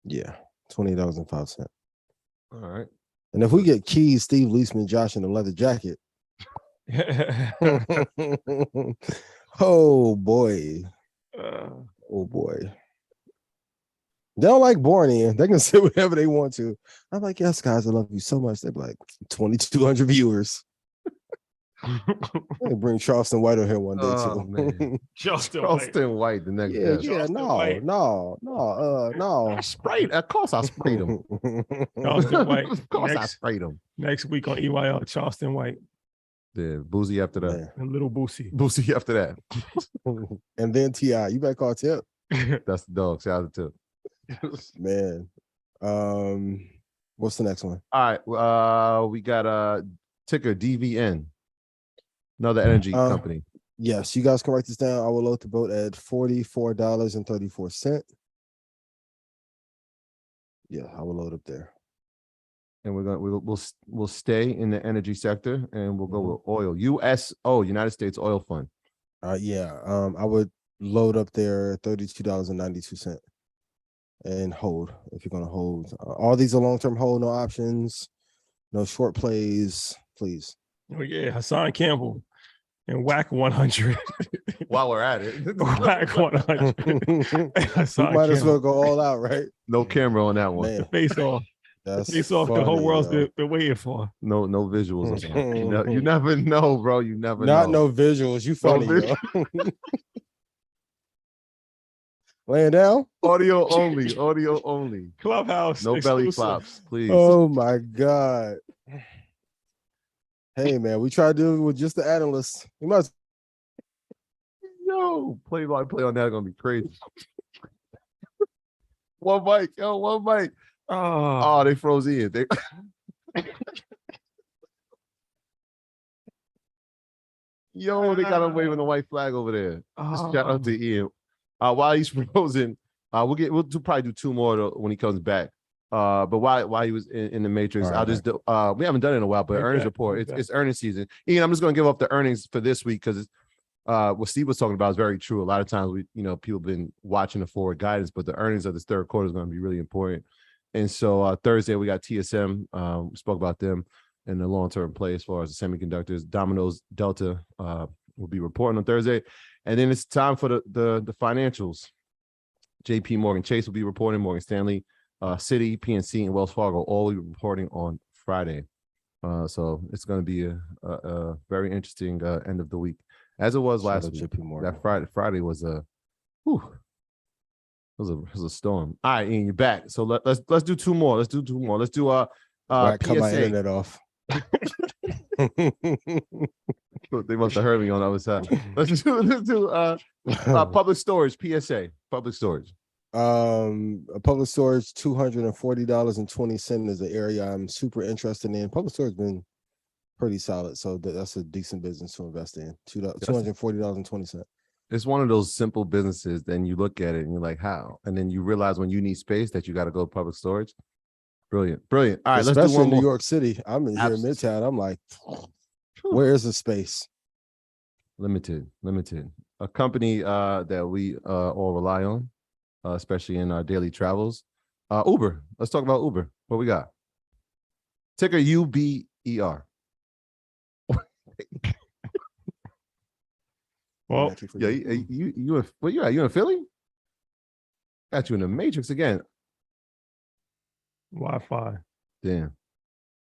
Speaker 3: Yeah, $28.05.
Speaker 1: All right.
Speaker 3: And if we get Keys, Steve Leisman, Josh in a leather jacket. Oh boy. Oh boy. They don't like boring in. They can say whatever they want to. I'm like, yes, guys, I love you so much. They're like 2,200 viewers. They bring Charleston White on here one day too.
Speaker 1: Man.
Speaker 2: Charleston
Speaker 1: White the next
Speaker 3: day.
Speaker 1: Yeah,
Speaker 3: no.
Speaker 1: I sprayed. Of course, I sprayed him.
Speaker 2: Charleston White.
Speaker 1: Of course, I sprayed him.
Speaker 2: Next week on EYL, Charleston White.
Speaker 1: Yeah, Boozy after that.
Speaker 3: Man.
Speaker 2: And Little Boosie.
Speaker 1: Boosie after that.
Speaker 3: And then T.I. You better call Tip.
Speaker 1: That's the dog. Shout out to Tip.
Speaker 3: Man. What's the next one?
Speaker 1: All right. We got a ticker DVN. Another energy company.
Speaker 3: Yes, you guys can write this down. I will load the boat at $44.34. Yeah, I will load up there.
Speaker 1: And we'll stay in the energy sector, and we'll go with oil. United States Oil Fund.
Speaker 3: Yeah. I would load up there $32.92 and hold if you're gonna hold. All these are long-term hold, no options, no short plays, please.
Speaker 2: Oh yeah, Hassan Campbell and whack 100.
Speaker 1: While we're at it,
Speaker 2: whack 100.
Speaker 3: We might as well go all out, right?
Speaker 1: No camera on that one.
Speaker 2: The face off.
Speaker 3: That's
Speaker 2: Face off. The whole world's been waiting for.
Speaker 1: No visuals. You never know, bro. You never know.
Speaker 3: Not no visuals. You funny, yo. Laying down.
Speaker 1: Audio only.
Speaker 2: Clubhouse.
Speaker 1: No
Speaker 2: exclusive.
Speaker 1: belly flops, please.
Speaker 3: Oh my God. Hey man, we try to do it with just the analysts. We must.
Speaker 1: Yo, play on that gonna be crazy. One mic. Oh, they froze in. Yo, they got him waving the white flag over there. Shout out to Ian. While he's frozen, we'll probably do two more when he comes back. But while he was in the Matrix,
Speaker 3: right,
Speaker 1: I'll just do, we haven't done it in a while, but earnings report. It's earnings season. Ian, I'm just gonna give up the earnings for this week because what Steve was talking about is very true. A lot of times people have been watching the forward guidance, but the earnings of this third quarter is going to be really important. And so Thursday we got TSM. We spoke about them and the long-term play as far as the semiconductors. Domino's, Delta will be reporting on Thursday, and then it's time for the financials. JP Morgan Chase will be reporting. Morgan Stanley, Citi, PNC, and Wells Fargo all will be reporting on Friday. So it's going to be a very interesting end of the week, as it was last week. That Friday was a storm. All right, Ian, you're back. So let's do two more. Let's do
Speaker 3: cut my internet off.
Speaker 1: They must have heard me on the other side. Let's do public storage, PSA, public storage.
Speaker 3: Public storage, $240.20 is the area I'm super interested in. Public storage has been pretty solid, so that's a decent business to invest in. $240.20.
Speaker 1: It's one of those simple businesses. Then you look at it and you're like, how? And then you realize when you need space that you got to go to public storage. Brilliant. All right,
Speaker 3: especially
Speaker 1: let's do one
Speaker 3: in New
Speaker 1: more.
Speaker 3: York City. I'm in here in Midtown. I'm like, where is the space?
Speaker 1: Limited. A company that we all rely on, especially in our daily travels. Uber. Let's talk about Uber. What we got? Ticker UBER.
Speaker 2: Well,
Speaker 1: yeah, you where you at? You in Philly? Got you in the Matrix again.
Speaker 2: Wi-Fi.
Speaker 1: Damn.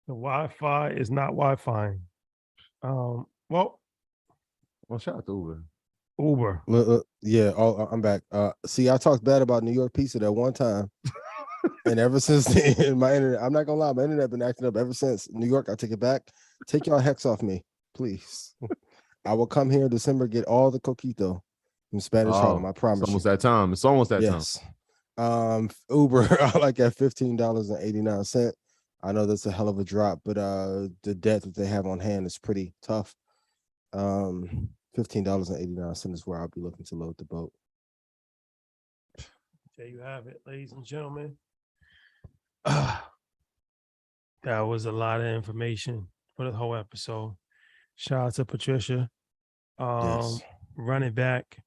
Speaker 2: The Wi-Fi is not Wi-Fi. Well,
Speaker 1: shout out to
Speaker 2: Uber.
Speaker 3: Yeah. Oh, I'm back. See, I talked bad about New York pizza that one time, and ever since then, my internet. I'm not gonna lie, my internet been acting up ever since. New York, I take it back. Take y'all hex off me, please. I will come here in December, get all the coquito from Spanish Harlem. I promise.
Speaker 1: It's almost that time. It's almost that
Speaker 3: time. Uber, I like at $15.89. I know that's a hell of a drop, but the debt that they have on hand is pretty tough. $15.89 is where I'll be looking to load the boat.
Speaker 2: There you have it, ladies and gentlemen. That was a lot of information for the whole episode. Shout out to Patricia.
Speaker 3: Yes.
Speaker 2: Running back,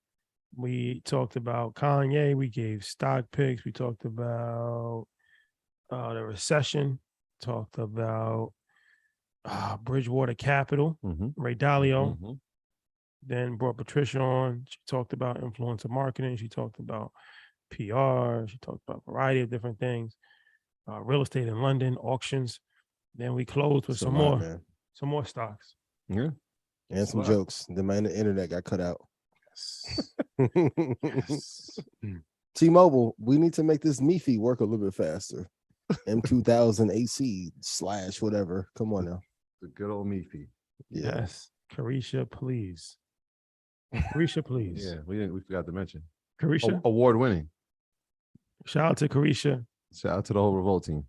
Speaker 2: we talked about Kanye. We gave stock picks. We talked about the recession. Talked about Bridgewater Capital, Ray Dalio. Then brought Patricia on. She talked about influencer marketing. She talked about PR. She talked about a variety of different things. Real estate in London, auctions. Then we closed with some more stocks.
Speaker 1: Yeah.
Speaker 3: And some jokes. Then my internet got cut out. Yes. T-Mobile, we need to make this MiFi work a little bit faster. M2000 AC / whatever. Come on now.
Speaker 1: The good old MiFi.
Speaker 2: Yes. Carisha, please. Carisha, please.
Speaker 1: Yeah, we forgot to mention.
Speaker 2: Carisha?
Speaker 1: Award winning.
Speaker 2: Shout out to Carisha.
Speaker 1: Shout out to the whole Revolt team.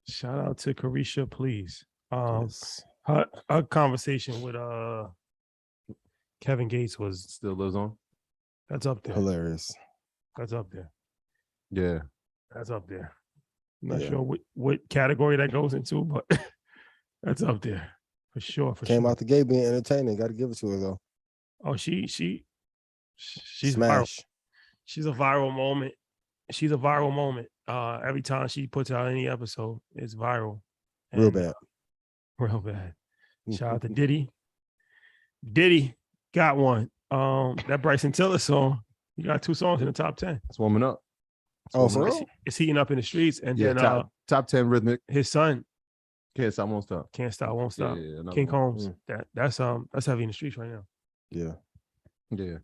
Speaker 2: Shout out to Carisha, please.
Speaker 3: Yes.
Speaker 2: Her conversation with Kevin Gates was
Speaker 1: Still lives on.
Speaker 2: that's up there.
Speaker 3: Hilarious.
Speaker 2: That's up there.
Speaker 1: Yeah.
Speaker 2: That's up there. I'm not
Speaker 3: Yeah.
Speaker 2: sure what category that goes into, but that's up there for sure.
Speaker 3: Came out the gate being entertaining. Got to give it to her though.
Speaker 2: Oh, she's viral.
Speaker 3: Smash.
Speaker 2: She's a viral moment. She's a viral moment. Every time she puts out any episode, it's viral.
Speaker 3: Real bad.
Speaker 2: Real bad. Shout out to Diddy. Diddy got one. That Bryson Tiller song. He got 2 songs in the top 10.
Speaker 1: It's warming up.
Speaker 3: Oh, for real?
Speaker 2: It's heating up in the streets. And
Speaker 1: Yeah,
Speaker 2: then
Speaker 1: top 10 rhythmic.
Speaker 2: his son,
Speaker 1: Can't stop, won't stop.
Speaker 2: Can't Stop, Won't Stop.
Speaker 1: another
Speaker 2: King
Speaker 1: one.
Speaker 2: Combs. That's heavy in the streets right now.
Speaker 3: Yeah.
Speaker 1: Yeah.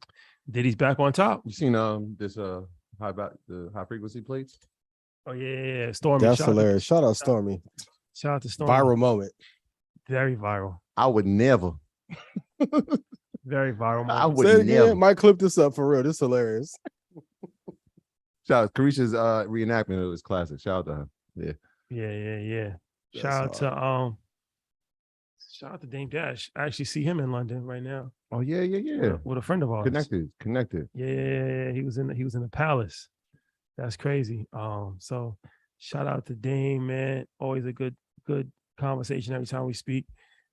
Speaker 2: Diddy's back on top.
Speaker 1: You seen this the high frequency plates?
Speaker 2: Oh yeah. Stormy.
Speaker 3: That's
Speaker 2: Shout out to-
Speaker 3: hilarious. Shout out Stormy.
Speaker 2: Shout out to Stormy.
Speaker 3: Viral moment.
Speaker 2: Very viral.
Speaker 1: I would never.
Speaker 2: Very viral.
Speaker 1: I
Speaker 2: moment.
Speaker 1: would
Speaker 3: Say it again.
Speaker 1: never.
Speaker 3: Might clip this up for real. This is hilarious.
Speaker 1: Shout out Carisha's reenactment. It was classic. Shout out to her.
Speaker 2: Yeah.
Speaker 3: That's
Speaker 2: Shout out to Dame Dash. I actually see him in London right now.
Speaker 1: Oh yeah.
Speaker 2: With a friend of ours.
Speaker 1: Connected.
Speaker 2: Yeah. He was in the palace. That's crazy. So shout out to Dame, man. Always a good conversation every time we speak.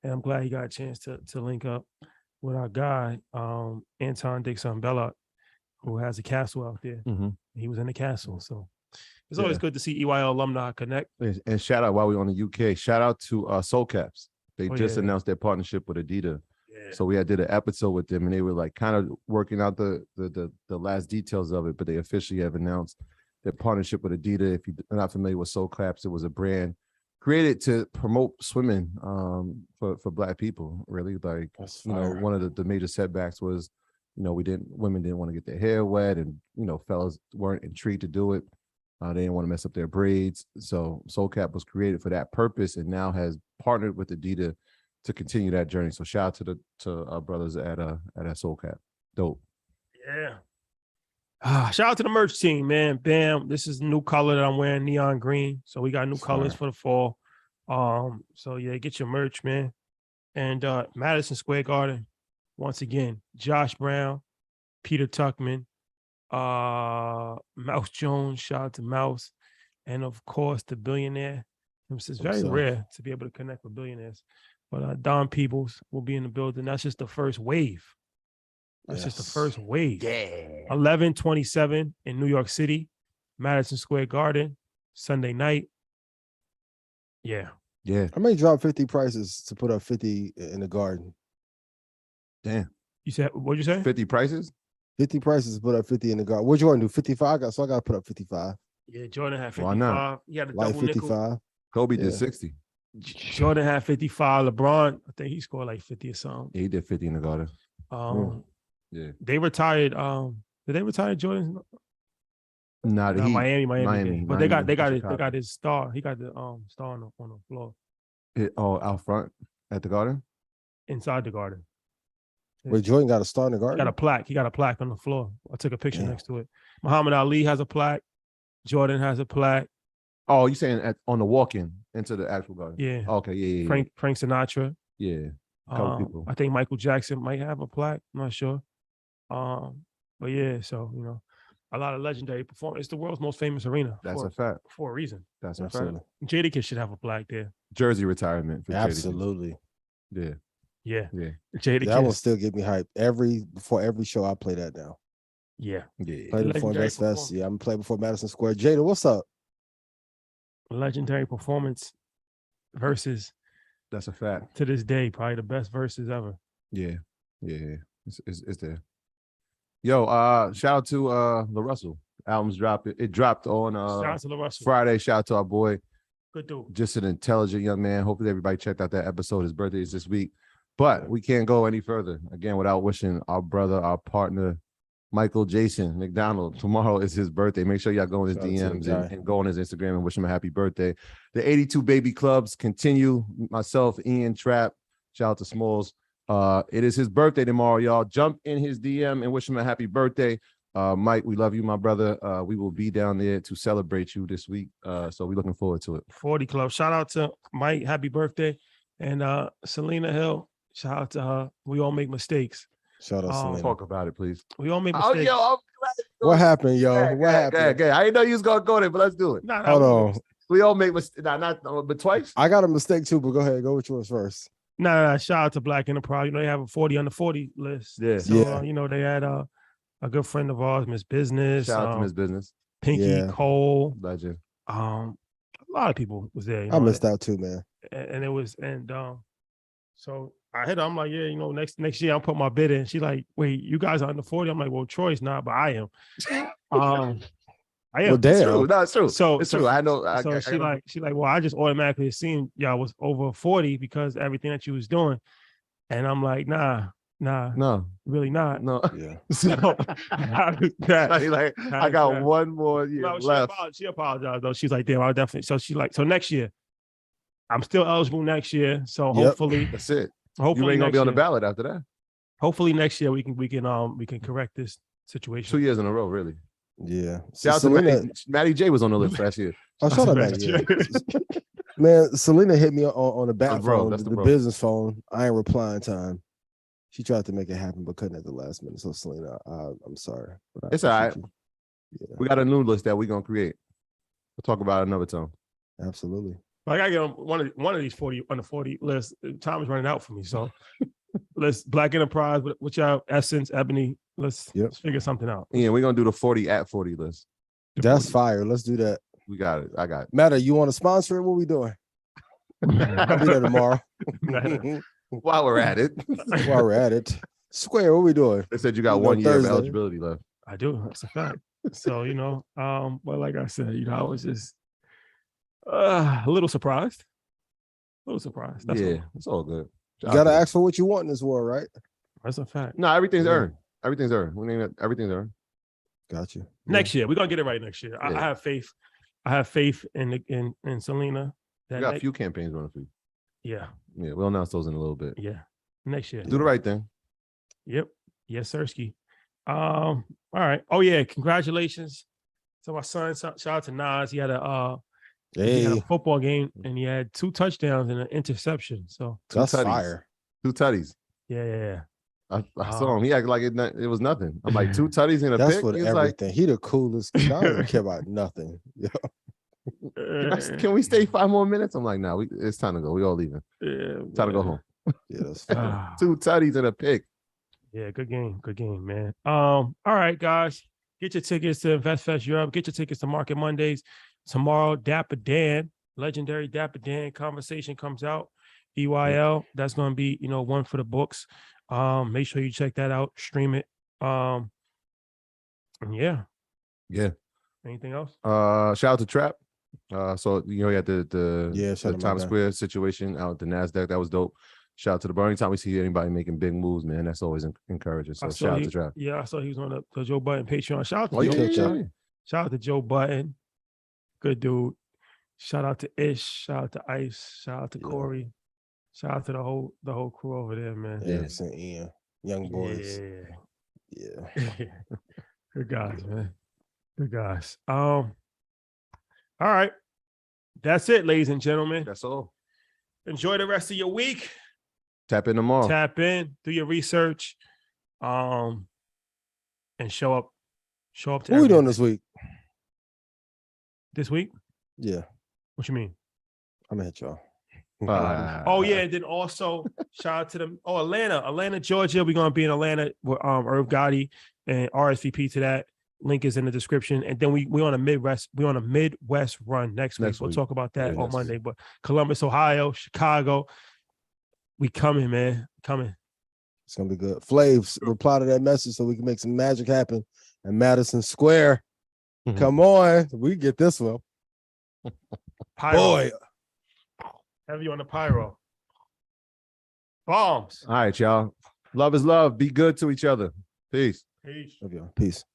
Speaker 2: And I'm glad he got a chance to link up with our guy, Anton Dixon Bellot, who has a castle out there.
Speaker 1: Mm-hmm.
Speaker 2: He was in the castle. So it's always good to see EYL alumni connect.
Speaker 1: And shout out while we're on the UK. Shout out to Soul Caps. They just announced their partnership with Adidas.
Speaker 2: Yeah.
Speaker 1: So we did an episode with them, and they were like kind of working out the last details of it, but they officially have announced their partnership with Adidas. If you're not familiar with Soul Caps, it was a brand created to promote swimming for Black people. Really, like one of the major setbacks was, women didn't want to get their hair wet, and fellas weren't intrigued to do it. They didn't want to mess up their braids. So Soul Cap was created for that purpose, and now has partnered with Adidas to continue that journey. So shout out to our brothers at Soul Cap. Dope.
Speaker 2: Yeah. Shout out to the merch team, man. Bam. This is the new color that I'm wearing, neon green. So we got new colors for the fall. So yeah, get your merch, man. And Madison Square Garden, once again, Josh Brown, Peter Tuckman, Mouse Jones, shout out to Mouse, and of course the billionaire. It's very rare to be able to connect with billionaires. But Don Peebles will be in the building. That's just the first wave. That's just the first wave.
Speaker 1: Yeah.
Speaker 2: 11/27 in New York City, Madison Square Garden, Sunday night. Yeah.
Speaker 3: I may drop 50 prices to put up 50 in the garden.
Speaker 1: Damn.
Speaker 2: You said, what'd you say?
Speaker 1: 50 prices?
Speaker 3: 50 prices to put up 50 in the garden. What you want to do? 55? I got to put up 55.
Speaker 2: Yeah, Jordan had 55.
Speaker 1: Why not?
Speaker 2: He had a
Speaker 3: Like
Speaker 2: double
Speaker 3: 55.
Speaker 2: nickel.
Speaker 1: Kobe did 60.
Speaker 2: Jordan had 55. LeBron, I think he scored like 50 or something.
Speaker 1: Yeah, he did 50 in the Garden. Yeah.
Speaker 2: They retired. Did they retire Jordan?
Speaker 1: Not he.
Speaker 2: Miami. But they got
Speaker 1: Chicago.
Speaker 2: his star. He got the star on the floor.
Speaker 1: Out front at the Garden?
Speaker 2: Inside the Garden.
Speaker 3: Wait, Jordan got a star in the garden?
Speaker 2: He got a plaque on the floor. I took a picture next to it. Muhammad Ali has a plaque. Jordan has a plaque.
Speaker 1: Oh, you saying on the walk-in into the actual Garden?
Speaker 2: Yeah.
Speaker 1: Okay, yeah.
Speaker 2: Frank Sinatra.
Speaker 1: Yeah. A couple people.
Speaker 2: I think Michael Jackson might have a plaque. I'm not sure. But yeah, so a lot of legendary performers. It's the world's most famous arena.
Speaker 1: That's a fact.
Speaker 2: For a reason.
Speaker 1: That's a
Speaker 3: Absolutely.
Speaker 1: fact.
Speaker 2: Jadakiss should have a plaque there.
Speaker 1: Jersey retirement for
Speaker 3: Absolutely.
Speaker 1: Jadakiss.
Speaker 2: Yeah.
Speaker 3: That will still get me hyped. Before every show, I play that now.
Speaker 2: Yeah.
Speaker 3: Play it before Best Fest. Yeah, I'm gonna play before Madison Square. Jada, what's up?
Speaker 2: Legendary performance versus.
Speaker 1: That's a fact.
Speaker 2: To this day, probably the best verses ever.
Speaker 1: Yeah. It's there. Yo, shout out to La Russell. Album's dropped. It dropped on
Speaker 2: Shout out to La Russell.
Speaker 1: Friday. Shout out to our boy.
Speaker 2: Good dude.
Speaker 1: Just an intelligent young man. Hopefully everybody checked out that episode. His birthday is this week. But we can't go any further, again, without wishing our brother, our partner, Michael Jason McDonald. Tomorrow is his birthday. Make sure y'all go in his DMs and go on his Instagram and wish him a happy birthday. The 82 Baby Clubs continue. Myself, Ian Trapp, shout out to Smalls. It is his birthday tomorrow, y'all. Jump in his DM and wish him a happy birthday. Mike, we love you, my brother. We will be down there to celebrate you this week. So we're looking forward to it.
Speaker 2: 40 Club. Shout out to Mike. Happy birthday. And Selena Hill. Shout out to her. We all make mistakes.
Speaker 3: Shout out Selena.
Speaker 1: Talk about it, please.
Speaker 2: We all made mistakes.
Speaker 3: What happened, yo? What happened?
Speaker 1: Okay. I didn't know you was gonna go there, but let's do it.
Speaker 3: Hold on.
Speaker 1: We all make mistakes. But twice.
Speaker 3: I got a mistake too, but go ahead. Go with yours first.
Speaker 2: Nah. Shout out to Black Enterprise. You know, they have a 40 under 40 list.
Speaker 1: Yeah.
Speaker 2: So, you know, they had a good friend of ours, Miss Business.
Speaker 1: Shout out to Miss Business.
Speaker 2: Pinky, Cole.
Speaker 1: Legend.
Speaker 2: A lot of people was there. You know,
Speaker 3: I missed out too, man.
Speaker 2: And it was, so I hit her. I'm like, yeah, you know, next year I'll put my bid in. She like, wait, you guys are under 40? I'm like, well, Troy's not, but I am. I am.
Speaker 3: Well, damn.
Speaker 1: It's true. No, it's true.
Speaker 2: So
Speaker 1: it's true. I know.
Speaker 2: She like, well, I just automatically assumed y'all was over 40 because everything that you was doing. And I'm like, nah,
Speaker 1: no,
Speaker 2: really not.
Speaker 1: No.
Speaker 3: Yeah.
Speaker 2: So
Speaker 1: I got one more year left.
Speaker 2: She apologized though. She's like, damn, I'll definitely. So she like, so next year, I'm still eligible next year. So hopefully
Speaker 1: that's it.
Speaker 2: Hopefully
Speaker 1: you ain't gonna be on the ballot after that.
Speaker 2: Hopefully next year we can correct this situation.
Speaker 1: 2 years in a row, really.
Speaker 3: Yeah.
Speaker 1: Shout out to Maddie J was on the list last year.
Speaker 3: Oh, shout out Maddie J. Man, Selena hit me on the back phone, the business phone. I ain't replying time. She tried to make it happen, but couldn't at the last minute. So Selena, I'm sorry.
Speaker 1: It's all right. Yeah. We got a new list that we're gonna create. We'll talk about it another time.
Speaker 3: Absolutely.
Speaker 2: I gotta get on one of these 40 under 40 lists. Time is running out for me. So let's Black Enterprise with y'all, Essence, Ebony. Let's figure something out.
Speaker 1: Yeah, we're gonna do the 40 at 40 list.
Speaker 3: That's fire. Let's do that.
Speaker 1: We got it. I got it.
Speaker 3: Matter, you want to sponsor it? What we doing? I'll be there tomorrow.
Speaker 1: While we're at it. Square, what we doing? They said you got 1 year of eligibility left.
Speaker 2: I do. That's a fact. So, you know, but like I said, you know, I was just a little surprised. That's
Speaker 1: it's all good.
Speaker 3: You gotta ask for what you want in this world, right?
Speaker 2: That's a fact.
Speaker 1: No, everything's earned. Everything's earned. Everything's earned.
Speaker 3: Got you.
Speaker 2: Next year, we're gonna get it right next year. I have faith. I have faith in Selena.
Speaker 1: We got a few campaigns running for you.
Speaker 2: Yeah.
Speaker 1: Yeah, we'll announce those in a little bit.
Speaker 2: Yeah. Next year.
Speaker 1: Do the right thing.
Speaker 2: Yep. Yes, Sirski. All right. Oh yeah, congratulations to my son. Shout out to Nas. He had a football game and he had 2 touchdowns and an interception. So
Speaker 3: that's fire.
Speaker 1: 2 tutties.
Speaker 2: Yeah.
Speaker 1: I saw him. He acted like it was nothing. I'm like 2 tutties in a
Speaker 3: that's
Speaker 1: pick.
Speaker 3: That's what everything. Like, he the coolest. I don't care about nothing.
Speaker 1: Can we stay 5 more minutes? I'm like, nah, it's time to go. We all leaving.
Speaker 2: Yeah,
Speaker 1: time to go home.
Speaker 3: Yeah, that's fine.
Speaker 1: 2 tutties in a pick.
Speaker 2: Yeah, good game, man. All right, guys, get your tickets to InvestFest Europe. Get your tickets to Market Mondays tomorrow. Dapper Dan, legendary Dapper Dan conversation comes out. EYL, that's going to be one for the books. Make sure you check that out. Stream it. And yeah. Anything else?
Speaker 1: Shout out to Trap. So you had the Times Square situation out at the NASDAQ. That was dope. Shout out to the bar. Anytime we see anybody making big moves, man, that's always encouraging. So shout out to Trap.
Speaker 2: Yeah, I saw he was on the Joe Button Patreon. Shout out to Joe Button. Good dude. Shout out to Ish. Shout out to Ice. Shout out to Corey. Shout out to the whole crew over there, man.
Speaker 3: Yeah, Ian. Young boys. Yeah.
Speaker 2: Good guys, man. Good guys. All right. That's it, ladies and gentlemen.
Speaker 1: That's all.
Speaker 2: Enjoy the rest of your week.
Speaker 1: Tap in tomorrow.
Speaker 2: Tap in, do your research, and show up. Show up to.
Speaker 3: What are we doing this week?
Speaker 2: This week?
Speaker 3: Yeah.
Speaker 2: What you mean?
Speaker 3: I'm gonna hit y'all.
Speaker 2: Oh yeah, and then also shout out to them. Oh, Atlanta, Georgia. We're gonna be in Atlanta with Irv Gotti and RSVP to that. Link is in the description. And then we on a Midwest run next week. We'll talk about that on Monday. But Columbus, Ohio, Chicago, we coming, man. Coming.
Speaker 3: It's gonna be good. Flavs, reply to that message so we can make some magic happen in Madison Square. Mm-hmm. Come on, we get this one.
Speaker 2: Pyro.
Speaker 3: Boy.
Speaker 2: Have you on the pyro. Bombs.
Speaker 1: All right, y'all. Love is love. Be good to each other. Peace.
Speaker 3: Love y'all. Peace.